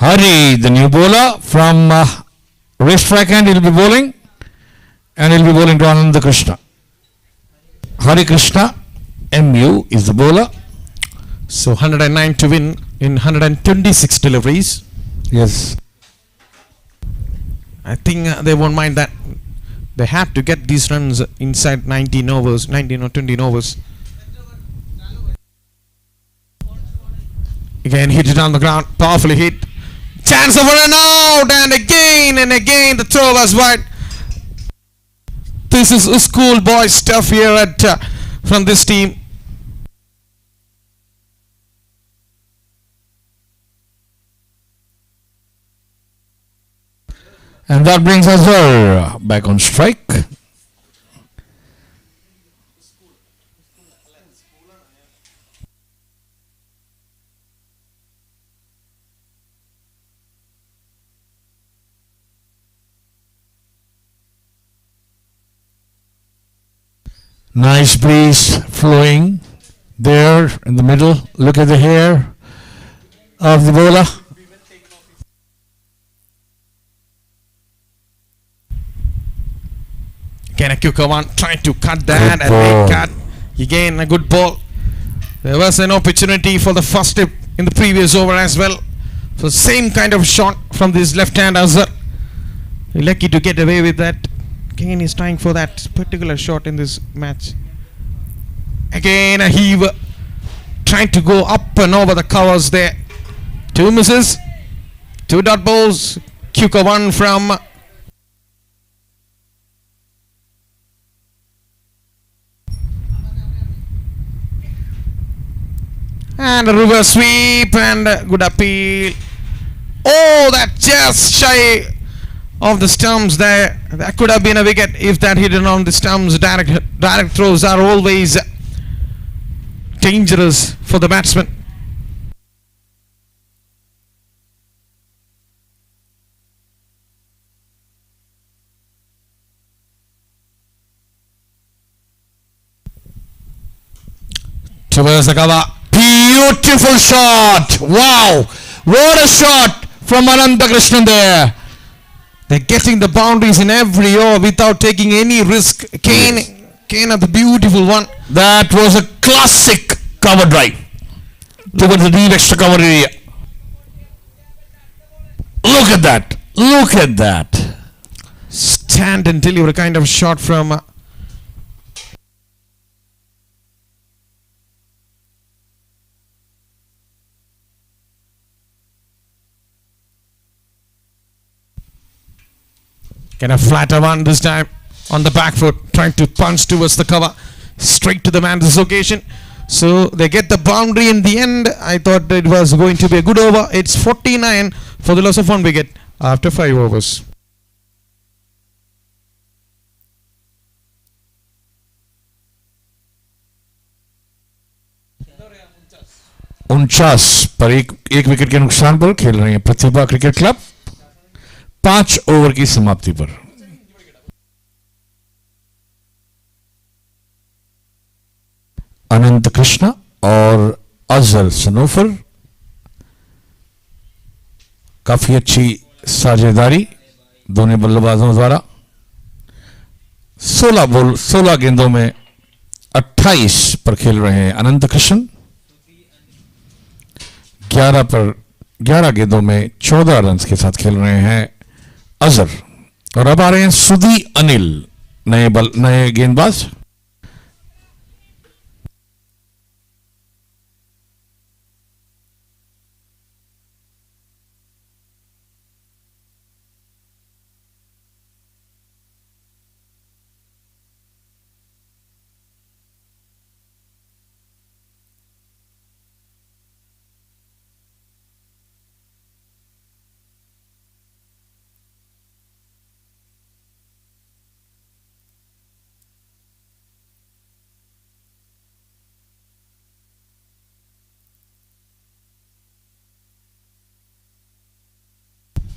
Hari, the new bowler from racetrack end, he'll be bowling, and he'll be bowling to Ananda Krishna. Hari Krishna, MU, is the bowler. So 109 to win in 126 deliveries. Yes. I think they won't mind that. They have to get these runs inside 19 overs, 19 or 20 overs. Again, hit it on the ground, powerfully hit. Chance of a run out, and again the throw was wide. This is schoolboy stuff here at from this team. And that brings Azhar back on strike. Nice breeze flowing there in the middle. Look at the hair of the bowler. Again, a quicker one, trying to cut that, Good and ball. they cut. Again, a good ball. There was an opportunity for the first tip in the previous over as well. So same kind of shot from this left hand Azhar. Lucky to get away with that. Again, he's trying for that particular shot in this match. Again, a heave, trying to go up and over the covers there. 2 misses, 2 dot balls. Quicker one from and a reverse sweep and a good appeal. Oh, that just shy of the stumps there. That could have been a wicket if that hit on the stumps. Direct throws are always dangerous for the batsman. Towards the cover. Beautiful shot. Wow. What a shot from Ananda Krishnan there. They're getting the boundaries in every over without taking any risk. Kane at the beautiful one. That was a classic cover drive towards the deep extra cover area. Look at that. Look at that. Stand and deliver kind of shot from get a flatter one this time on the back foot, trying to punch towards the cover, straight to the man this occasion. So they get the boundary in the end. I thought it was going to be a good over. It's 49 for the loss of 1 wicket after 5 overs. उनचास पर एक wicket के नुकसान पर खेल रहे हैं प्रतिभा cricket club 5 over की समाप्ति पर. अनंत कृष्णा और अजहर सनोफर काफी अच्छी साझेदारी दोनों बल्लेबाजों द्वारा. 16 गेंदों में 28 पर खेल रहे हैं अनंत कृष्ण. 11 गेंदों में 14 रन के साथ खेल रहे हैं अजहर. और अब आ रहे हैं सुधी अनिल, नए गेंदबाज.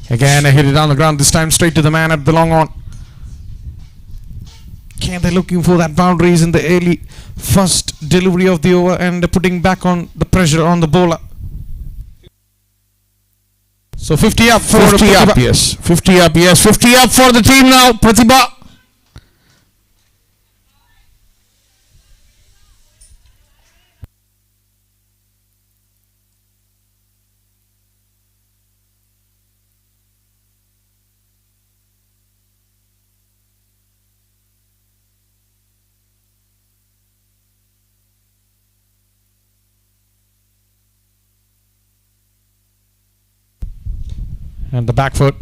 Again, I hit it on the ground. This time straight to the man at the long on. Okay, they're looking for that boundaries in the early first delivery of the over and putting back on the pressure on the bowler. So 50 up for 50 up, Pratibha. yes. 50 up, yes. 50 up for the team now. Pratibha. And the back foot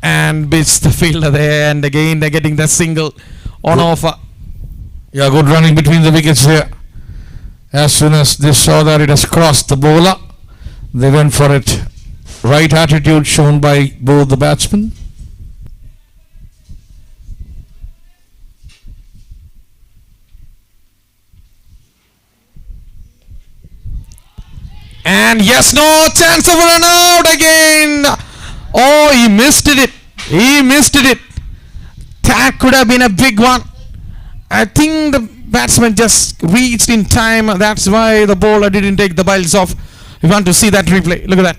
and beats the fielder there, and again they're getting the single on offer. Yeah, good running between the wickets here. As soon as they saw that it has crossed the bowler, they went for it. Right attitude shown by both the batsmen. And yes, no chance of a run out again. Oh, he missed it. He missed it. That could have been a big one. I think the batsman just reached in time. That's why the bowler didn't take the biles off. We want to see that replay. Look at that.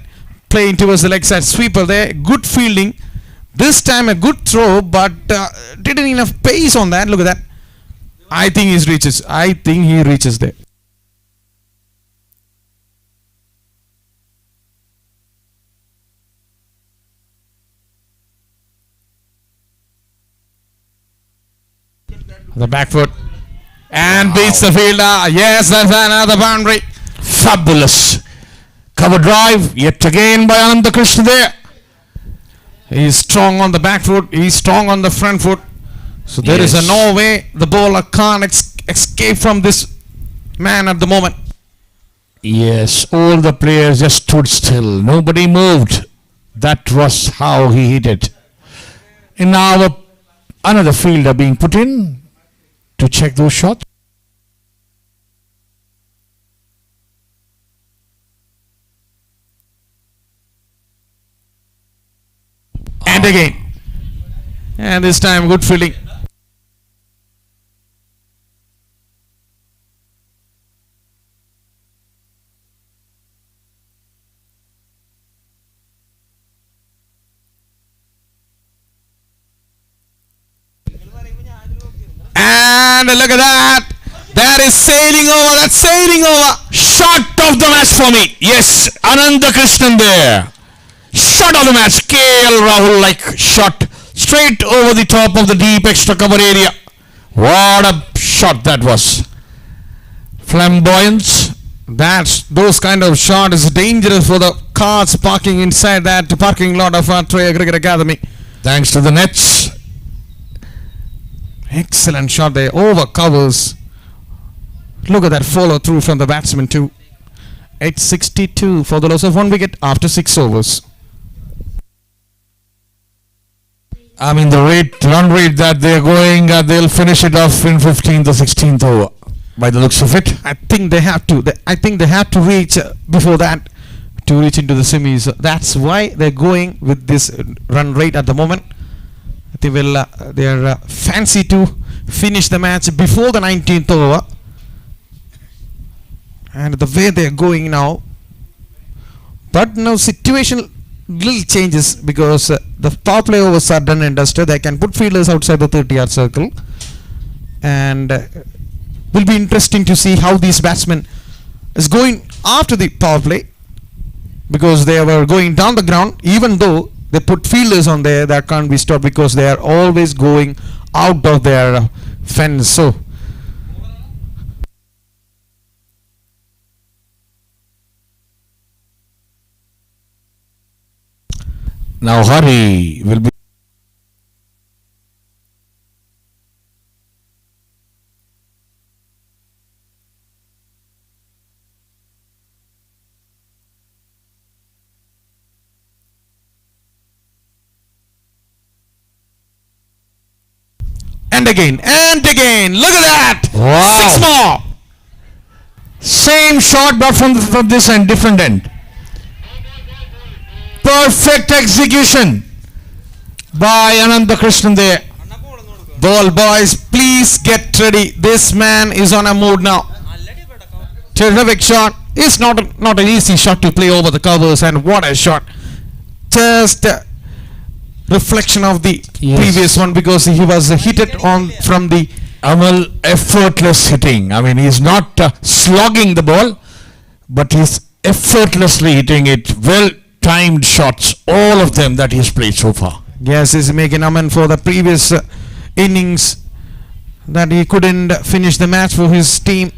Playing towards the leg side sweeper there. Good fielding. This time a good throw, but didn't enough pace on that. Look at that. I think he reaches. I think he reaches there. The back foot and beats the fielder. Yes, that's another boundary. Fabulous. Cover drive yet again by Anandakrishna there. He's strong on the back foot. He's strong on the front foot. So there is Yes. no way the bowler can't escape from this man at the moment. Yes, all the players just stood still. Nobody moved. That was how he hit it. And now another fielder being put in to check those shots. And again. And this time good fielding. And look at that. That is sailing over. That's sailing over. Shot of the match for me. Yes, Anandakrishnan there. Shot of the match. KL Rahul like shot straight over the top of the deep extra cover area. What a shot that was. Flamboyance. Those kind of shot is dangerous for the cars parking inside that parking lot of Traya Cricket Academy. Thanks to the nets. Excellent shot there. Over covers. Look at that follow through from the batsman too. 862 for the loss of 1 wicket after 6 overs. I mean the run rate that they're going, they'll finish it off in 15th or 16th over by the looks of it. I think they have to. I think they have to reach before that to reach into the semis. That's why they're going with this run rate at the moment. They will. They're fancy to finish the match before the 19th over. And the way they're going now. But now situation little changes because the power play overs are done and dusted. They can put fielders outside the 30-yard circle. And will be interesting to see how these batsmen is going after the power play, because they were going down the ground. Even though they put fielders on there, that can't be stopped because they are always going out of their fence. So now Hari will be. and again and again. Look at that! Wow. 6 more. Same shot but from this end, different end. Perfect execution. by Anandakrishnan there. Ball, boys, please get ready. This man is on a mood now. Terrific shot. It's not an easy shot to play over the covers, and what a shot. Just a reflection of the previous one, because he was hit it on from the Amal, effortless hitting. I mean, he's not slogging the ball, but he's effortlessly hitting it. Well timed shots, all of them that he's played so far. yes, he's making amend for the previous innings that he couldn't finish the match for his team.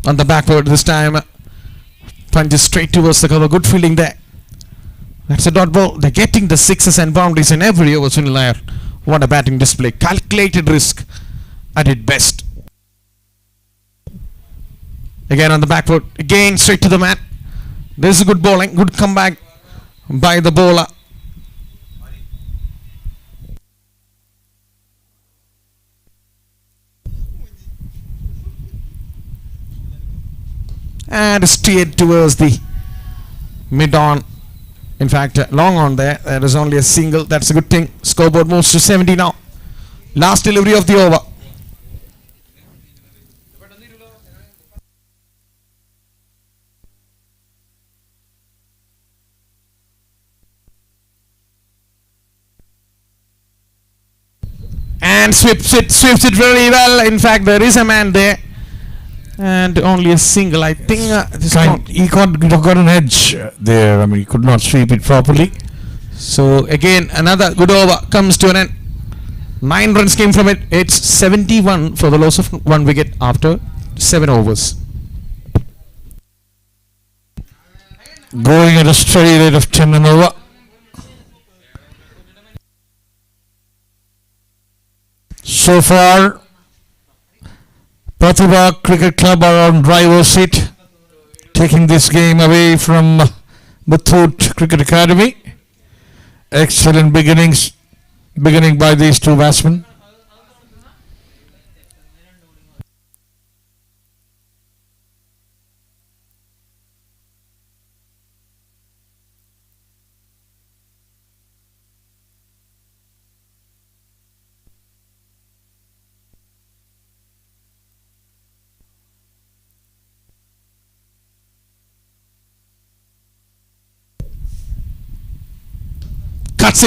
On the backward this time, punches straight towards the cover. Good fielding there. That's a dot ball. They're getting the sixes and boundaries in every over. Sunil Nair. What a batting display. Calculated risk at its best. Again on the backward. Again straight to the man. This is good bowling. Good comeback by the bowler. And steered towards the mid on. In fact, long on there. There is only a single. That's a good thing. Scoreboard moves to 70 now. Last delivery of the over. And sweeps it very well. In fact, there is a man there. And only a single. I think He got an edge there. I mean, he could not sweep it properly. so. Again, another good over comes to an end. 9 runs came from it. It's 71 for the loss of 1 wicket after 7 overs. Going at a steady rate of 10 and over. So far, Pratibha Cricket Club are on driver's seat, taking this game away from MUTHOOT Cricket Academy. Excellent beginning by these two batsmen.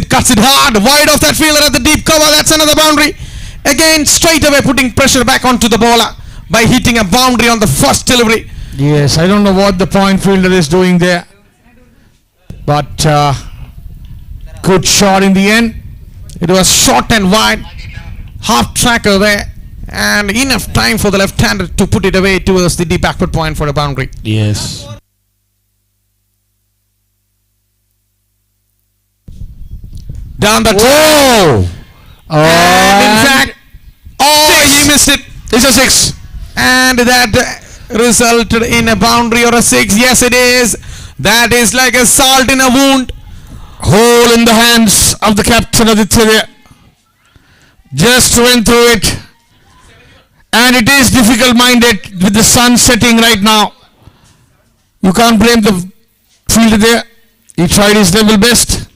Cuts it hard, wide off that fielder at the deep cover. That's another boundary. Again, straight away putting pressure back onto the bowler by hitting a boundary on the first delivery. Yes, I don't know what the point fielder is doing there, but good shot in the end. It was short and wide, half tracker there, and enough time for the left-hander to put it away towards the deep backward point for a boundary. Yes. Down the Whoa! and in fact, he missed it. It's a 6. And that resulted in a boundary or a 6. Yes, it is. That is like a salt in a wound. Hole in the hands of the captain of the Aditya. Just went through it. And it is difficult minded with the sun setting right now. You can't blame the fielder there. He tried his level best.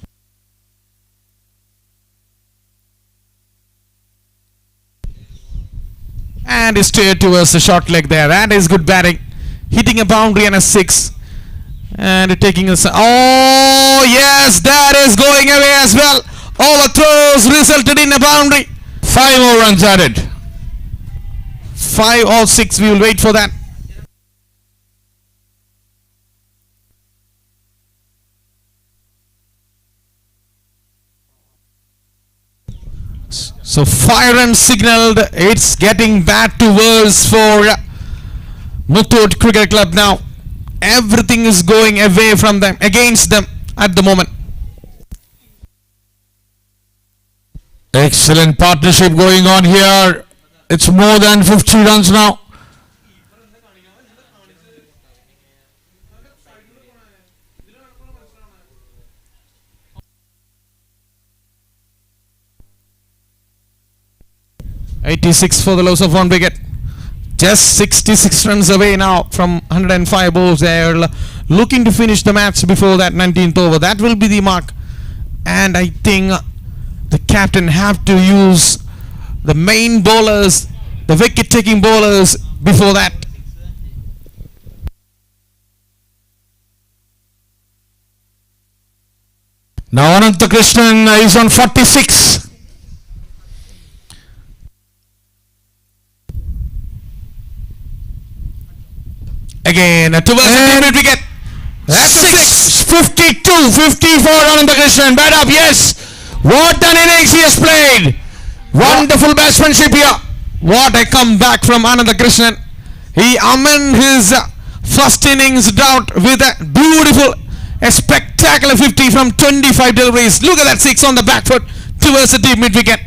And is steered towards the short leg there. That is good batting. Hitting a boundary and a 6. And taking a... Oh, yes, that is going away as well. Overthrows resulted in a boundary. 5 more runs added. 5 or 6, we will wait for that. So 5 runs signaled. It's getting bad to worse for MUTHOOT Cricket Club now. Everything is going away from them, against them at the moment. Excellent partnership going on here. It's more than 50 runs now. $86 for the loss of 1 wicket. Just 66 runs away now from 105 balls. They're looking to finish the match before that 19th over. That will be the mark. And I think the captain have to use the main bowlers, the wicket-taking bowlers before that. Now Ananthakrishnan is on 46. Again, towards the mid wicket. That's a 6. 52, 54 Ananthakrishnan. Bat up, yes. What an innings he has played. Wonderful batsmanship here. What a comeback from Ananthakrishnan. He amended his first innings drought with a beautiful, a spectacular 50 from 25 deliveries. Look at that 6 on the back foot towards the deep mid wicket.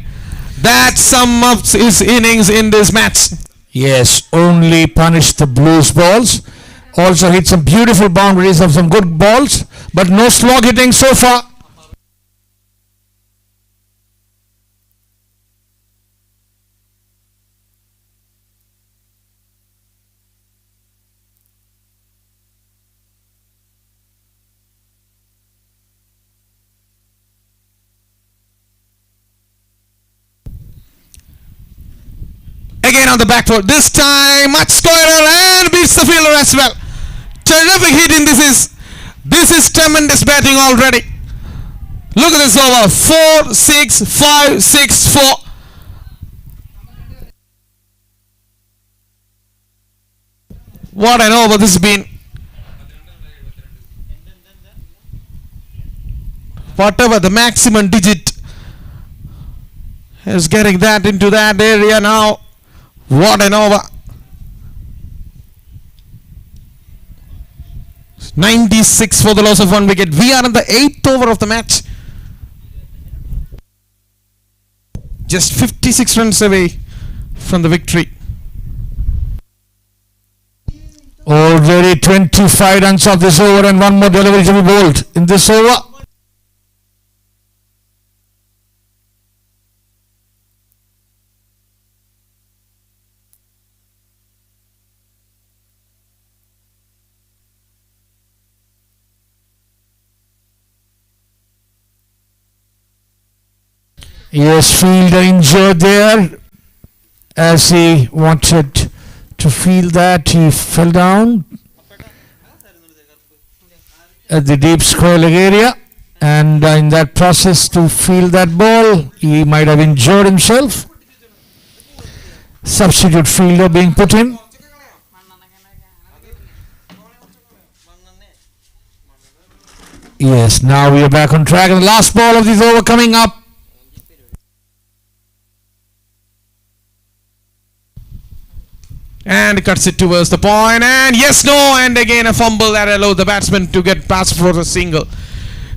That sums up his innings in this match. Yes, only punished the Blues balls. Also hit some beautiful boundaries of some good balls, but no slog hitting so far. Again on the back foot. This time much squarer and beats the fielder as well. Terrific hitting this is. This is tremendous batting already. Look at this over. 4, 6, 5, 6, 4. What an over this has been. Whatever the maximum digit is getting that into that area now. What an over. 96 for the loss of 1 wicket. We are in the 8th over of the match. Just 56 runs away from the victory. Already 25 runs of this over and one more delivery to be bowled in this over. Yes, fielder injured there as he wanted to feel that he fell down at the deep square leg area, and in that process to feel that ball he might have injured himself. Substitute fielder being put in. Yes, now we are back on track, and the last ball of this over coming up. And cuts it towards the point, and yes, no, and again a fumble that allowed the batsman to get past for a single.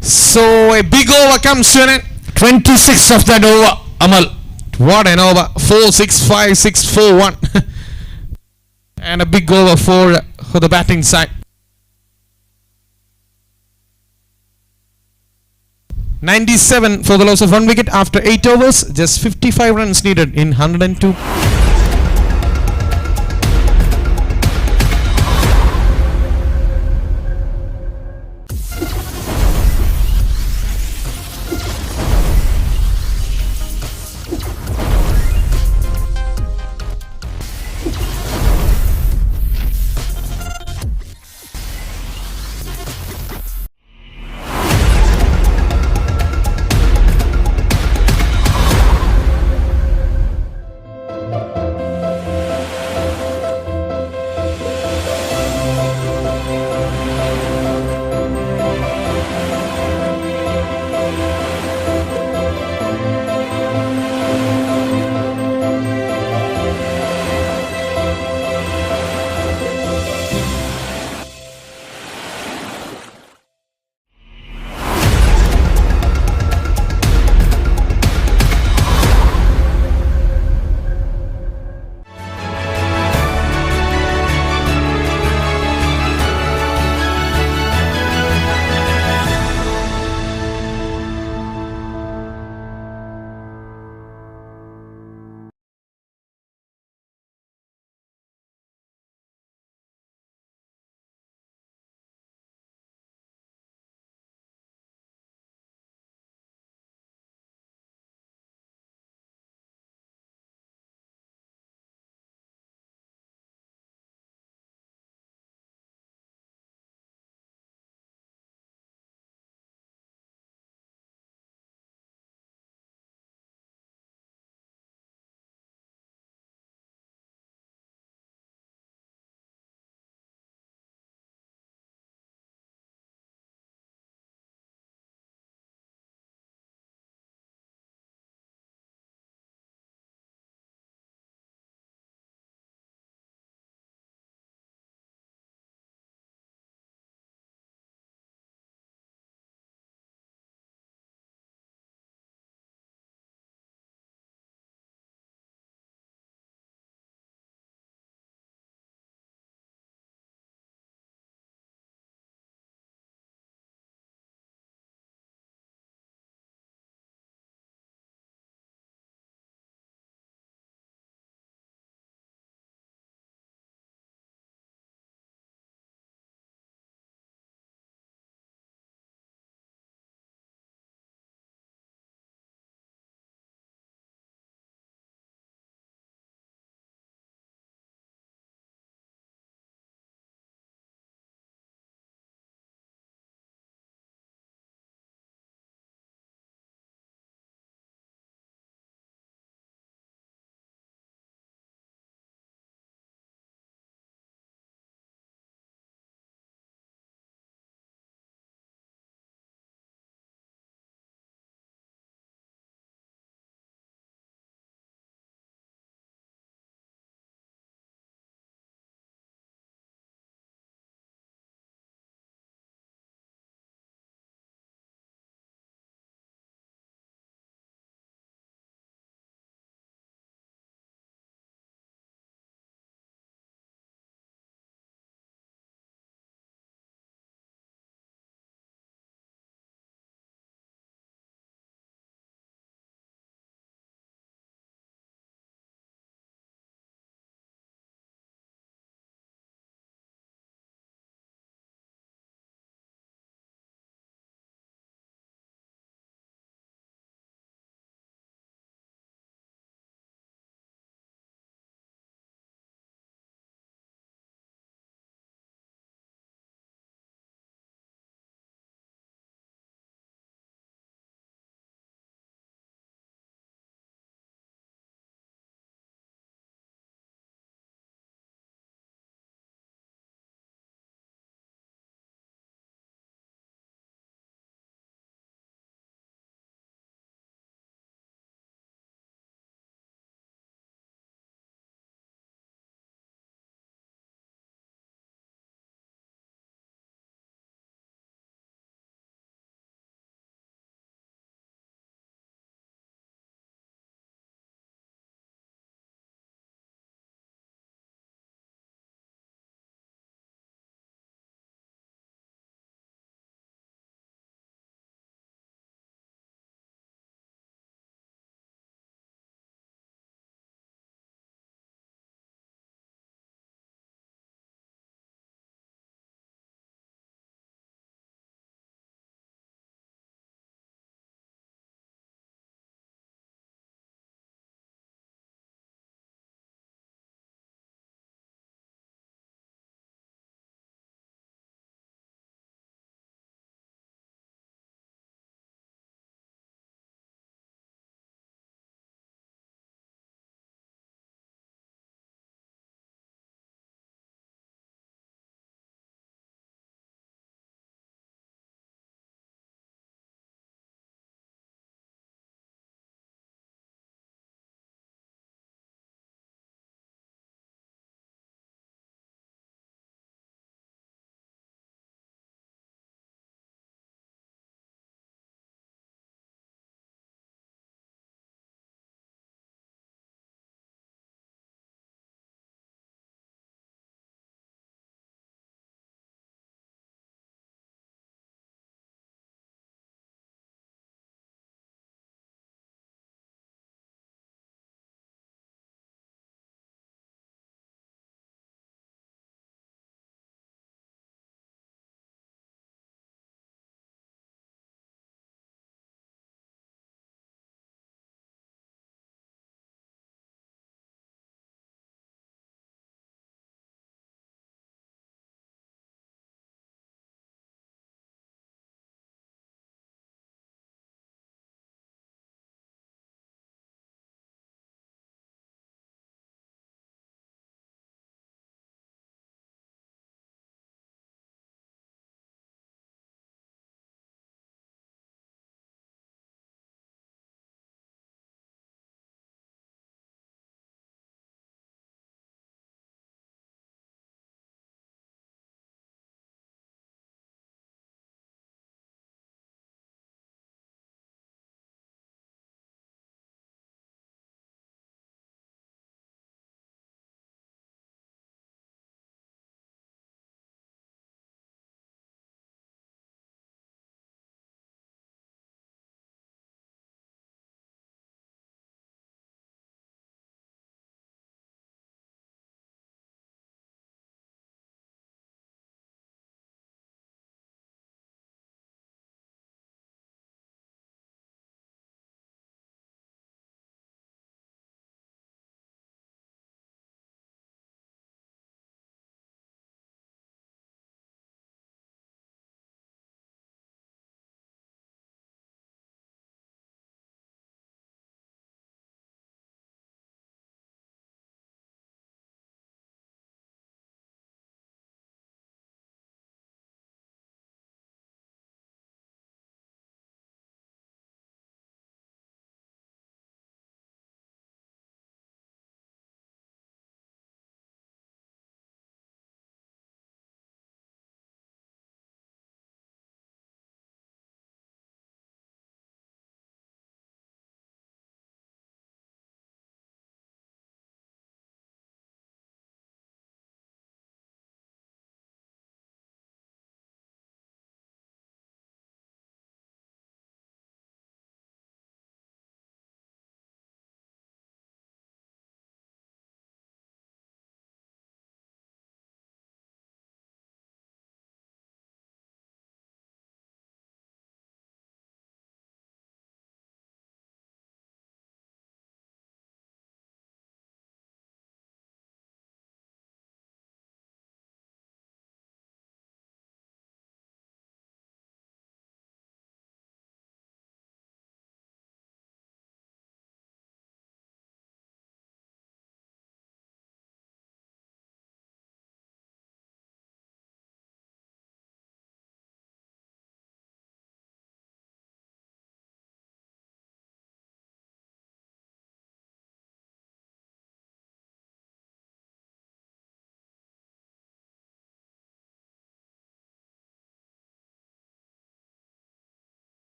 So a big over comes to an end. 26 of that over, Amal. What an over. 4, 6, 5, 6, 4, 1. And a big over for the batting side. 97 for the loss of 1 wicket after 8 overs. Just 55 runs needed in 102.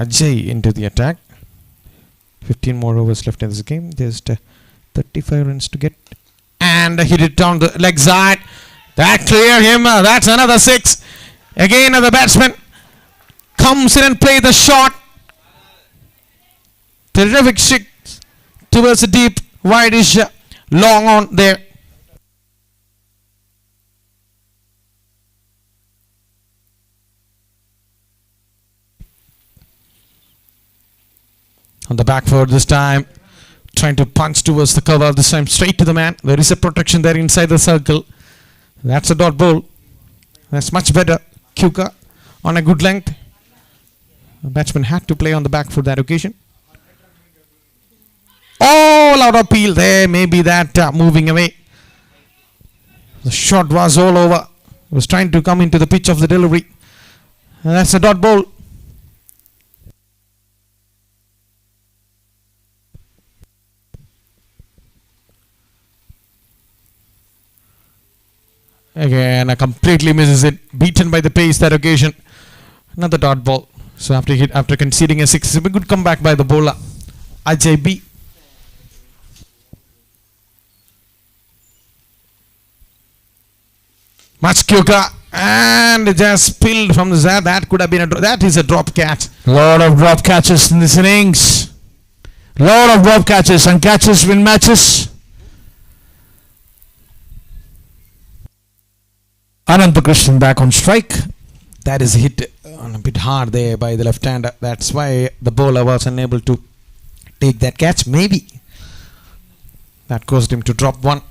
Ajay into the attack. 15 more overs left in this game. Just 35 runs to get. And hit it down the leg side. That cleared him. That's another 6. Again, the batsman comes in and play the shot. Terrific shot towards the deep, wide-ish, long on there. On the back foot this time, trying to punch towards the cover, this time straight to the man. There is a protection there inside the circle. That's a dot ball. That's much better. Kuka on a good length. The batsman had to play on the back foot that occasion. All out of peel there, maybe that moving away. The shot was all over. Was trying to come into the pitch of the delivery. And that's a dot ball. Again, completely misses it. Beaten by the pace that occasion. Another dot ball. So after conceding a 6, it's a good comeback by the bowler, Ajay B. Much quicker, and just spilled from the side. That could have been that is a drop catch. Lot of drop catches in this innings. Lot of drop catches, and catches win matches. Ananthakrishnan back on strike. That is hit on a bit hard there by the left-hander. That's why the bowler was unable to take that catch. Maybe that caused him to drop one.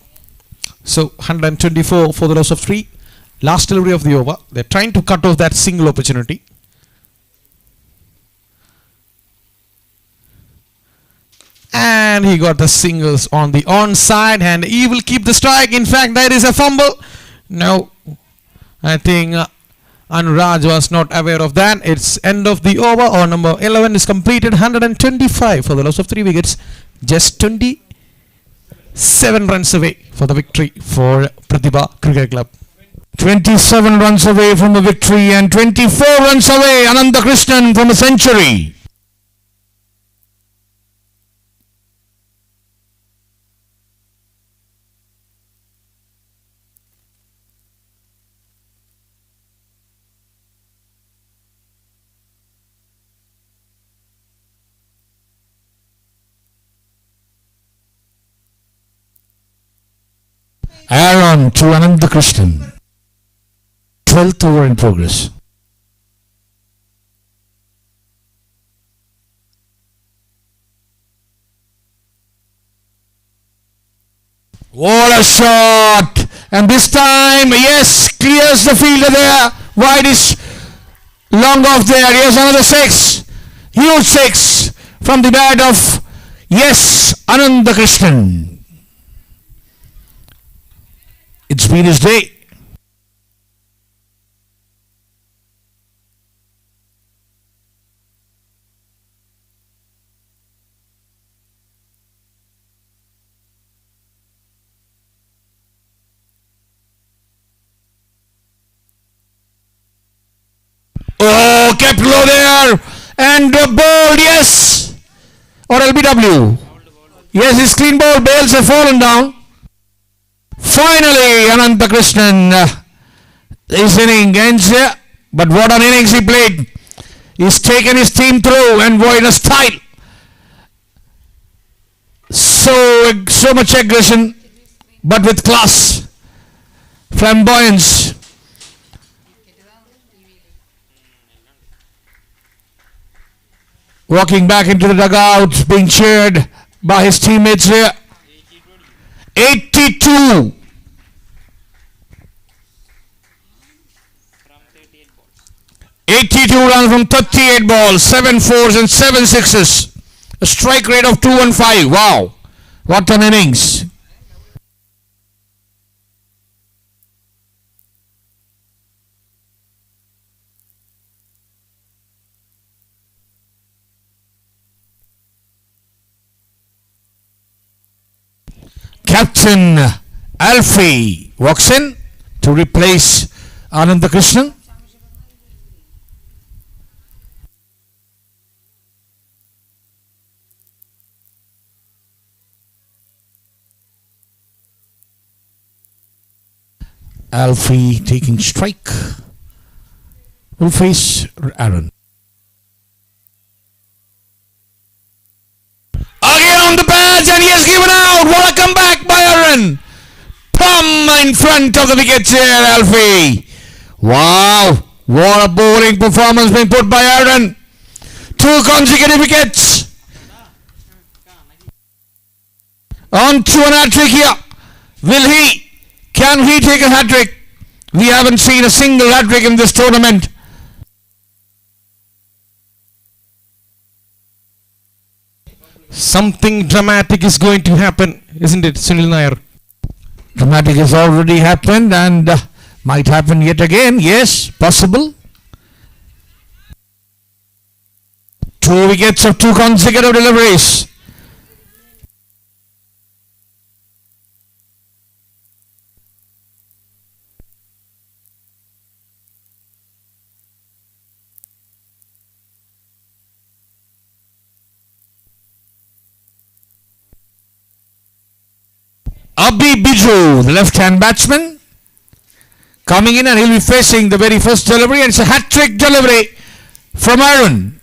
So 124 for the loss of 3. Last delivery of the over. They're trying to cut off that single opportunity. And he got the singles on the onside, and he will keep the strike. In fact, there is a fumble. No, I think Anuraj was not aware of that. It's end of the over, or number 11 is completed. 125 for the loss of 3 wickets. Just 27 runs away for the victory for Pratibha Cricket Club. 27 runs away from the victory and 24 runs away, Ananthakrishnan, from a century. Aaron to Ananthakrishnan. 12th over in progress. What a shot! And this time, yes, clears the fielder there. Wide is long off there. Here's another 6. Huge 6 from the bat of, yes, Ananthakrishnan. It's been his day. Oh, kept low there and ball, yes, or LBW. Yes, his clean ball. Bails have fallen down. Finally, Ananthakrishnan, his inning ends here. But what an innings he played. He's taken his team through and in a style. So much aggression, but with class, flamboyance. Walking back into the dugout, being cheered by his teammates here. 82. Runs from 38 balls, 7 4s and 7 6s. A strike rate of 215. Wow. What an innings. Captain Alfie walks in to replace Ananthakrishnan. Alfie taking strike. Will face Aaron. Again on the pads, and he has given out. What a comeback by Aaron. Plum in front of the wickets here, Alfie. Wow. What a bowling performance being put by Aaron. 2 consecutive wickets. On to an hat-trick here. Can he take a hat-trick? We haven't seen a single hat-trick in this tournament. Something dramatic is going to happen, isn't it, Sunil Nair? Dramatic has already happened and might happen yet again. Yes, possible. 2 wickets of 2 consecutive deliveries. Abhi Biju, the left-hand batsman, coming in, and he'll be facing the very first delivery, and it's a hat-trick delivery from Aaron.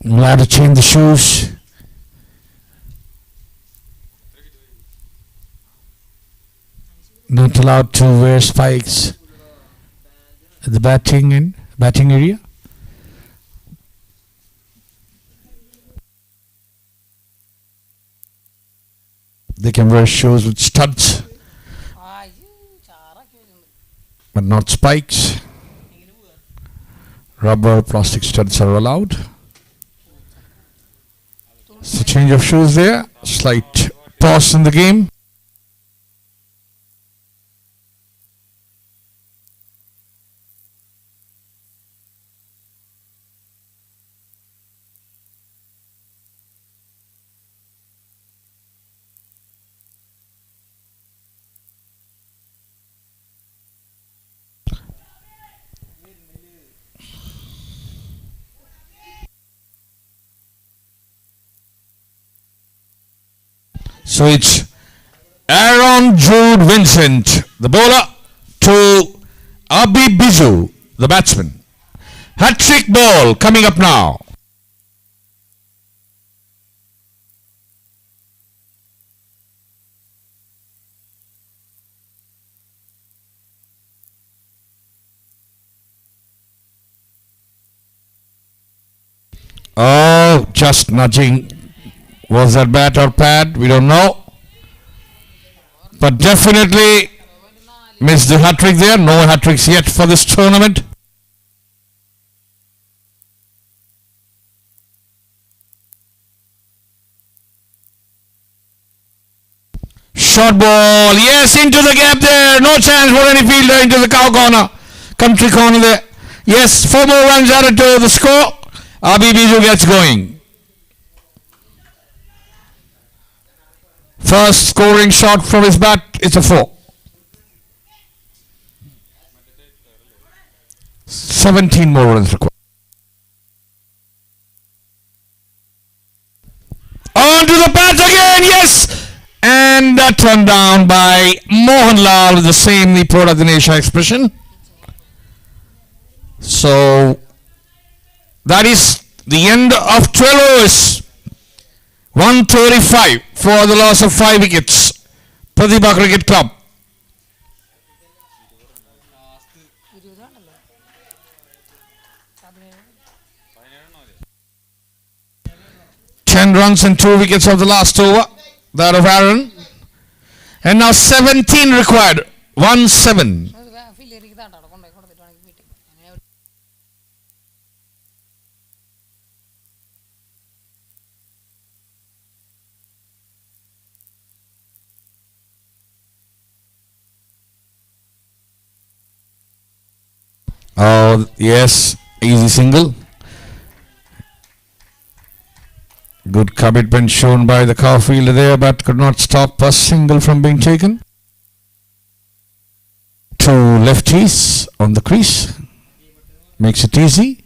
We'll have to change the shoes. Not allowed to wear spikes at the batting area. They can wear shoes with studs, but not spikes. Rubber, plastic studs are allowed. So change of shoes there. Slight pause in the game. So it's Aaron Jude Vincent, the bowler, to Abhi Biju, the batsman. Hat-trick ball coming up now. Oh, just nudging. Was that bat or pad? We don't know. But definitely missed the hat-trick there. No hat-tricks yet for this tournament. Short ball. Yes, into the gap there. No chance for any fielder into the cow corner. Country corner there. Yes, 4 more runs added to the score. Abhi Biju gets going. First scoring shot from his bat is a 4. 17 more runs required. On to the bat again, yes! And turned down by Mohanlal with the same Nipoda Dinesha expression. So that is the end of 12 overs. 135 for the loss of 5 wickets. Pratibha Cricket Club. Ten runs and 2 wickets of the last over. That of Aaron. And now 17 required. 1-7. Oh, yes, easy single. Good commitment shown by the cover fielder there, but could not stop a single from being taken. Two lefties on the crease. Makes it easy.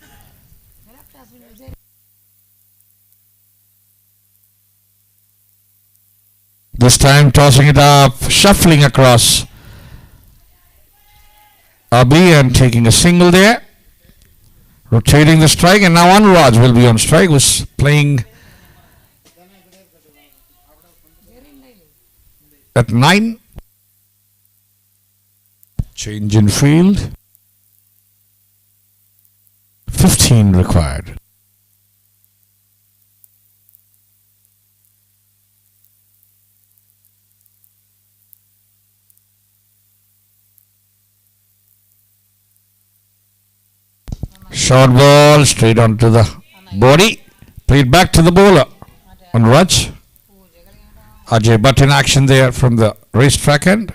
This time tossing it up, shuffling across Abhi and taking a single there. Rotating the strike, and now Anuraj will be on strike, who's playing at 9. Change in field. 15 required. Short ball straight onto the body. Played back to the bowler on Raj. Ajay Bhatt in action there from the racetrack end.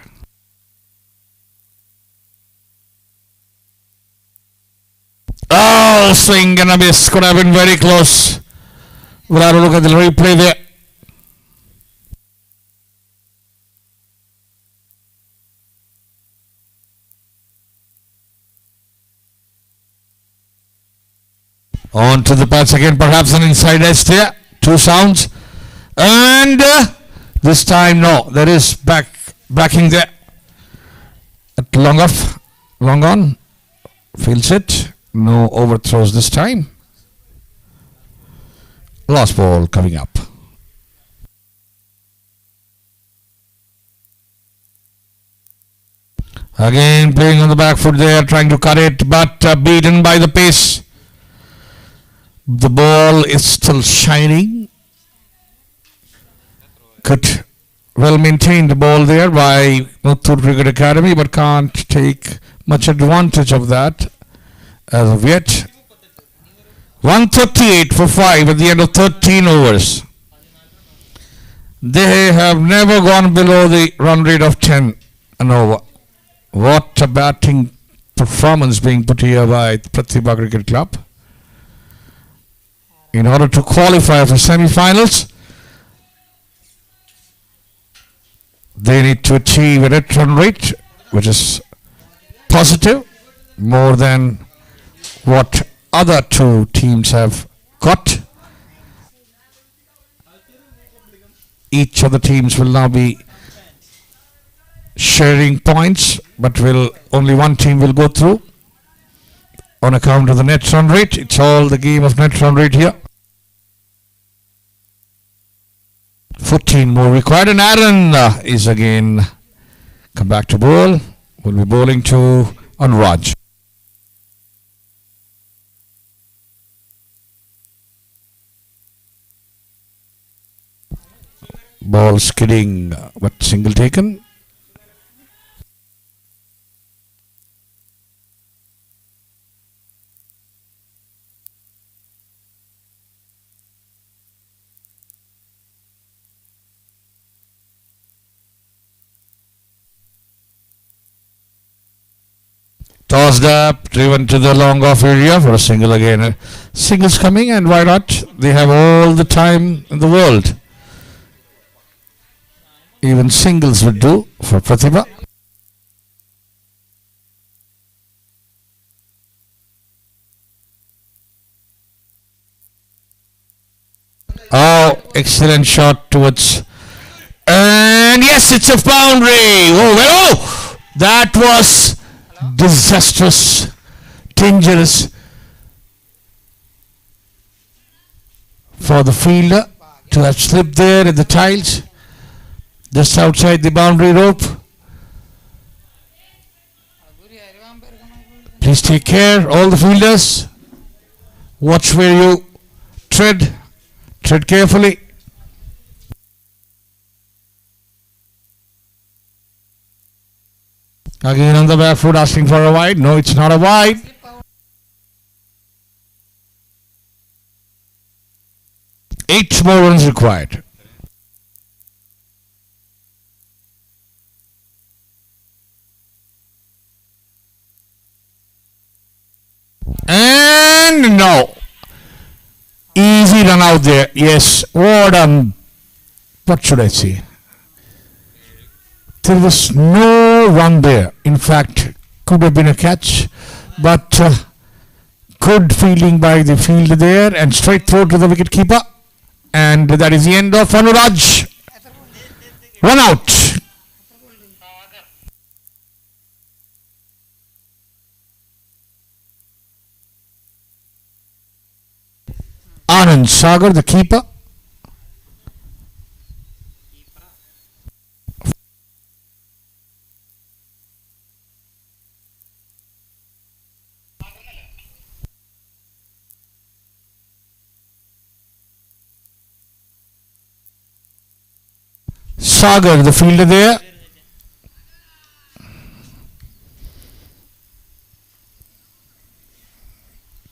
Oh, swing and a miss. Could have been very close. We'll have a look at the replay there. On to the pads again, perhaps an inside edge there. 2 sounds. And this time, no, there is backing there. At long off, long on. Fields it. No overthrows this time. Last ball coming up. Again playing on the back foot there, trying to cut it, but beaten by the pace. The ball is still shining. Good, well maintained ball there by MUTHOOT Cricket Academy, but can't take much advantage of that as of yet. 138 for 5 at the end of 13 overs. They have never gone below the run rate of 10 an over. What a batting performance being put here by PRATHIBHA Cricket Club. In order to qualify for semi-finals, they need to achieve a net run rate which is positive, more than what other 2 teams have got. Each of the teams will now be sharing points, but only one team will go through on account of the net run rate. It's all the game of net run rate here. 14 more required, and Aaron is again come back to bowl. Will be bowling to Anuraj. Ball skidding, but single taken. Tossed up, driven to the long off area for a single again. Singles coming, and why not? They have all the time in the world. Even singles would do for PRATHIBHA. Oh, excellent shot towards, and yes, it's a boundary. Oh, well, oh, that was disastrous, dangerous for the fielder to have slipped there in the tiles, just outside the boundary rope. Please take care, all the fielders. Watch where you tread carefully. Again on the back foot, asking for a wide. No, it's not a wide. Eight more runs required. And no. Easy easy run out there. Yes, what should I say? There was no run there. In fact, could have been a catch, but good fielding by the fielder there, and straight throw to the wicket keeper. And that is the end of Anuraj. One out. Anand Sagar, the keeper. Sagar, the fielder there.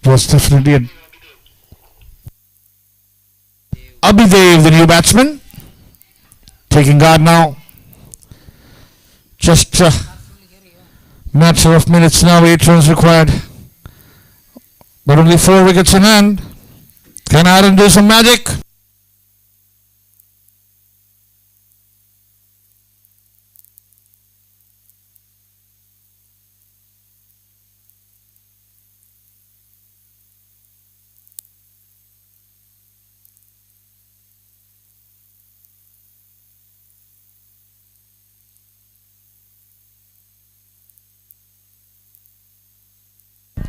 Was definitely a Abhidev, the new batsman, taking guard now. Just a matter of minutes now, 8 runs required. But only 4 wickets in hand. Can Aaron do some magic?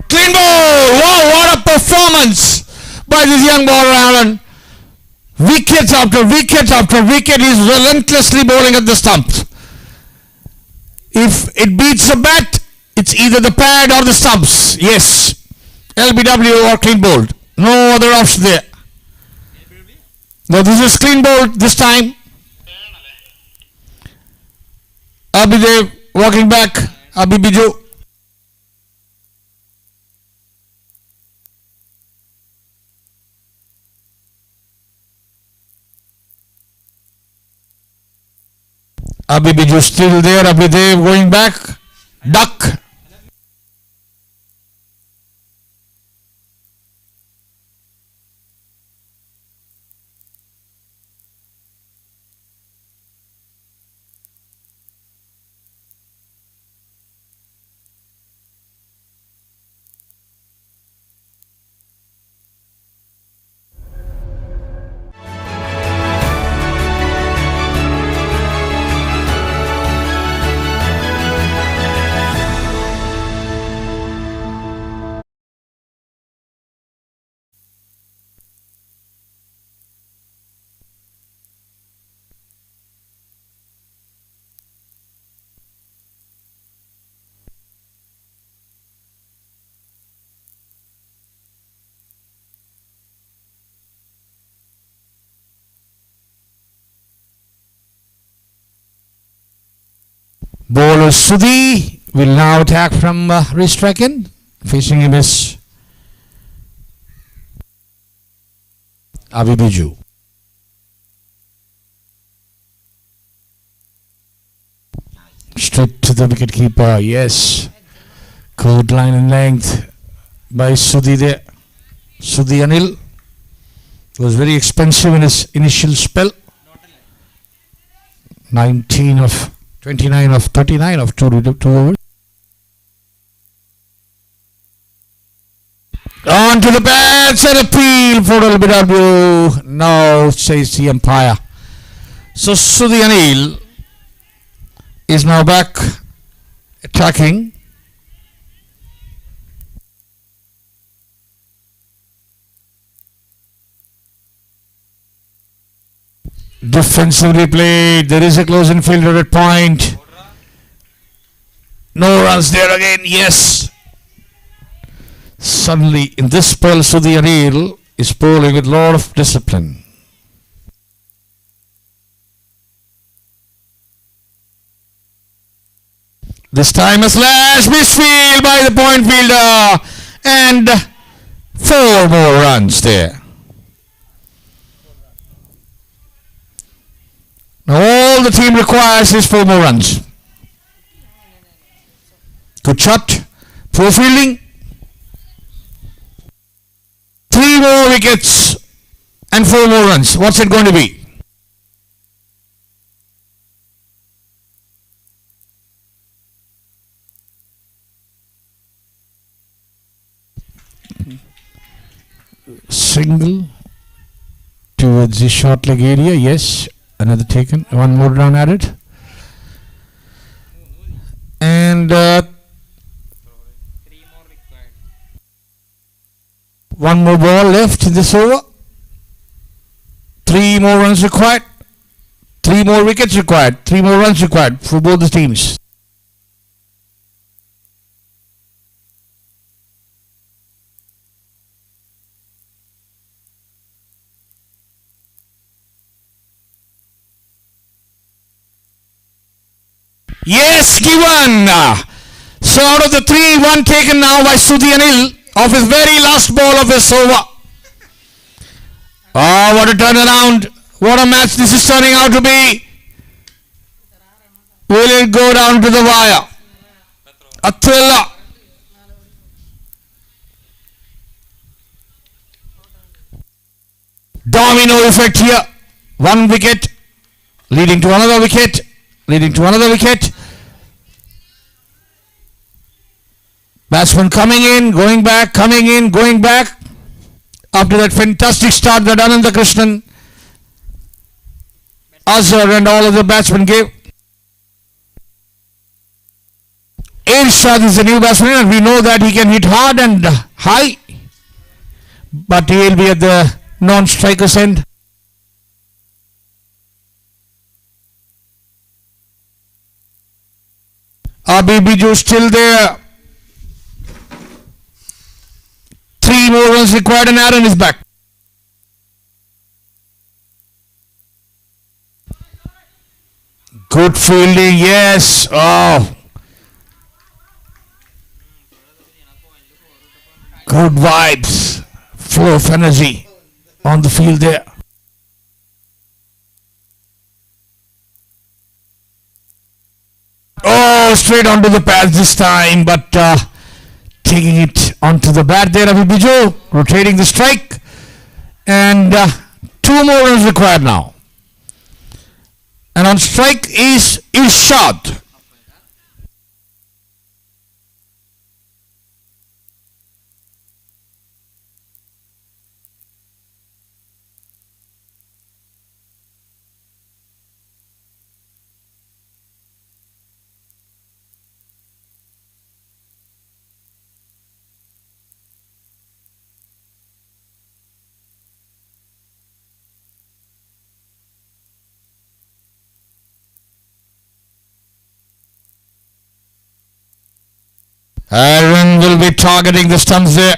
Clean ball! Wow, what a performance by this young bowler, Aaron. Wicket after wicket after wicket, he's relentlessly bowling at the stumps. If it beats the bat, it's either the pad or the stumps. Yes, LBW or clean bowled. No other option there. No, this is clean bowled this time. Abhidev walking back. Abhibiju. Abhibiju still there. Abhidev going back. Duck. Bowler Sudhi will now attack from restriking. Facing him is Abhibiju. Straight to the wicket keeper. Yes. Good line and length by Sudhi there. Sudhi Anil was very expensive in his initial spell. 29 of 39 of 2 overs. On to the bats and appeal for LBW. No, says the umpire. So Sudhi Anil is now back attacking. Defensively played. There is a close infielder at point. No runs there again. Yes. Suddenly, in this spell, Sudhi Anil is bowling with a lot of discipline. This time a slash misfield by the point fielder. And 4 more runs there. Now all the team requires is 4 more runs. Good shot. Poor fielding. 3 more wickets and 4 more runs. What's it going to be? Single towards the short leg area. Yes, another taken. 1 more run added. And 1 more ball left in this over. 3 more runs required. 3 more wickets required. 3 more runs required for both the teams. Yes, given. So out of the 3, 1 taken now by Sudhi Anil of his very last ball of his over. Oh, what a turnaround. What a match this is turning out to be. Will it go down to the wire? A thriller. Domino effect here. 1 wicket leading to another wicket. Leading to another wicket. Batsman coming in, going back, coming in, going back. After that fantastic start that Ananda Krishnan, Azhar and all of the batsmen gave. Irshad is a new batsman and we know that he can hit hard and high. But he will be at the non-striker's end. Abi Biju still there. 3 more runs required and Aaron is back. Good fielding, yes. Oh. Good vibes. Flow of energy on the field there. Oh, straight onto the pads this time, but taking it onto the bat there, Avi Biju, rotating the strike, and 2 more runs required now. And on strike is Irshad. Aaron will be targeting the stumps there.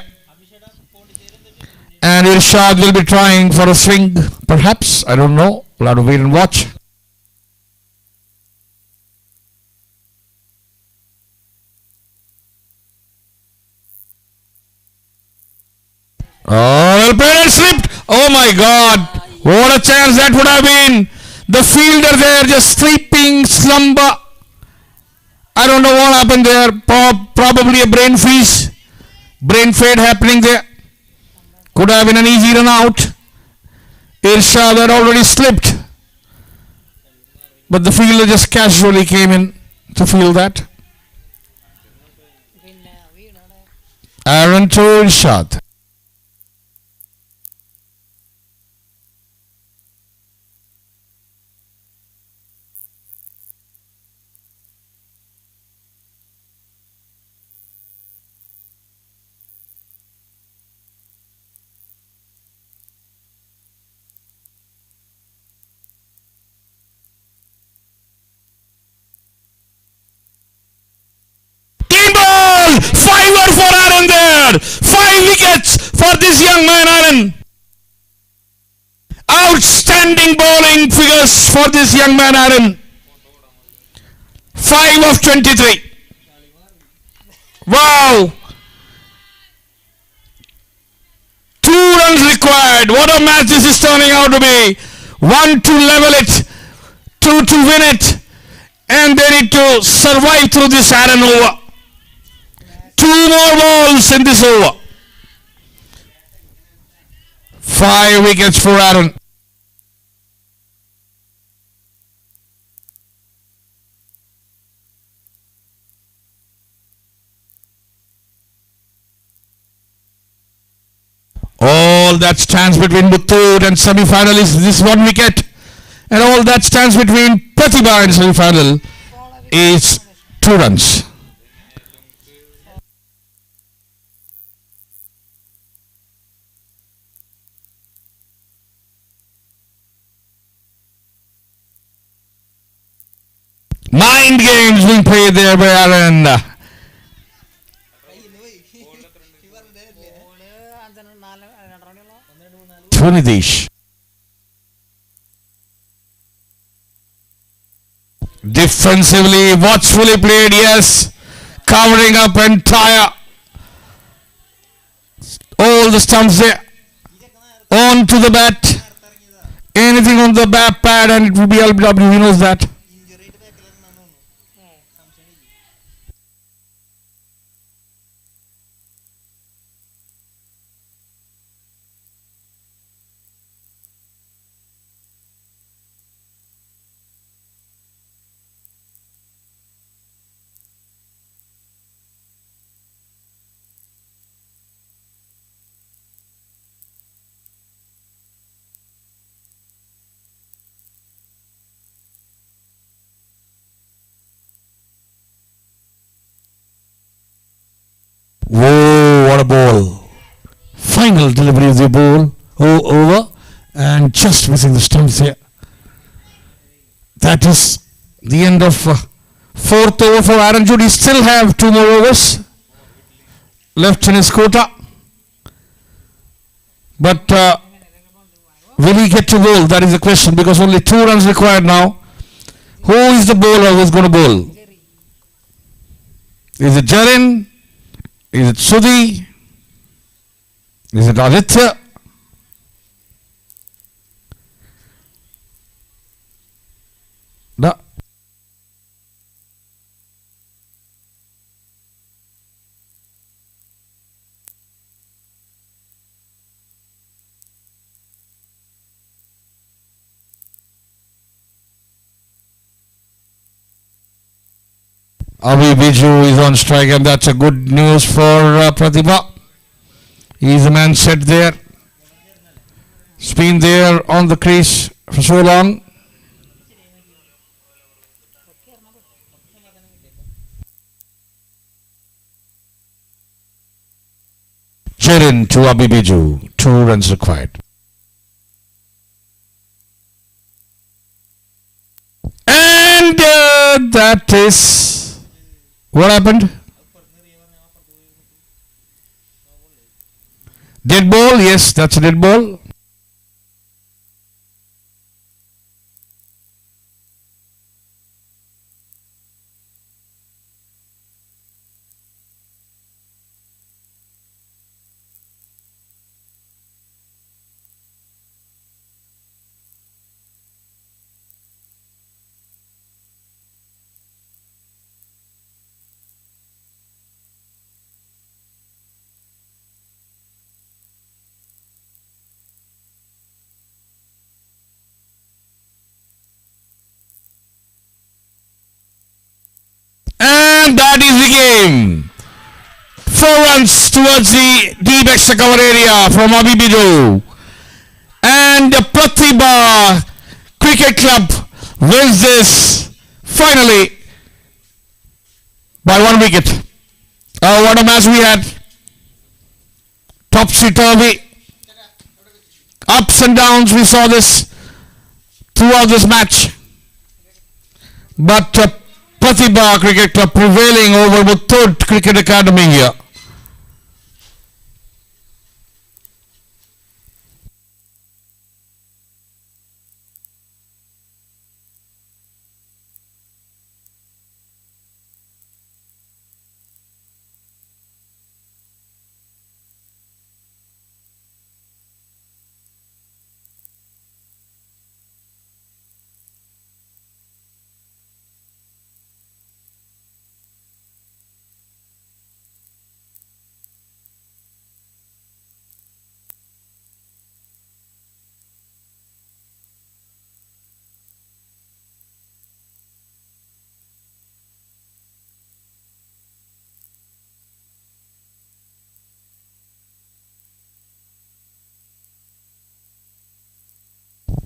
And Irshad will be trying for a swing, perhaps. I don't know. We'll have to wait and watch. Oh, well played and slipped. Oh my God. What a chance that would have been. The fielder there just sleeping, slumber. I don't know what happened there. Probably a brain freeze. Brain fade happening there. Could have been an easy run out. Irshad had already slipped. But the fielder just casually came in to field that. Aaron to Irshad. Fiver for Aaron there. 5 wickets for this young man, Aaron. Outstanding bowling figures for this young man, Aaron. 5 of 23. Wow. 2 runs required. What a match this is turning out to be. 1 to level it, 2 to win it, and they need to survive through this Aaron over. 2 more balls in this over. 4 5 wickets for Aaron. All that stands between MUTHOOT and semi-final is this 1 wicket. And all that stands between PRATHIBHA and semi-final is 2 runs. Mind games being played there by Aaron. Nidish. Defensively, watchfully played, yes. Covering up entire. All the stumps there. On to the bat. Anything on the bat pad and it will be LBW, he knows that. Whoa, what a ball. Final delivery of the ball. Over. And just missing the stumps here. That is the end of 4th over for Aaron Jude. He still have 2 more overs left in his quota. But will he get to bowl? That is the question, because only 2 runs required now. Who is the bowler who is going to bowl? Is it Jarin? Is it Sudhi? Is it Aditya? No. Avi Biju is on strike, and that's a good news for Pratibha. He's the man set there. He's been there on the crease for so long. Cherin to Avi Biju. 2 runs required. And that is... What happened? Dead ball? Yes, that's a dead ball. And that is the game. 4 runs towards the deep extra cover area from Abibidu. And the Pratibha Cricket Club wins this finally by 1 wicket. What a match we had. Topsy-turvy. Ups and downs, we saw this throughout this match. But Pratibha Cricket Club prevailing over MUTHOOT Cricket Academy here.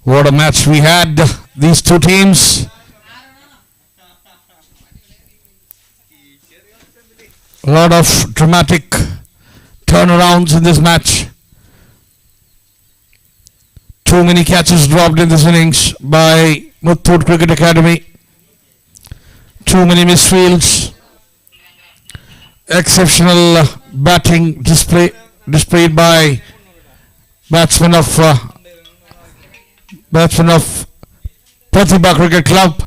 What a match we had, these two teams. A lot of dramatic turnarounds in this match. Too many catches dropped in this innings by MUTHOOT Cricket Academy. Too many misfields. Exceptional batting displayed by batsmen of PRATHIBHA Cricket Club.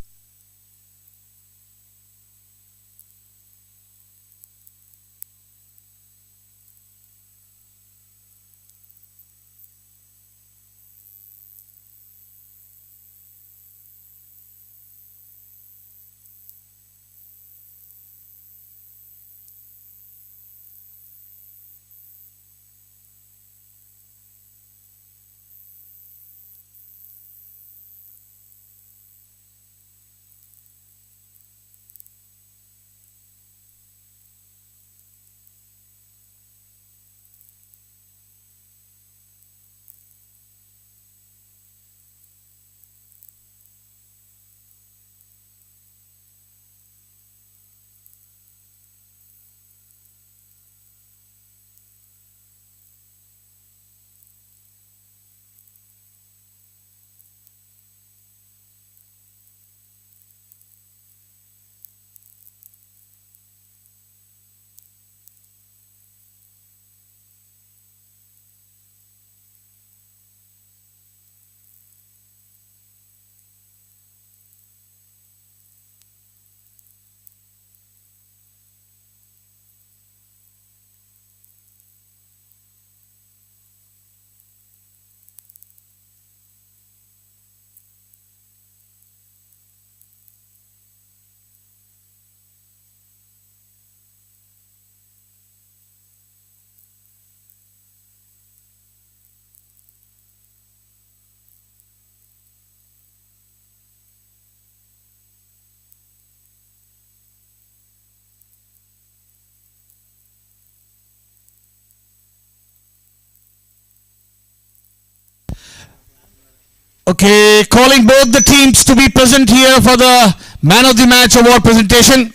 Okay, calling both the teams to be present here for the Man of the Match award presentation.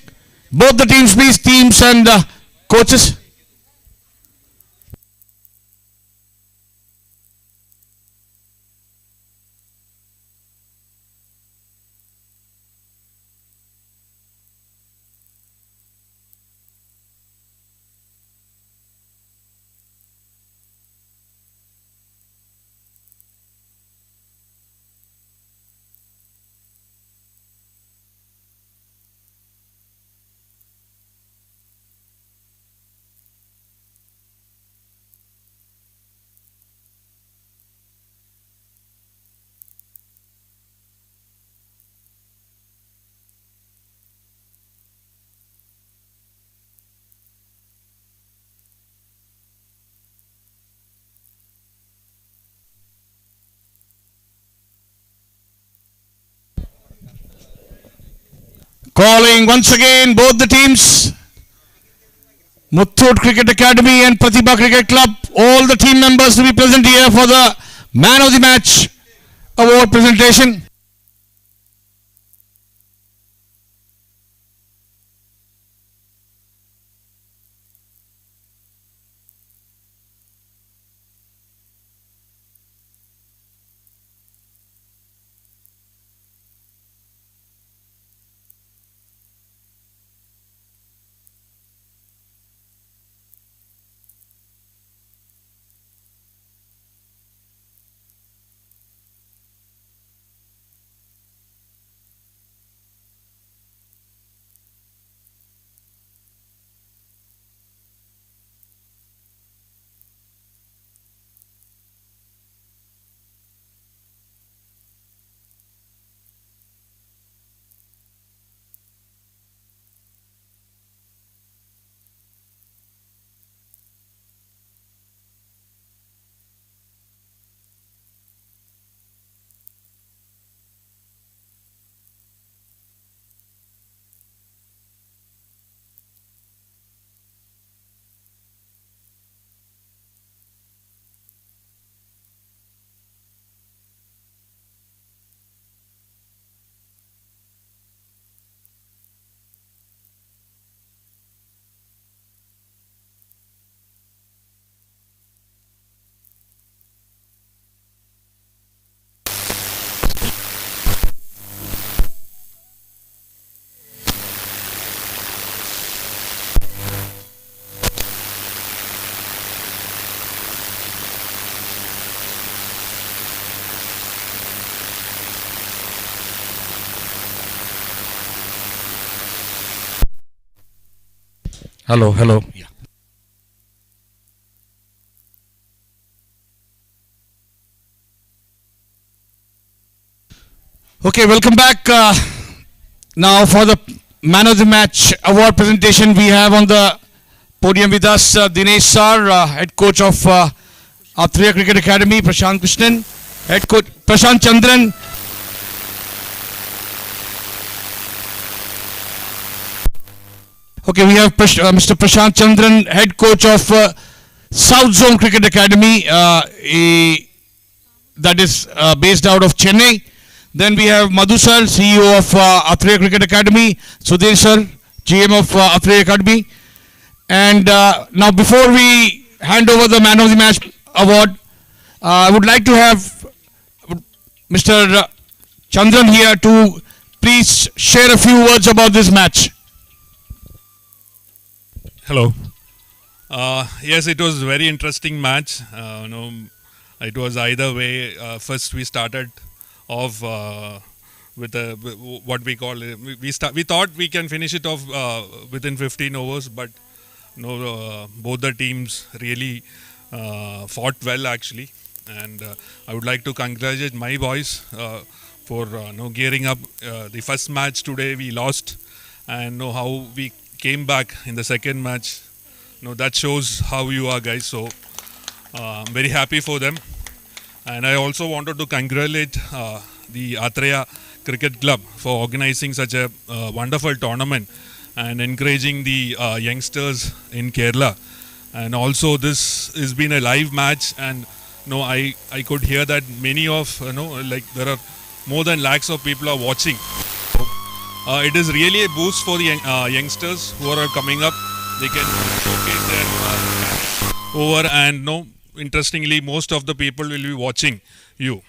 Both the teams, please, teams and coaches. Calling once again both the teams, MUTHOOT Cricket Academy and PRATHIBHA Cricket Club, all the team members to be present here for the Man of the Match award presentation. Hello, hello. Yeah. Okay, welcome back. Now for the Man of the Match award presentation, we have on the podium with us Dinesh Sir, head coach of Athreya Cricket Academy, Prashant Krishnan, head coach Prashant Chandran. Okay, we have Mr. Prashant Chandran, head coach of South Zone Cricket Academy, that is based out of Chennai. Then we have Madhu Sir, CEO of Athreya Cricket Academy, Sudhir Sir, GM of Athreya Academy. And now before we hand over the Man of the Match award, I would like to have Mr. Chandran here to please share a few words about this match. Hello. Yes, it was a very interesting match. It was either way. First, we started off with what we call we thought we can finish it off within 15 overs, but both the teams really fought well actually, and I would like to congratulate my boys for gearing up. The first match today we lost, and how we came back in the second match. That shows how you are, guys. So I'm very happy for them. And I also wanted to congratulate the Athreya Cricket Club for organizing such a wonderful tournament and encouraging the youngsters in Kerala. And also this has been a live match, and I could hear that many of there are more than lakhs of people are watching. It is really a boost for the youngsters who are coming up. They can showcase their over, and interestingly, most of the people will be watching you.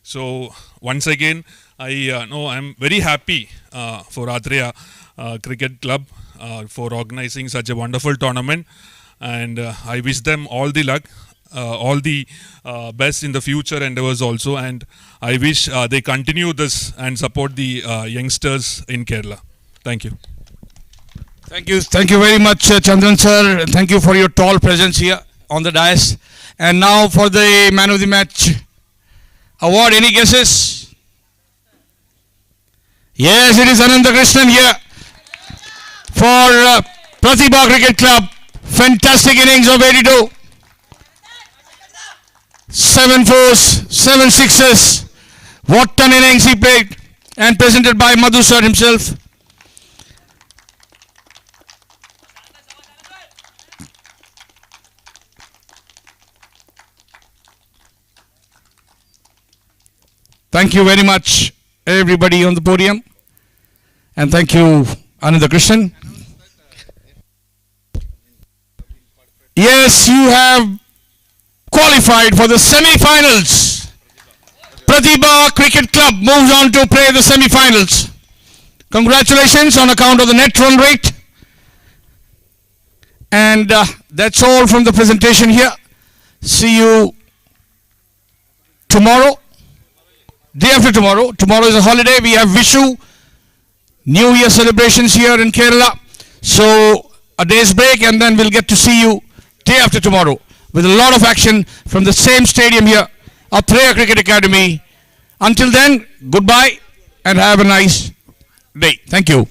So once again, I'm very happy for Athreya Cricket Club for organizing such a wonderful tournament, and I wish them all the luck, all the best in the future endeavors also, and I wish they continue this and support the youngsters in Kerala. Thank you. Thank you very much, Chandran sir. Thank you for your tall presence here on the dais. And now for the Man of the Match award. Any guesses? Yes, it is Ananda Krishnan here for Pratibha Cricket Club. Fantastic innings of 82. 7 fours, 7 sixes. What an innings he played, and presented by Madhu sir himself. Thank you very much, everybody on the podium, and thank you, Ananda Krishnan. Yes, you have qualified for the semi-finals. Pratibha Cricket Club moves on to play the semi-finals. Congratulations on account of the net run rate. And that's all from the presentation here. See you tomorrow. Day after tomorrow. Tomorrow is a holiday. We have Vishu, New Year celebrations here in Kerala. So a day's break, and then we'll get to see you day after tomorrow with a lot of action from the same stadium here, Athreya Cricket Academy. Until then, goodbye and have a nice day. Thank you.